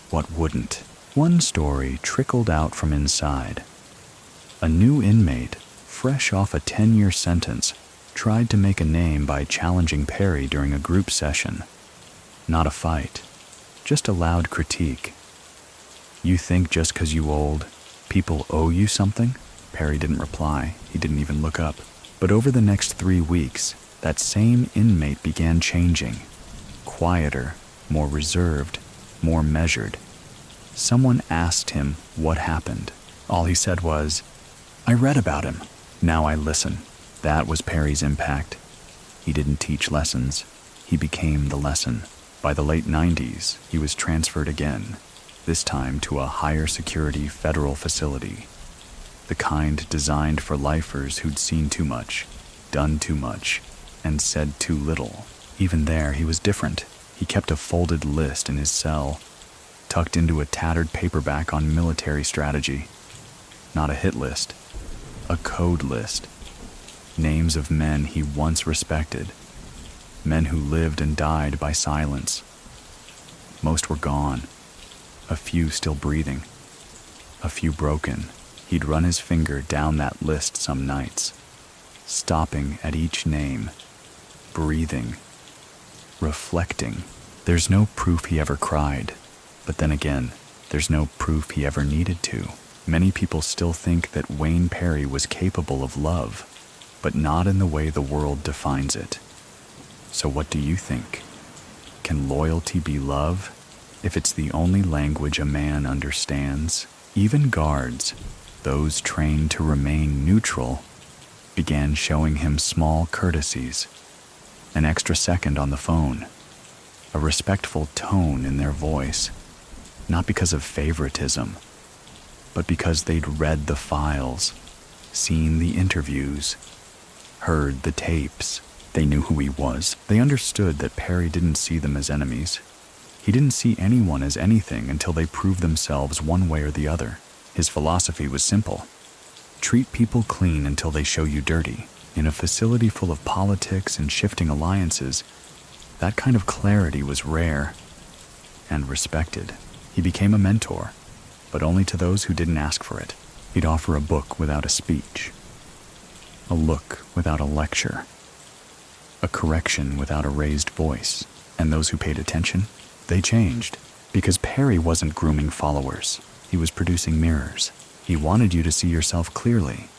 what wouldn't. One story trickled out from inside. A new inmate, fresh off a 10-year sentence, tried to make a name by challenging Perry during a group session. Not a fight, just a loud critique. "You think just 'cause you old, people owe you something?" Perry didn't reply. He didn't even look up. But over the next 3 weeks, that same inmate began changing. Quieter, more reserved, more measured. Someone asked him what happened. All he said was, "I read about him. Now I listen." That was Perry's impact. He didn't teach lessons. He became the lesson. By the late 90s, he was transferred again, this time to a higher security federal facility. The kind designed for lifers who'd seen too much, done too much, and said too little. Even there, he was different. He kept a folded list in his cell, tucked into a tattered paperback on military strategy. Not a hit list, a code list. Names of men he once respected. Men who lived and died by silence. Most were gone. A few still breathing. A few broken. He'd run his finger down that list some nights, stopping at each name, breathing, reflecting. There's no proof he ever cried, but then again, there's no proof he ever needed to. Many people still think that Wayne Perry was capable of love, but not in the way the world defines it. So what do you think? Can loyalty be love? If it's the only language a man understands, even guards, those trained to remain neutral, began showing him small courtesies. An extra second on the phone, a respectful tone in their voice, not because of favoritism, but because they'd read the files, seen the interviews, heard the tapes. They knew who he was. They understood that Perry didn't see them as enemies. He didn't see anyone as anything until they proved themselves one way or the other. His philosophy was simple. Treat people clean until they show you dirty. In a facility full of politics and shifting alliances, that kind of clarity was rare and respected. He became a mentor, but only to those who didn't ask for it. He'd offer a book without a speech, a look without a lecture, a correction without a raised voice. And those who paid attention, they changed. Because Perry wasn't grooming followers. He was producing mirrors. He wanted you to see yourself clearly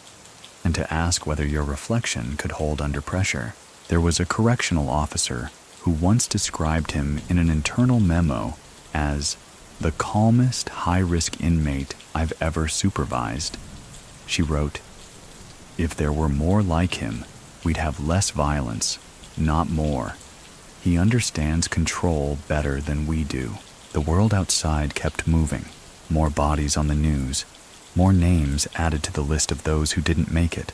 and to ask whether your reflection could hold under pressure. There was a correctional officer who once described him in an internal memo as the calmest high-risk inmate I've ever supervised. She wrote, "If there were more like him, we'd have less violence, not more. He understands control better than we do." The world outside kept moving. More bodies on the news. More names added to the list of those who didn't make it.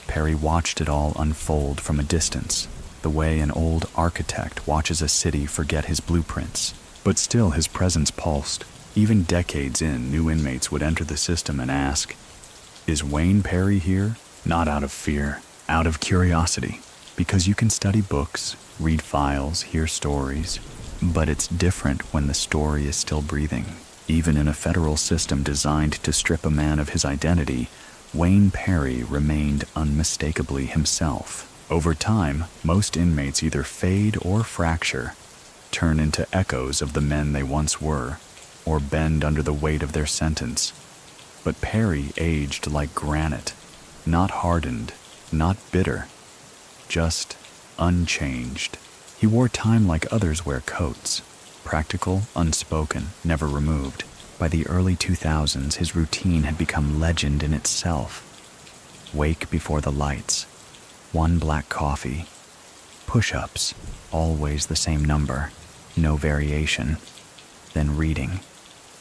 Perry watched it all unfold from a distance, the way an old architect watches a city forget his blueprints. But still his presence pulsed. Even decades in, new inmates would enter the system and ask, "Is Wayne Perry here?" Not out of fear, out of curiosity. Because you can study books, read files, hear stories, but it's different when the story is still breathing. Even in a federal system designed to strip a man of his identity, Wayne Perry remained unmistakably himself. Over time, most inmates either fade or fracture, turn into echoes of the men they once were, or bend under the weight of their sentence. But Perry aged like granite, not hardened, not bitter, just unchanged. He wore time like others wear coats, practical, unspoken, never removed. By the early 2000s, his routine had become legend in itself. Wake before the lights, 1 black coffee, push-ups, always the same number, no variation. Then reading.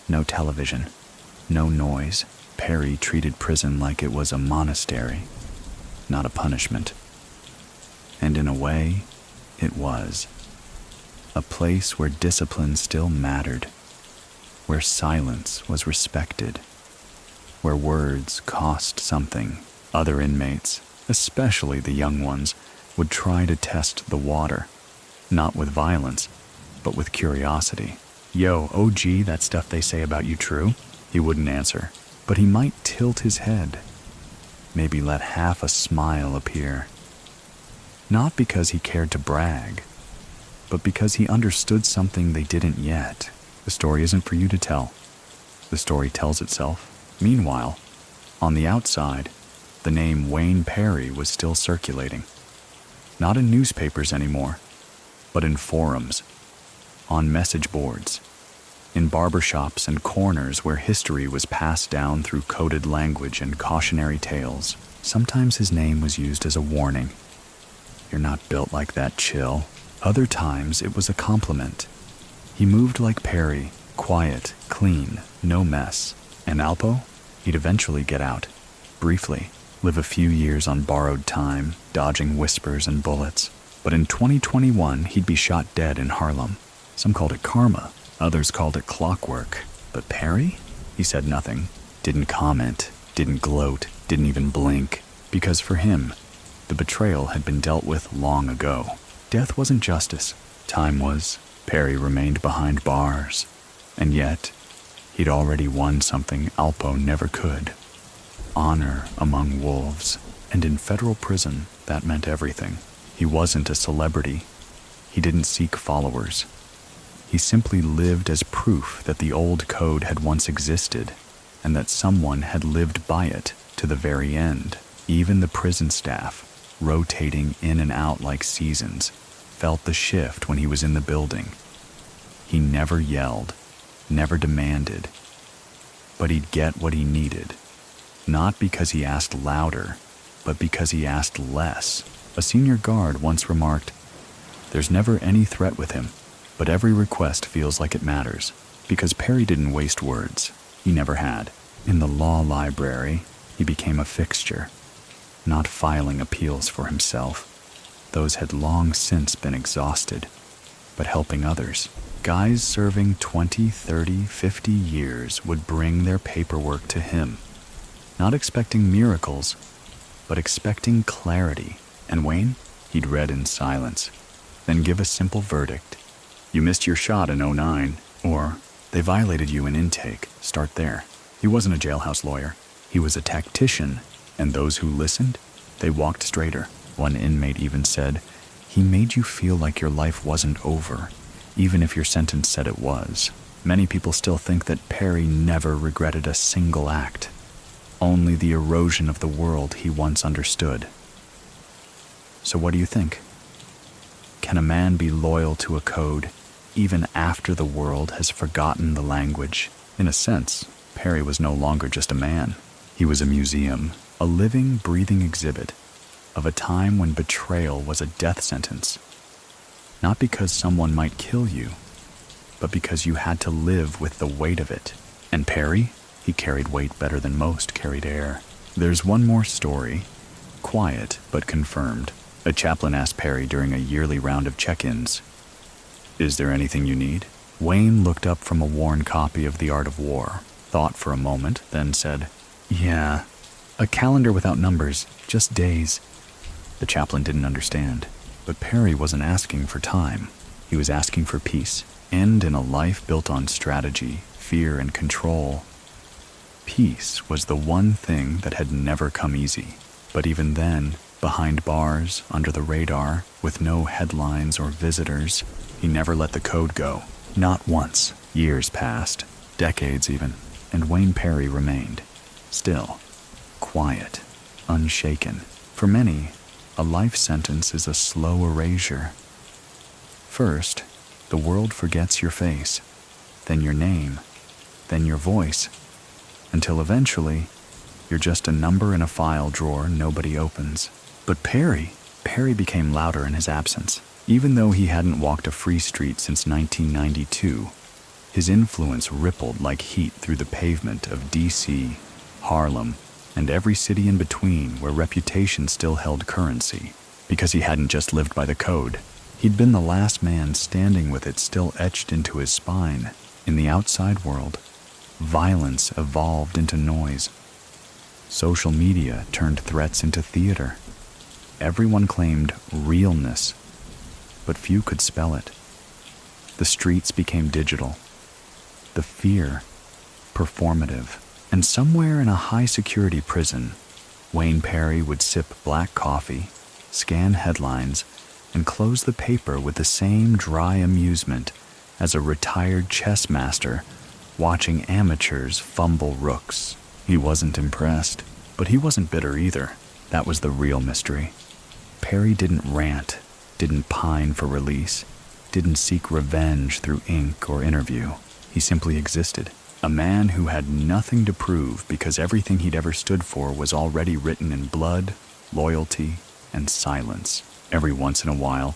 No television. No noise. Perry treated prison like it was a monastery, not a punishment. And in a way, it was. A place where discipline still mattered, where silence was respected, where words cost something. Other inmates, especially the young ones, would try to test the water, not with violence, but with curiosity. "Yo, OG, that stuff they say about you true?" He wouldn't answer, but he might tilt his head, maybe let half a smile appear. Not because he cared to brag, but because he understood something they didn't yet. The story isn't for you to tell. The story tells itself. Meanwhile, on the outside, the name Wayne Perry was still circulating. Not in newspapers anymore, but in forums, on message boards, in barbershops and corners where history was passed down through coded language and cautionary tales. Sometimes his name was used as a warning. "You're not built like that, chill." Other times it was a compliment. He moved like Perry, quiet, clean, no mess. And Alpo? He'd eventually get out, briefly, live a few years on borrowed time, dodging whispers and bullets. But in 2021, he'd be shot dead in Harlem. Some called it karma, others called it clockwork. But Perry? He said nothing, didn't comment, didn't gloat, didn't even blink. Because for him, the betrayal had been dealt with long ago. Death wasn't justice. Time was. Perry remained behind bars. And yet, he'd already won something Alpo never could. Honor among wolves. And in federal prison, that meant everything. He wasn't a celebrity. He didn't seek followers. He simply lived as proof that the old code had once existed, and that someone had lived by it to the very end. Even the prison staff, rotating in and out like seasons, felt the shift when he was in the building. He never yelled, never demanded, but he'd get what he needed. Not because he asked louder, but because he asked less. A senior guard once remarked, "There's never any threat with him, but every request feels like it matters." Because Perry didn't waste words. He never had. In the law library, he became a fixture, not filing appeals for himself. Those had long since been exhausted, but helping others. Guys serving 20, 30, 50 years would bring their paperwork to him, not expecting miracles, but expecting clarity. And Wayne? He'd read in silence, then give a simple verdict. "You missed your shot in '09, or they violated you in intake. Start there." He wasn't a jailhouse lawyer. He was a tactician, and those who listened, they walked straighter. One inmate even said, "He made you feel like your life wasn't over, even if your sentence said it was." Many people still think that Perry never regretted a single act, only the erosion of the world he once understood. So what do you think? Can a man be loyal to a code even after the world has forgotten the language? In a sense, Perry was no longer just a man. He was a museum, a living, breathing exhibit of a time when betrayal was a death sentence. Not because someone might kill you, but because you had to live with the weight of it. And Perry? He carried weight better than most carried air. There's one more story, quiet but confirmed. A chaplain asked Perry during a yearly round of check-ins, "Is there anything you need?" Wayne looked up from a worn copy of The Art of War, thought for a moment, then said, "Yeah, a calendar without numbers, just days." The chaplain didn't understand, but Perry wasn't asking for time. He was asking for peace, and in a life built on strategy, fear, and control, peace was the one thing that had never come easy. But even then, behind bars, under the radar, with no headlines or visitors, he never let the code go. Not once. Years passed, decades even, and Wayne Perry remained. Still, quiet, unshaken. For many, a life sentence is a slow erasure. First, the world forgets your face, then your name, then your voice, until eventually, you're just a number in a file drawer nobody opens. But Perry became louder in his absence. Even though he hadn't walked a free street since 1992, His influence rippled like heat through the pavement of DC, Harlem, and every city in between where reputation still held currency. Because he hadn't just lived by the code, he'd been the last man standing with it still etched into his spine. In the outside world, violence evolved into noise. Social media turned threats into theater. Everyone claimed realness, but few could spell it. The streets became digital. The fear, performative. And somewhere in a high-security prison, Wayne Perry would sip black coffee, scan headlines, and close the paper with the same dry amusement as a retired chess master watching amateurs fumble rooks. He wasn't impressed, but he wasn't bitter either. That was the real mystery. Perry didn't rant, didn't pine for release, didn't seek revenge through ink or interview. He simply existed. A man who had nothing to prove because everything he'd ever stood for was already written in blood, loyalty, and silence. Every once in a while,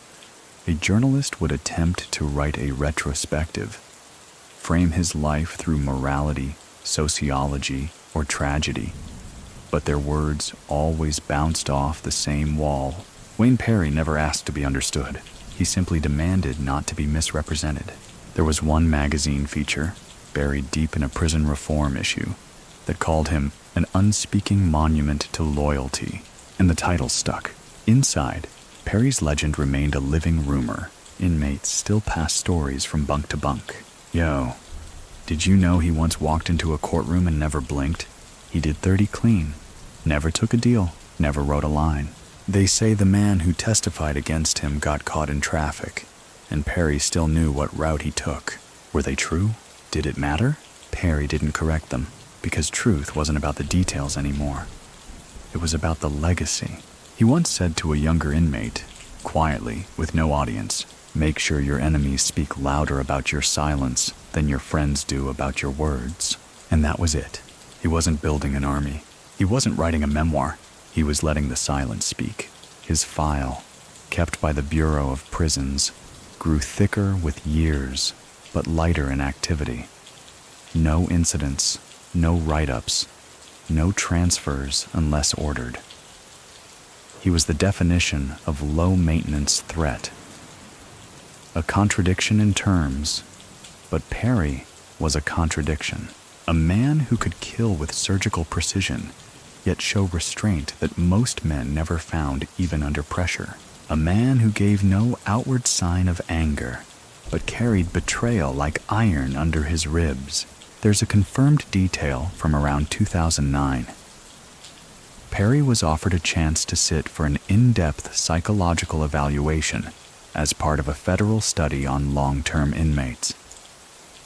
a journalist would attempt to write a retrospective, frame his life through morality, sociology, or tragedy. But their words always bounced off the same wall. Wayne Perry never asked to be understood. He simply demanded not to be misrepresented. There was one magazine feature, buried deep in a prison reform issue, that called him an unspeaking monument to loyalty, and the title stuck. Inside, Perry's legend remained a living rumor. Inmates still passed stories from bunk to bunk. Yo, did you know he once walked into a courtroom and never blinked? He did 30 clean, never took a deal, never wrote a line. They say the man who testified against him got caught in traffic, and Perry still knew what route he took. Were they true? Did it matter? Perry didn't correct them, because truth wasn't about the details anymore. It was about the legacy. He once said to a younger inmate, quietly, with no audience, "Make sure your enemies speak louder about your silence than your friends do about your words." And that was it. He wasn't building an army. He wasn't writing a memoir. He was letting the silence speak. His file, kept by the Bureau of Prisons, grew thicker with years, but lighter in activity. No incidents, no write-ups, no transfers unless ordered. He was the definition of low-maintenance threat. A contradiction in terms, but Perry was a contradiction. A man who could kill with surgical precision, yet show restraint that most men never found even under pressure. A man who gave no outward sign of anger, but carried betrayal like iron under his ribs. There's a confirmed detail from around 2009. Perry was offered a chance to sit for an in-depth psychological evaluation as part of a federal study on long-term inmates.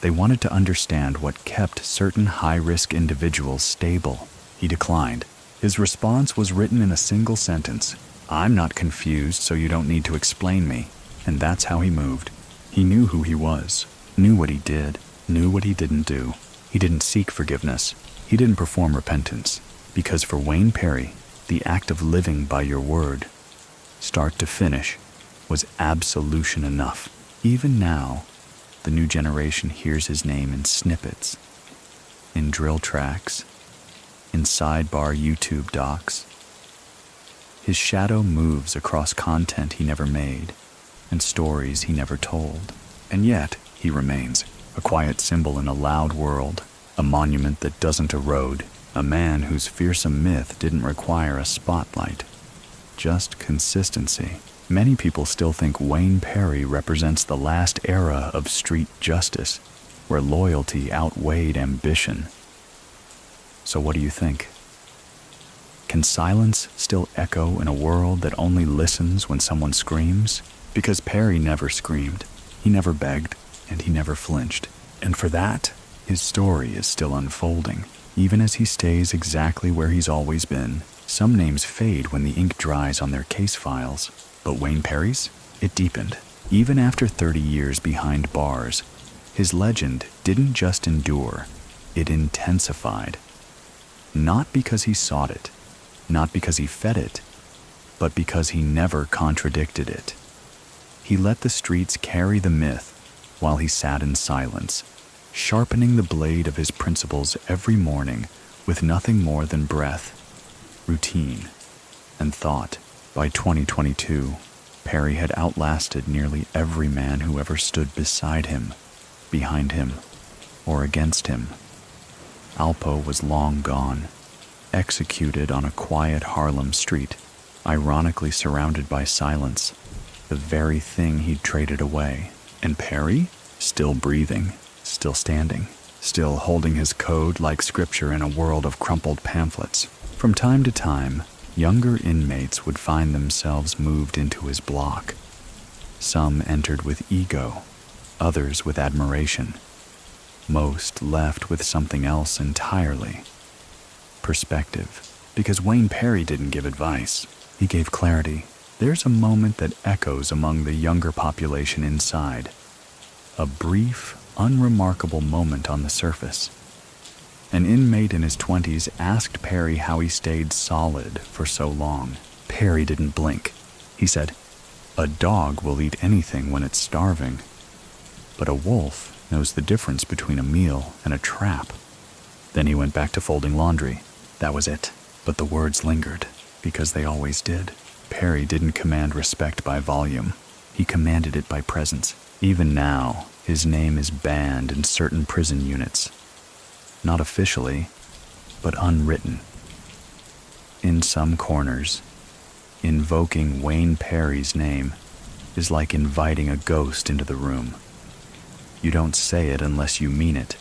They wanted to understand what kept certain high-risk individuals stable. He declined. His response was written in a single sentence: "I'm not confused, so you don't need to explain me." And that's how he moved. He knew who he was, knew what he did, knew what he didn't do. He didn't seek forgiveness. He didn't perform repentance. Because for Wayne Perry, the act of living by your word, start to finish, was absolution enough. Even now, the new generation hears his name in snippets, in drill tracks, in sidebar YouTube docs. His shadow moves across content he never made and stories he never told. And yet, he remains, a quiet symbol in a loud world, a monument that doesn't erode, a man whose fearsome myth didn't require a spotlight, just consistency. Many people still think Wayne Perry represents the last era of street justice, where loyalty outweighed ambition. So what do you think? Can silence still echo in a world that only listens when someone screams? Because Perry never screamed, he never begged, and he never flinched. And for that, his story is still unfolding. Even as he stays exactly where he's always been, some names fade when the ink dries on their case files. But Wayne Perry's? It deepened. Even after 30 years behind bars, his legend didn't just endure, it intensified. Not because he sought it, not because he fed it, but because he never contradicted it. He let the streets carry the myth while he sat in silence, sharpening the blade of his principles every morning with nothing more than breath, routine, and thought. By 2022, Perry had outlasted nearly every man who ever stood beside him, behind him, or against him. Alpo was long gone, executed on a quiet Harlem street, ironically surrounded by silence, the very thing he'd traded away. And Perry? Still breathing, still standing, still holding his code like scripture in a world of crumpled pamphlets. From time to time, younger inmates would find themselves moved into his block. Some entered with ego, others with admiration. Most left with something else entirely. Perspective. Because Wayne Perry didn't give advice, he gave clarity. There's a moment that echoes among the younger population inside. A brief, unremarkable moment on the surface. An inmate in his 20s asked Perry how he stayed solid for so long. Perry didn't blink. He said, "A dog will eat anything when it's starving, but a wolf knows the difference between a meal and a trap." Then he went back to folding laundry. That was it. But the words lingered, because they always did. Perry didn't command respect by volume. He commanded it by presence. Even now, his name is banned in certain prison units. Not officially, but unwritten. In some corners, invoking Wayne Perry's name is like inviting a ghost into the room. You don't say it unless you mean it.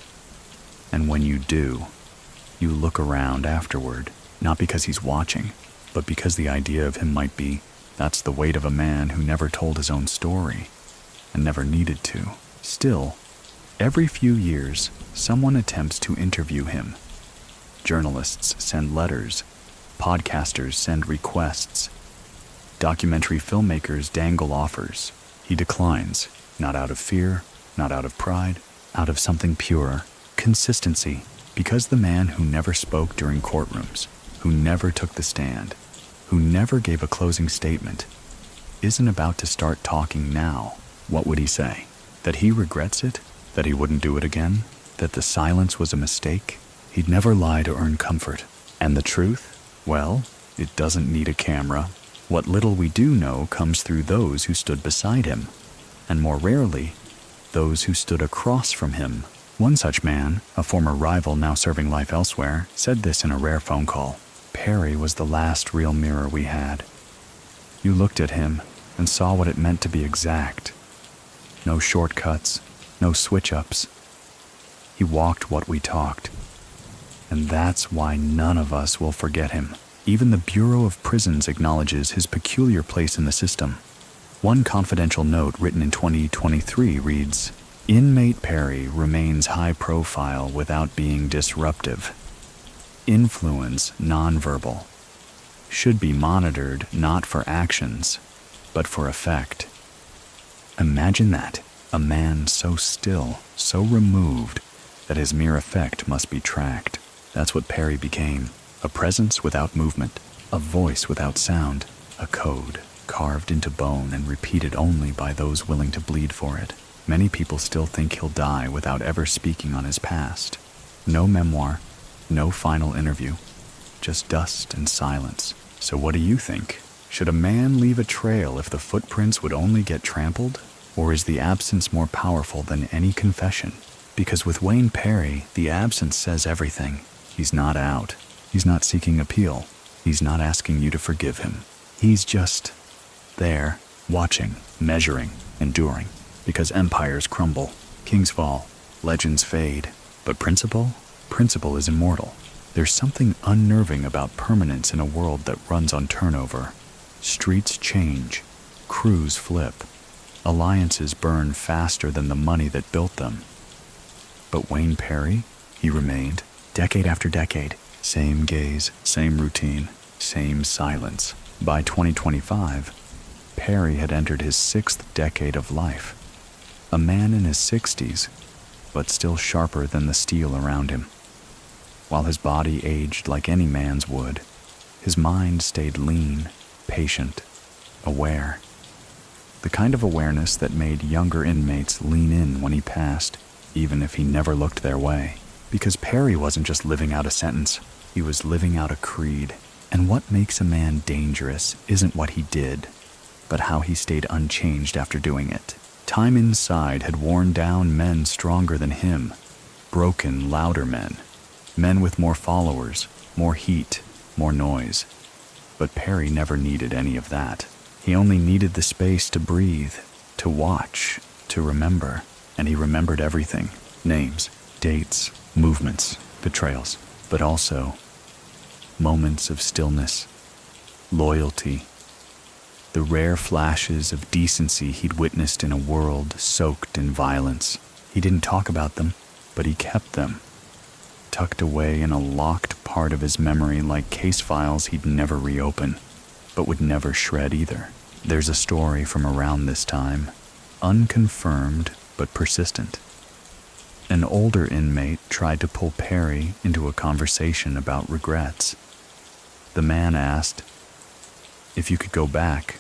And when you do, you look around afterward, not because he's watching, but because the idea of him might be, that's the weight of a man who never told his own story, and never needed to. Still, every few years, someone attempts to interview him. Journalists send letters, podcasters send requests, documentary filmmakers dangle offers. He declines, not out of fear, not out of pride, out of something pure, consistency, because the man who never spoke during courtrooms, who never took the stand, who never gave a closing statement, isn't about to start talking now. What would he say? That he regrets it? That he wouldn't do it again? That the silence was a mistake? He'd never lie to earn comfort. And the truth? Well, it doesn't need a camera. What little we do know comes through those who stood beside him, and more rarely, those who stood across from him. One such man, a former rival now serving life elsewhere, said this in a rare phone call. Perry was the last real mirror we had. You looked at him and saw what it meant to be exact. No shortcuts, no switch-ups. He walked what we talked. And that's why none of us will forget him. Even the Bureau of Prisons acknowledges his peculiar place in the system. One confidential note written in 2023 reads, "Inmate Perry remains high profile without being disruptive. Influence nonverbal. Should be monitored not for actions, but for effect." Imagine that, a man so still, so removed, that his mere effect must be tracked. That's what Perry became, a presence without movement, a voice without sound, a code carved into bone and repeated only by those willing to bleed for it. Many people still think he'll die without ever speaking on his past. No memoir, no final interview, just dust and silence. So what do you think? Should a man leave a trail if the footprints would only get trampled? Or is the absence more powerful than any confession? Because with Wayne Perry, the absence says everything. He's not out. He's not seeking appeal. He's not asking you to forgive him. He's just there, watching, measuring, enduring. Because empires crumble, kings fall, legends fade. But principle is immortal. There's something unnerving about permanence in a world that runs on turnover. Streets change, crews flip, alliances burn faster than the money that built them. But Wayne Perry, he remained, decade after decade. Same gaze, same routine, same silence. By 2025, Perry had entered his 6th decade of life. A man in his 60s, but still sharper than the steel around him. While his body aged like any man's would, his mind stayed lean, patient, aware. The kind of awareness that made younger inmates lean in when he passed, even if he never looked their way. Because Perry wasn't just living out a sentence, he was living out a creed. And what makes a man dangerous isn't what he did, but how he stayed unchanged after doing it. Time inside had worn down men stronger than him, broken, louder men, men with more followers, more heat, more noise. But Perry never needed any of that. He only needed the space to breathe, to watch, to remember. And he remembered everything: names, dates, movements, betrayals, but also moments of stillness, loyalty, the rare flashes of decency he'd witnessed in a world soaked in violence. He didn't talk about them, but he kept them, tucked away in a locked part of his memory like case files he'd never reopen, but would never shred either. There's a story from around this time, unconfirmed but persistent. An older inmate tried to pull Perry into a conversation about regrets. The man asked, "If you could go back,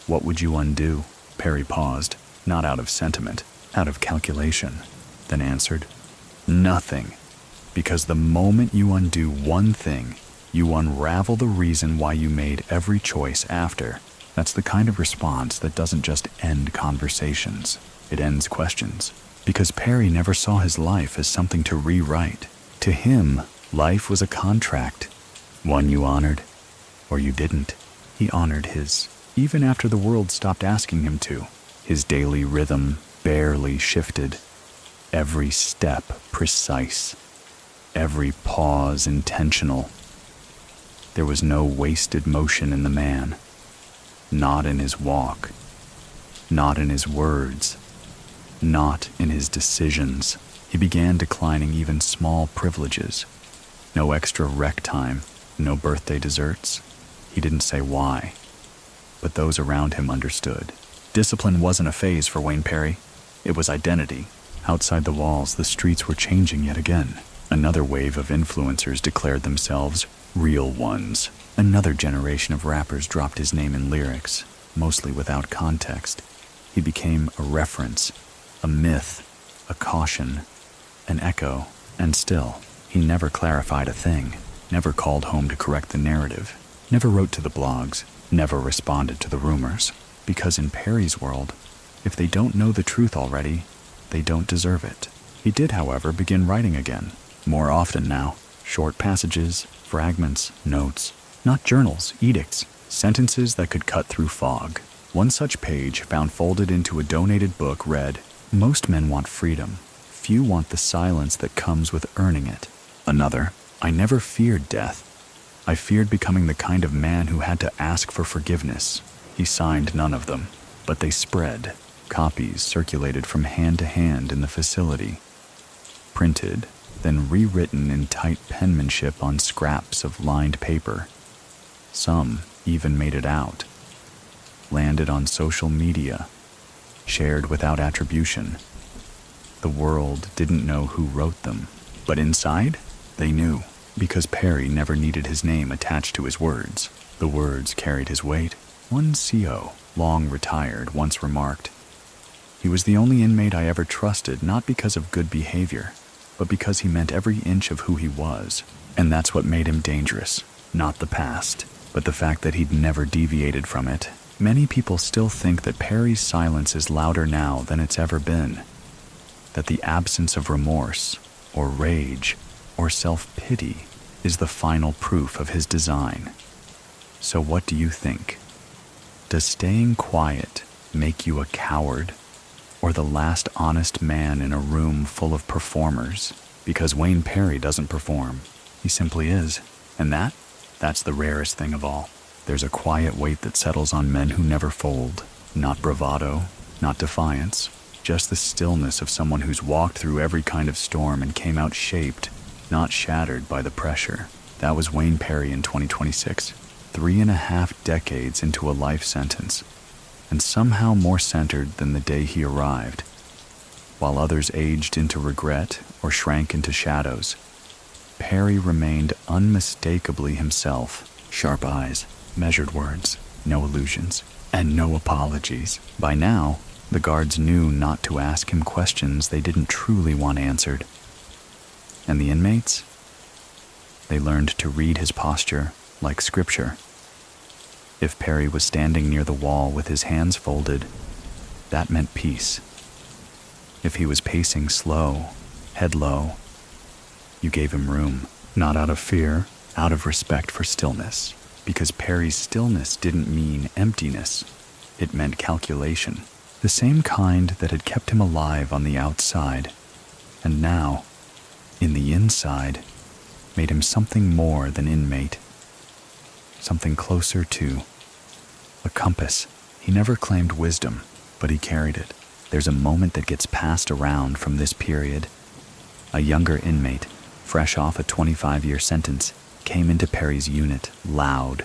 what would you undo?" Perry paused, not out of sentiment, out of calculation, then answered, "Nothing. Because the moment you undo one thing, you unravel the reason why you made every choice after." That's the kind of response that doesn't just end conversations, it ends questions. Because Perry never saw his life as something to rewrite. To him, life was a contract, one you honored, or you didn't. He honored his, even after the world stopped asking him to. His daily rhythm barely shifted, every step precise, every pause intentional. There was no wasted motion in the man, not in his walk, not in his words, not in his decisions. He began declining even small privileges. No extra rec time, no birthday desserts. He didn't say why, but those around him understood. Discipline wasn't a phase for Wayne Perry. It was identity. Outside the walls, the streets were changing yet again. Another wave of influencers declared themselves real ones. Another generation of rappers dropped his name in lyrics, mostly without context. He became a reference, a myth, a caution, an echo, and still, he never clarified a thing, never called home to correct the narrative, never wrote to the blogs, never responded to the rumors. Because in Perry's world, if they don't know the truth already, they don't deserve it. He did, however, begin writing again, more often now. Short passages, fragments, notes, not journals, edicts, sentences that could cut through fog. One such page, found folded into a donated book, read, "Most men want freedom. Few want the silence that comes with earning it." Another, "I never feared death. I feared becoming the kind of man who had to ask for forgiveness." He signed none of them, but they spread. Copies circulated from hand to hand in the facility. Printed, then rewritten in tight penmanship on scraps of lined paper. Some even made it out. Landed on social media. Shared without attribution. The world didn't know who wrote them, but inside, they knew, because Perry never needed his name attached to his words. The words carried his weight. One CO, long retired, once remarked, "He was the only inmate I ever trusted, not because of good behavior, but because he meant every inch of who he was." And that's what made him dangerous. Not the past, but the fact that he'd never deviated from it. Many people still think that Perry's silence is louder now than it's ever been. That the absence of remorse, or rage, or self-pity is the final proof of his design. So what do you think? Does staying quiet make you a coward, or the last honest man in a room full of performers? Because Wayne Perry doesn't perform. He simply is. And that's the rarest thing of all. There's a quiet weight that settles on men who never fold. Not bravado, not defiance, just the stillness of someone who's walked through every kind of storm and came out shaped, not shattered by the pressure. That was Wayne Perry in 2026. 3.5 decades into a life sentence, and somehow more centered than the day he arrived. While others aged into regret or shrank into shadows, Perry remained unmistakably himself. Sharp eyes, measured words, no illusions, and no apologies. By now, The guards knew not to ask him questions they didn't truly want answered. And the inmates? They learned to read his posture like scripture. If Perry was standing near the wall with his hands folded, that meant peace. If he was pacing slow, head low, you gave him room, not out of fear, out of respect for stillness, because Perry's stillness didn't mean emptiness. It meant calculation, the same kind that had kept him alive on the outside, and now, in the inside, made him something more than inmate, something closer to a compass. He never claimed wisdom, but he carried it. There's a moment that gets passed around from this period. A younger inmate, fresh off a 25-year sentence, came into Perry's unit, loud,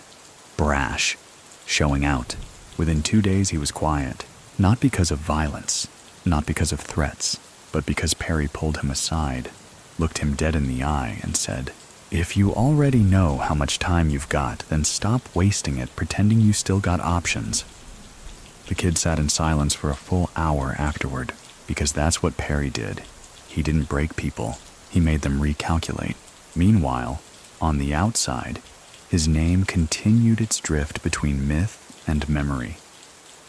brash, showing out. Within 2 days he was quiet, not because of violence, not because of threats, but because Perry pulled him aside, looked him dead in the eye, and said, "If you already know how much time you've got, then stop wasting it pretending you still got options." The kid sat in silence for a full hour afterward, because that's what Perry did. He didn't break people, he made them recalculate. Meanwhile, on the outside, his name continued its drift between myth and memory.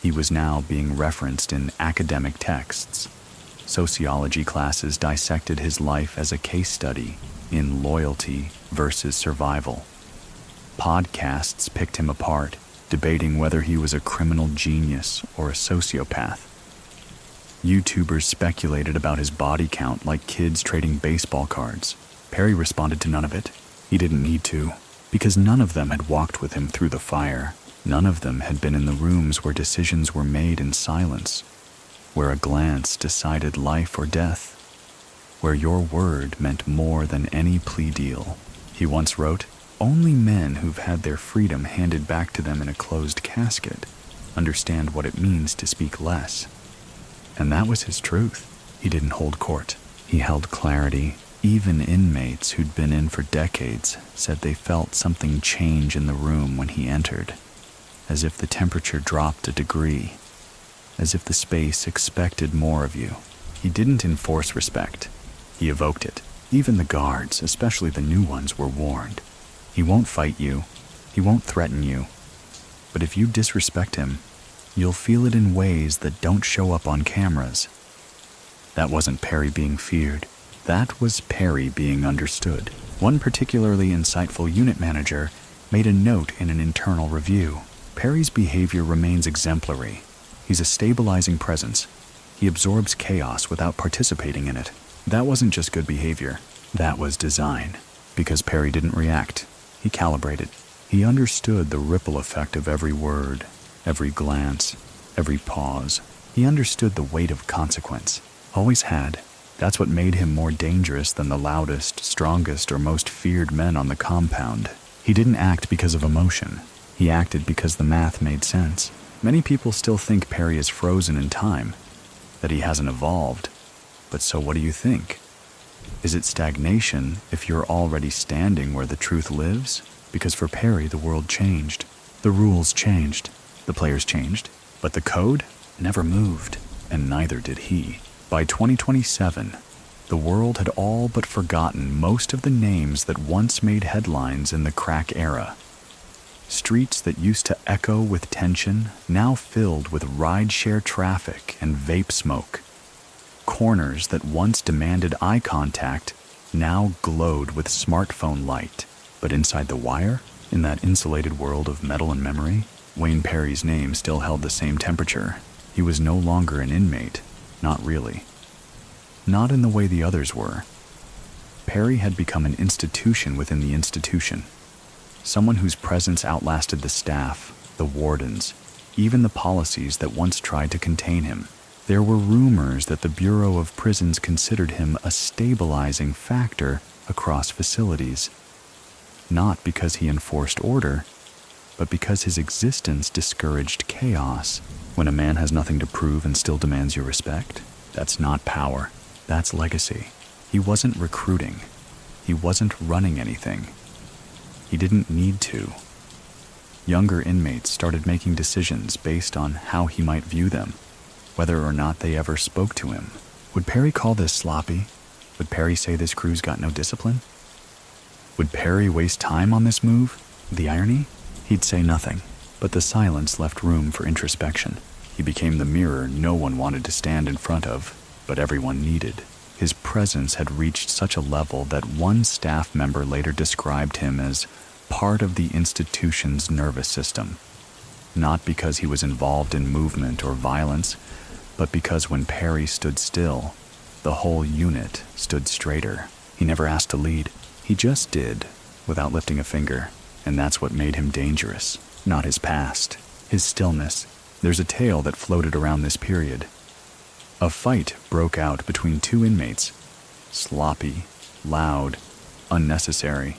He was now being referenced in academic texts. Sociology classes dissected his life as a case study in loyalty versus survival. Podcasts picked him apart, debating whether he was a criminal genius or a sociopath. YouTubers speculated about his body count like kids trading baseball cards. Perry responded to none of it. He didn't need to, because none of them had walked with him through the fire. None of them had been in the rooms where decisions were made in silence, where a glance decided life or death, where your word meant more than any plea deal. He once wrote, "Only men who've had their freedom handed back to them in a closed casket understand what it means to speak less." And that was his truth. He didn't hold court. He held clarity. Even inmates who'd been in for decades said they felt something change in the room when he entered, as if the temperature dropped a degree, as if the space expected more of you. He didn't enforce respect. He evoked it. Even the guards, especially the new ones, were warned. He won't fight you. He won't threaten you. But if you disrespect him, you'll feel it in ways that don't show up on cameras. That wasn't Perry being feared. That was Perry being understood. One particularly insightful unit manager made a note in an internal review. Perry's behavior remains exemplary. He's a stabilizing presence. He absorbs chaos without participating in it. That wasn't just good behavior. That was design. Because Perry didn't react. He calibrated. He understood the ripple effect of every word, every glance, every pause. He understood the weight of consequence. Always had. That's what made him more dangerous than the loudest, strongest, or most feared men on the compound. He didn't act because of emotion. He acted because the math made sense. Many people still think Perry is frozen in time, that he hasn't evolved. But so what do you think? Is it stagnation if you're already standing where the truth lives? Because for Perry, the world changed. The rules changed. The players changed. But the code never moved, and neither did he. By 2027, the world had all but forgotten most of the names that once made headlines in the crack era. Streets that used to echo with tension, now filled with ride-share traffic and vape smoke. Corners that once demanded eye contact, now glowed with smartphone light. But inside the wire, in that insulated world of metal and memory, Wayne Perry's name still held the same temperature. He was no longer an inmate. Not really. Not in the way the others were. Perry had become an institution within the institution. Someone whose presence outlasted the staff, the wardens, even the policies that once tried to contain him. There were rumors that the Bureau of Prisons considered him a stabilizing factor across facilities. Not because he enforced order, but because his existence discouraged chaos. When a man has nothing to prove and still demands your respect, that's not power, that's legacy. He wasn't recruiting. He wasn't running anything. He didn't need to. Younger inmates started making decisions based on how he might view them. whether or not they ever spoke to him. Would Perry call this sloppy? Would Perry say this crew's got no discipline? Would Perry waste time on this move? The irony? He'd say nothing, but the silence left room for introspection. He became the mirror no one wanted to stand in front of, but everyone needed. His presence had reached such a level that one staff member later described him as part of the institution's nervous system. Not because he was involved in movement or violence, but because when Perry stood still, the whole unit stood straighter. He never asked to lead. He just did, without lifting a finger. And that's what made him dangerous. Not his past, his stillness. There's a tale that floated around this period. A fight broke out between two inmates. Sloppy, loud, unnecessary.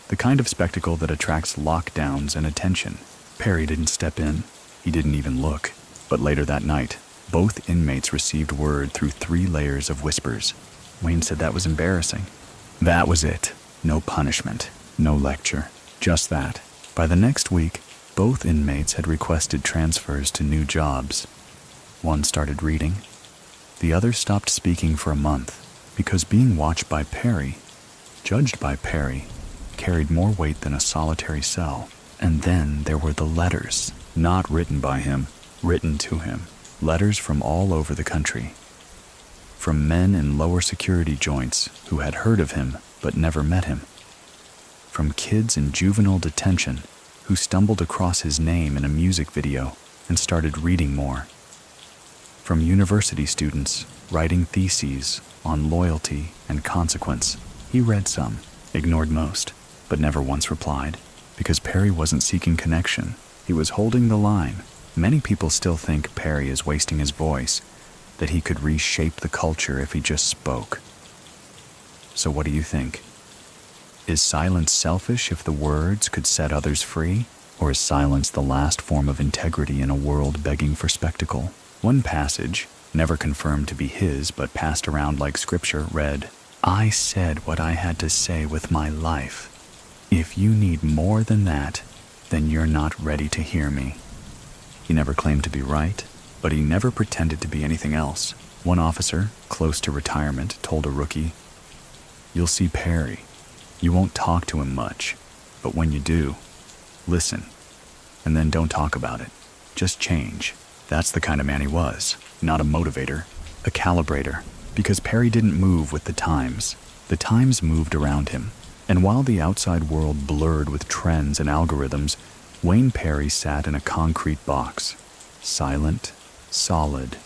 The kind of spectacle that attracts lockdowns and attention. Perry didn't step in. He didn't even look. But later that night, both inmates received word through 3 layers of whispers. Wayne said that was embarrassing. That was it. No punishment, no lecture, just that. By the next week, both inmates had requested transfers to new jobs. One started reading. The other stopped speaking for a month because being watched by Perry, judged by Perry, carried more weight than a solitary cell. And then there were the letters, not written by him, written to him. Letters from all over the country. From men in lower security joints who had heard of him but never met him. From kids in juvenile detention who stumbled across his name in a music video and started reading more. From university students writing theses on loyalty and consequence. He read some, ignored most, but never once replied, because Perry wasn't seeking connection. He was holding the line. Many people still think Perry is wasting his voice, that he could reshape the culture if he just spoke. So what do you think? Is silence selfish if the words could set others free? Or is silence the last form of integrity in a world begging for spectacle? One passage, never confirmed to be his but passed around like scripture, read, "I said what I had to say with my life. If you need more than that, then you're not ready to hear me." He never claimed to be right, but he never pretended to be anything else. One officer, close to retirement, told a rookie, "You'll see Perry. You won't talk to him much, but when you do, listen, and then don't talk about it. Just change." That's the kind of man he was, not a motivator, a calibrator, because Perry didn't move with the times. The times moved around him, and while the outside world blurred with trends and algorithms, Wayne Perry sat in a concrete box, silent, solid,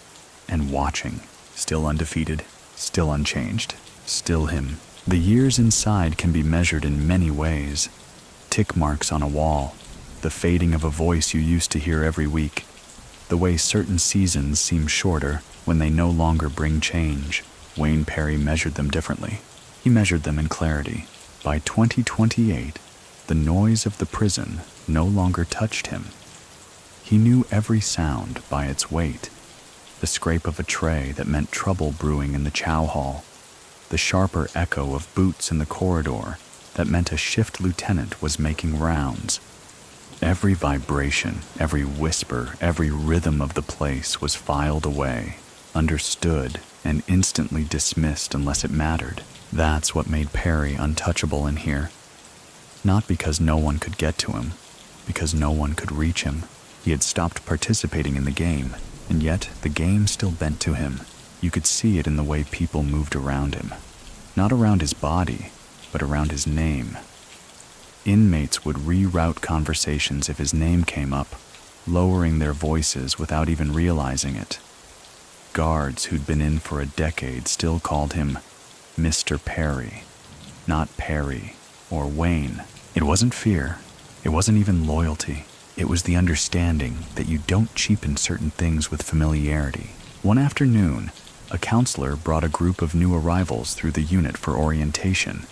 and watching, still undefeated, still unchanged, still him. The years inside can be measured in many ways. Tick marks on a wall, the fading of a voice you used to hear every week, the way certain seasons seem shorter when they no longer bring change. Wayne Perry measured them differently. He measured them in clarity. By 2028, the noise of the prison no longer touched him. He knew every sound by its weight. The scrape of a tray that meant trouble brewing in the chow hall. The sharper echo of boots in the corridor that meant a shift lieutenant was making rounds. Every vibration, every whisper, every rhythm of the place was filed away, understood, and instantly dismissed unless it mattered. That's what made Perry untouchable in here. Not because no one could get to him, because no one could reach him. He had stopped participating in the game, and yet the game still bent to him. You could see it in the way people moved around him. Not around his body, but around his name. Inmates would reroute conversations if his name came up, lowering their voices without even realizing it. Guards who'd been in for a decade still called him Mr. Perry, not Perry or Wayne. It wasn't fear. It wasn't even loyalty. It was the understanding that you don't cheapen certain things with familiarity. One afternoon, a counselor brought a group of new arrivals through the unit for orientation.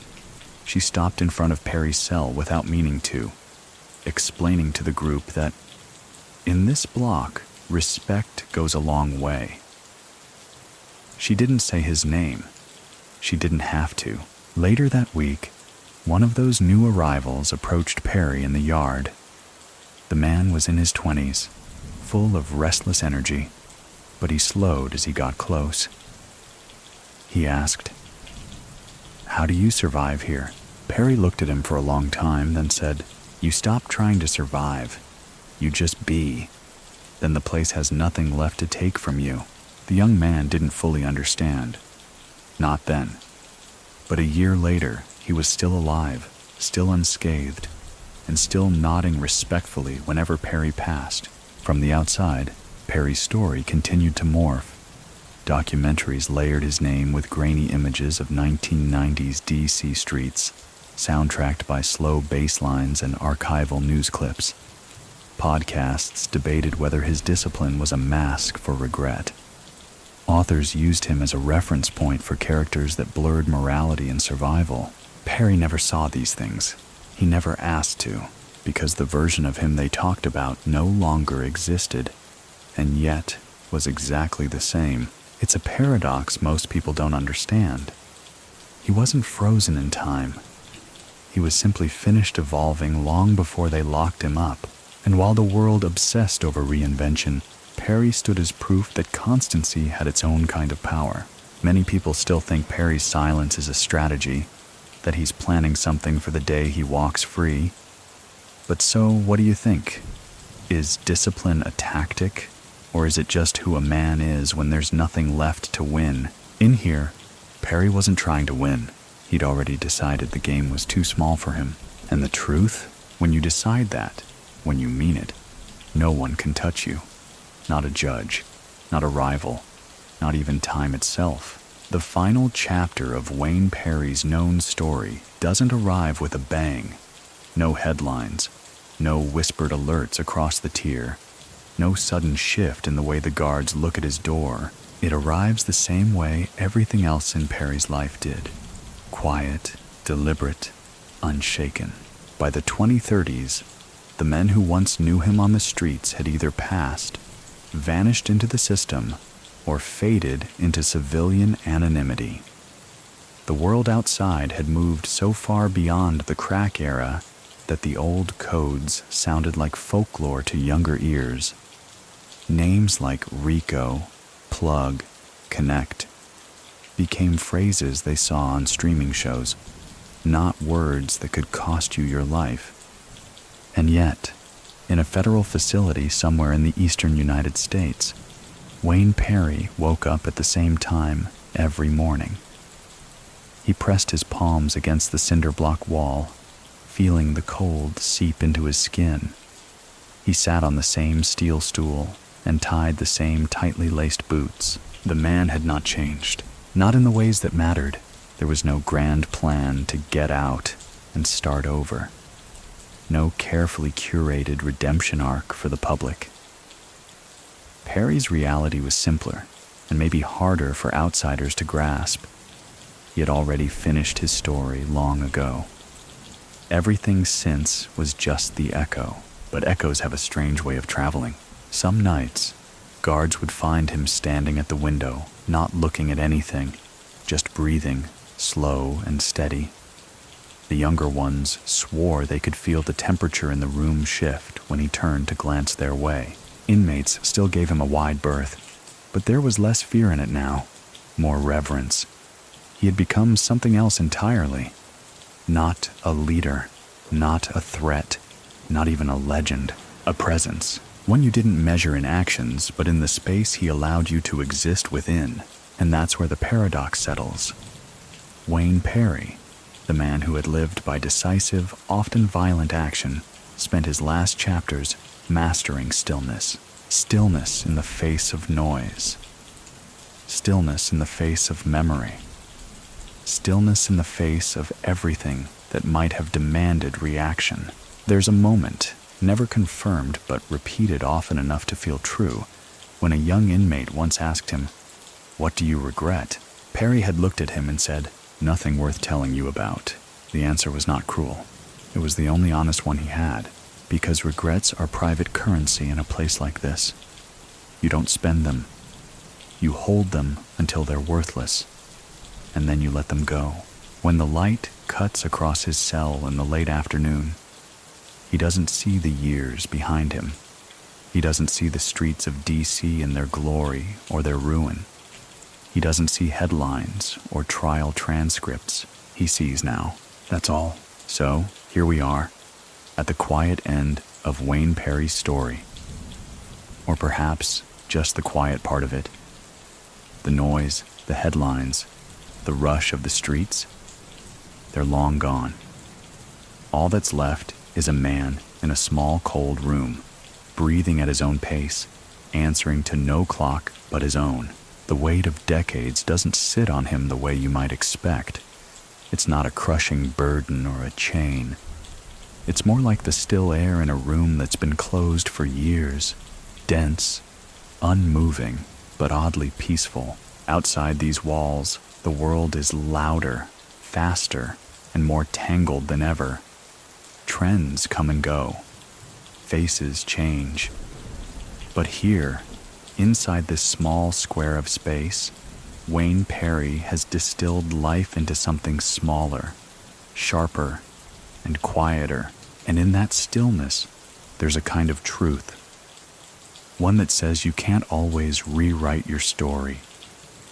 She stopped in front of Perry's cell without meaning to, explaining to the group that, in this block, respect goes a long way. She didn't say his name. She didn't have to. Later that week, one of those new arrivals approached Perry in the yard. The man was in his 20s, full of restless energy, but he slowed as he got close. He asked, "How do you survive here?" Perry looked at him for a long time, then said, "You stop trying to survive. You just be. Then the place has nothing left to take from you." The young man didn't fully understand. Not then. But a year later, he was still alive, still unscathed, and still nodding respectfully whenever Perry passed. From the outside, Perry's story continued to morph. Documentaries layered his name with grainy images of 1990s DC streets, soundtracked by slow bass lines and archival news clips. Podcasts debated whether his discipline was a mask for regret. Authors used him as a reference point for characters that blurred morality and survival. Perry never saw these things. He never asked to, because the version of him they talked about no longer existed, and yet was exactly the same. It's a paradox most people don't understand. He wasn't frozen in time. He was simply finished evolving long before they locked him up. And while the world obsessed over reinvention, Perry stood as proof that constancy had its own kind of power. Many people still think Perry's silence is a strategy, that he's planning something for the day he walks free. But so, what do you think? Is discipline a tactic, or is it just who a man is when there's nothing left to win? In here, Perry wasn't trying to win. He'd already decided the game was too small for him. And the truth? When you decide that, when you mean it, no one can touch you. Not a judge, not a rival, not even time itself. The final chapter of Wayne Perry's known story doesn't arrive with a bang. No headlines, no whispered alerts across the tier, no sudden shift in the way the guards look at his door. It arrives the same way everything else in Perry's life did. Quiet, deliberate, unshaken. By the 2030s, the men who once knew him on the streets had either passed, vanished into the system, or faded into civilian anonymity. The world outside had moved so far beyond the crack era that the old codes sounded like folklore to younger ears. Names like Rico, Plug, Connect became phrases they saw on streaming shows, not words that could cost you your life. And yet, in a federal facility somewhere in the eastern United States, Wayne Perry woke up at the same time every morning. He pressed his palms against the cinder block wall, feeling the cold seep into his skin. He sat on the same steel stool and tied the same tightly laced boots. The man had not changed, not in the ways that mattered. There was no grand plan to get out and start over. No carefully curated redemption arc for the public. Perry's reality was simpler, and maybe harder for outsiders to grasp. He had already finished his story long ago. Everything since was just the echo, but echoes have a strange way of traveling. Some nights, guards would find him standing at the window, not looking at anything, just breathing, slow and steady. The younger ones swore they could feel the temperature in the room shift when he turned to glance their way. Inmates still gave him a wide berth, but there was less fear in it now, more reverence. He had become something else entirely. Not a leader, not a threat, not even a legend, a presence. One you didn't measure in actions, but in the space he allowed you to exist within. And that's where the paradox settles. Wayne Perry, the man who had lived by decisive, often violent action, spent his last chapters mastering stillness. Stillness in the face of noise. Stillness in the face of memory. Stillness in the face of everything that might have demanded reaction. There's a moment, never confirmed but repeated often enough to feel true, when a young inmate once asked him, "What do you regret?" Perry had looked at him and said, "Nothing worth telling you about." The answer was not cruel. It was the only honest one he had, because regrets are private currency in a place like this. You don't spend them. You hold them until they're worthless, and then you let them go. When the light cuts across his cell in the late afternoon, he doesn't see the years behind him. He doesn't see the streets of DC in their glory or their ruin. He doesn't see headlines or trial transcripts. He sees now. That's all. So, here we are, at the quiet end of Wayne Perry's story. Or perhaps just the quiet part of it. The noise, the headlines, the rush of the streets, they're long gone. All that's left is a man in a small, cold room, breathing at his own pace, answering to no clock but his own. The weight of decades doesn't sit on him the way you might expect. It's not a crushing burden or a chain. It's more like the still air in a room that's been closed for years, dense, unmoving, but oddly peaceful. Outside these walls, the world is louder, faster, and more tangled than ever. Trends come and go. Faces change. But here, inside this small square of space, Wayne Perry has distilled life into something smaller, sharper, and quieter. And in that stillness, there's a kind of truth. One that says you can't always rewrite your story.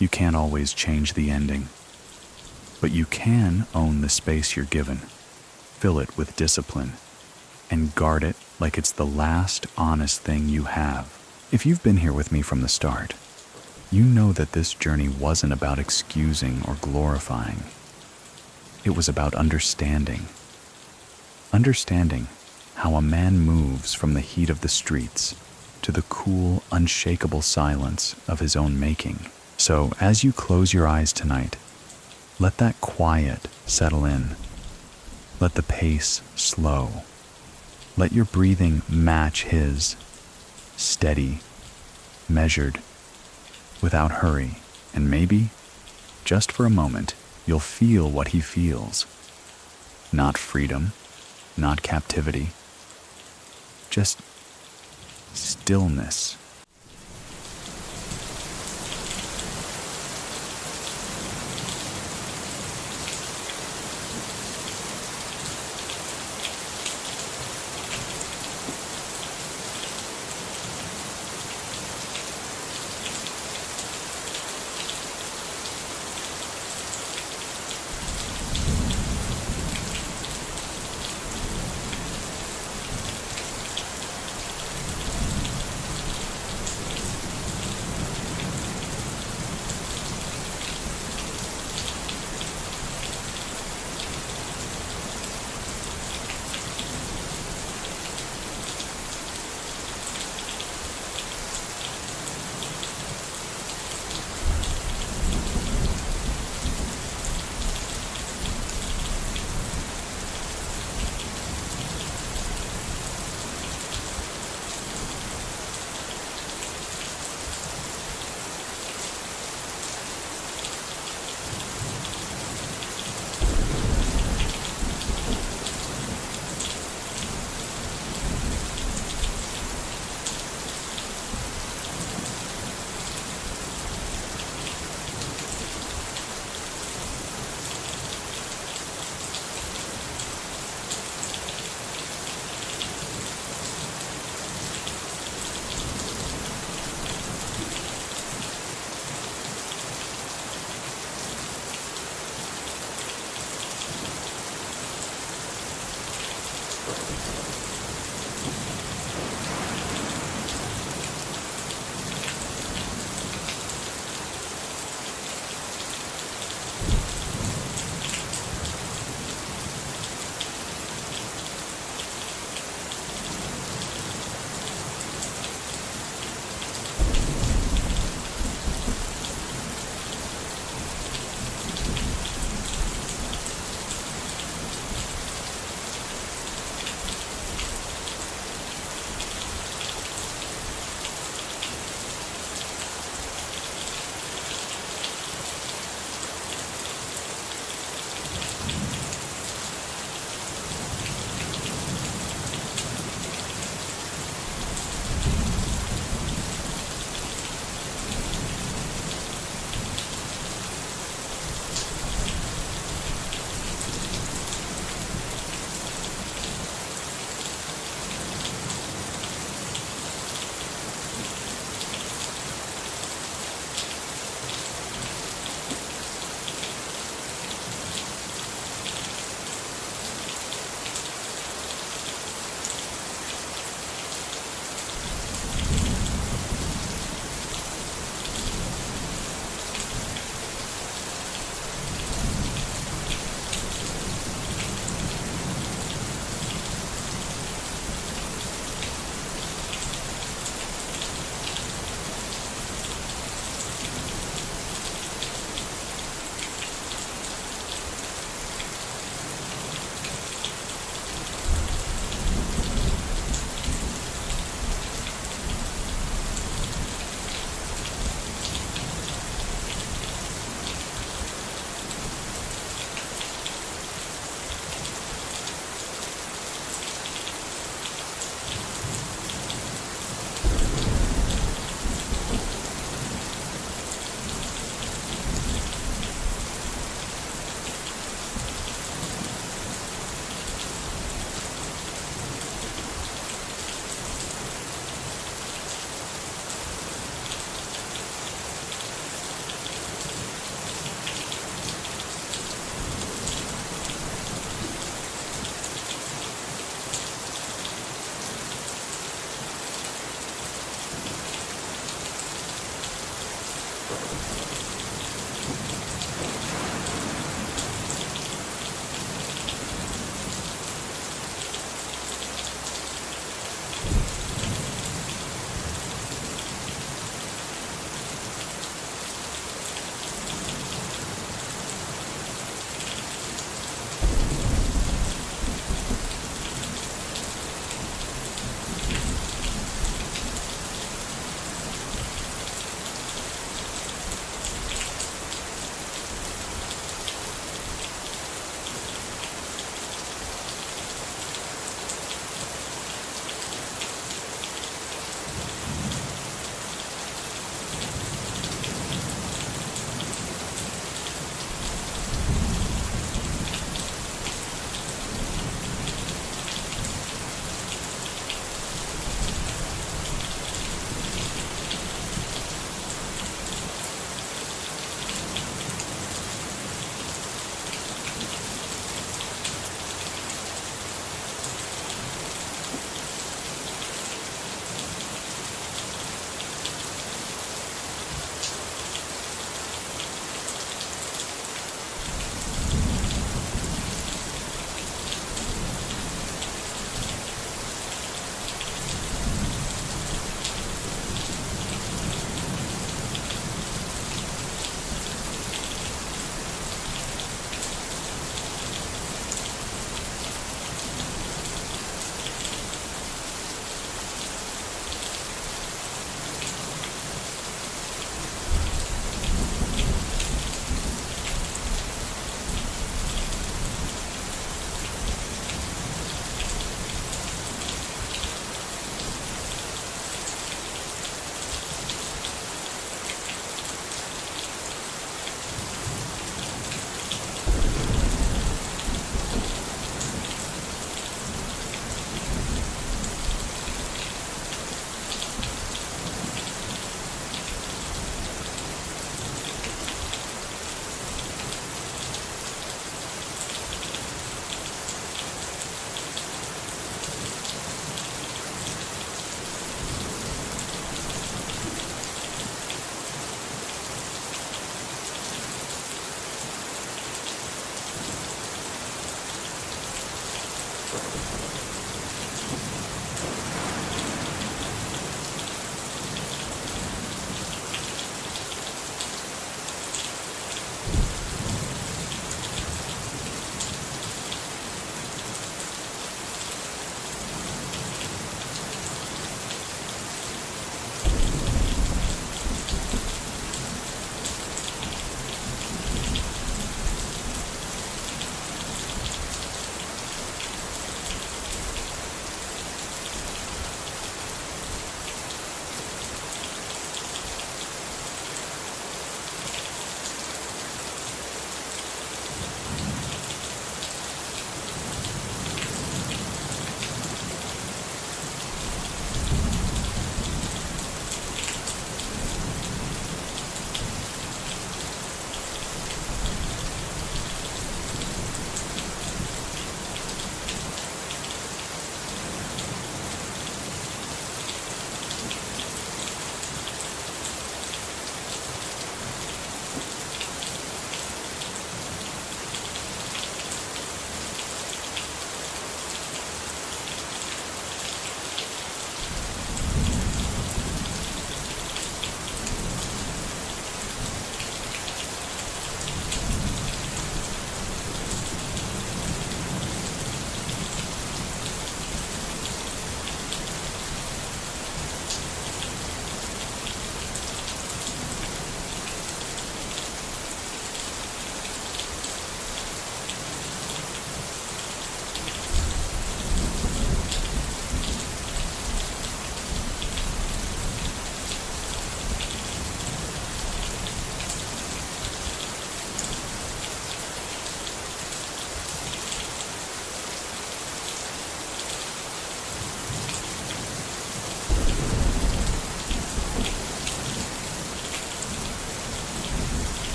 You can't always change the ending. But you can own the space you're given, fill it with discipline, and guard it like it's the last honest thing you have. If you've been here with me from the start, you know that this journey wasn't about excusing or glorifying. It was about understanding. Understanding how a man moves from the heat of the streets to the cool, unshakable silence of his own making. So, as you close your eyes tonight, let that quiet settle in. Let the pace slow. Let your breathing match his, steady, measured, without hurry, and maybe, just for a moment, you'll feel what he feels. Not freedom, not captivity, just stillness.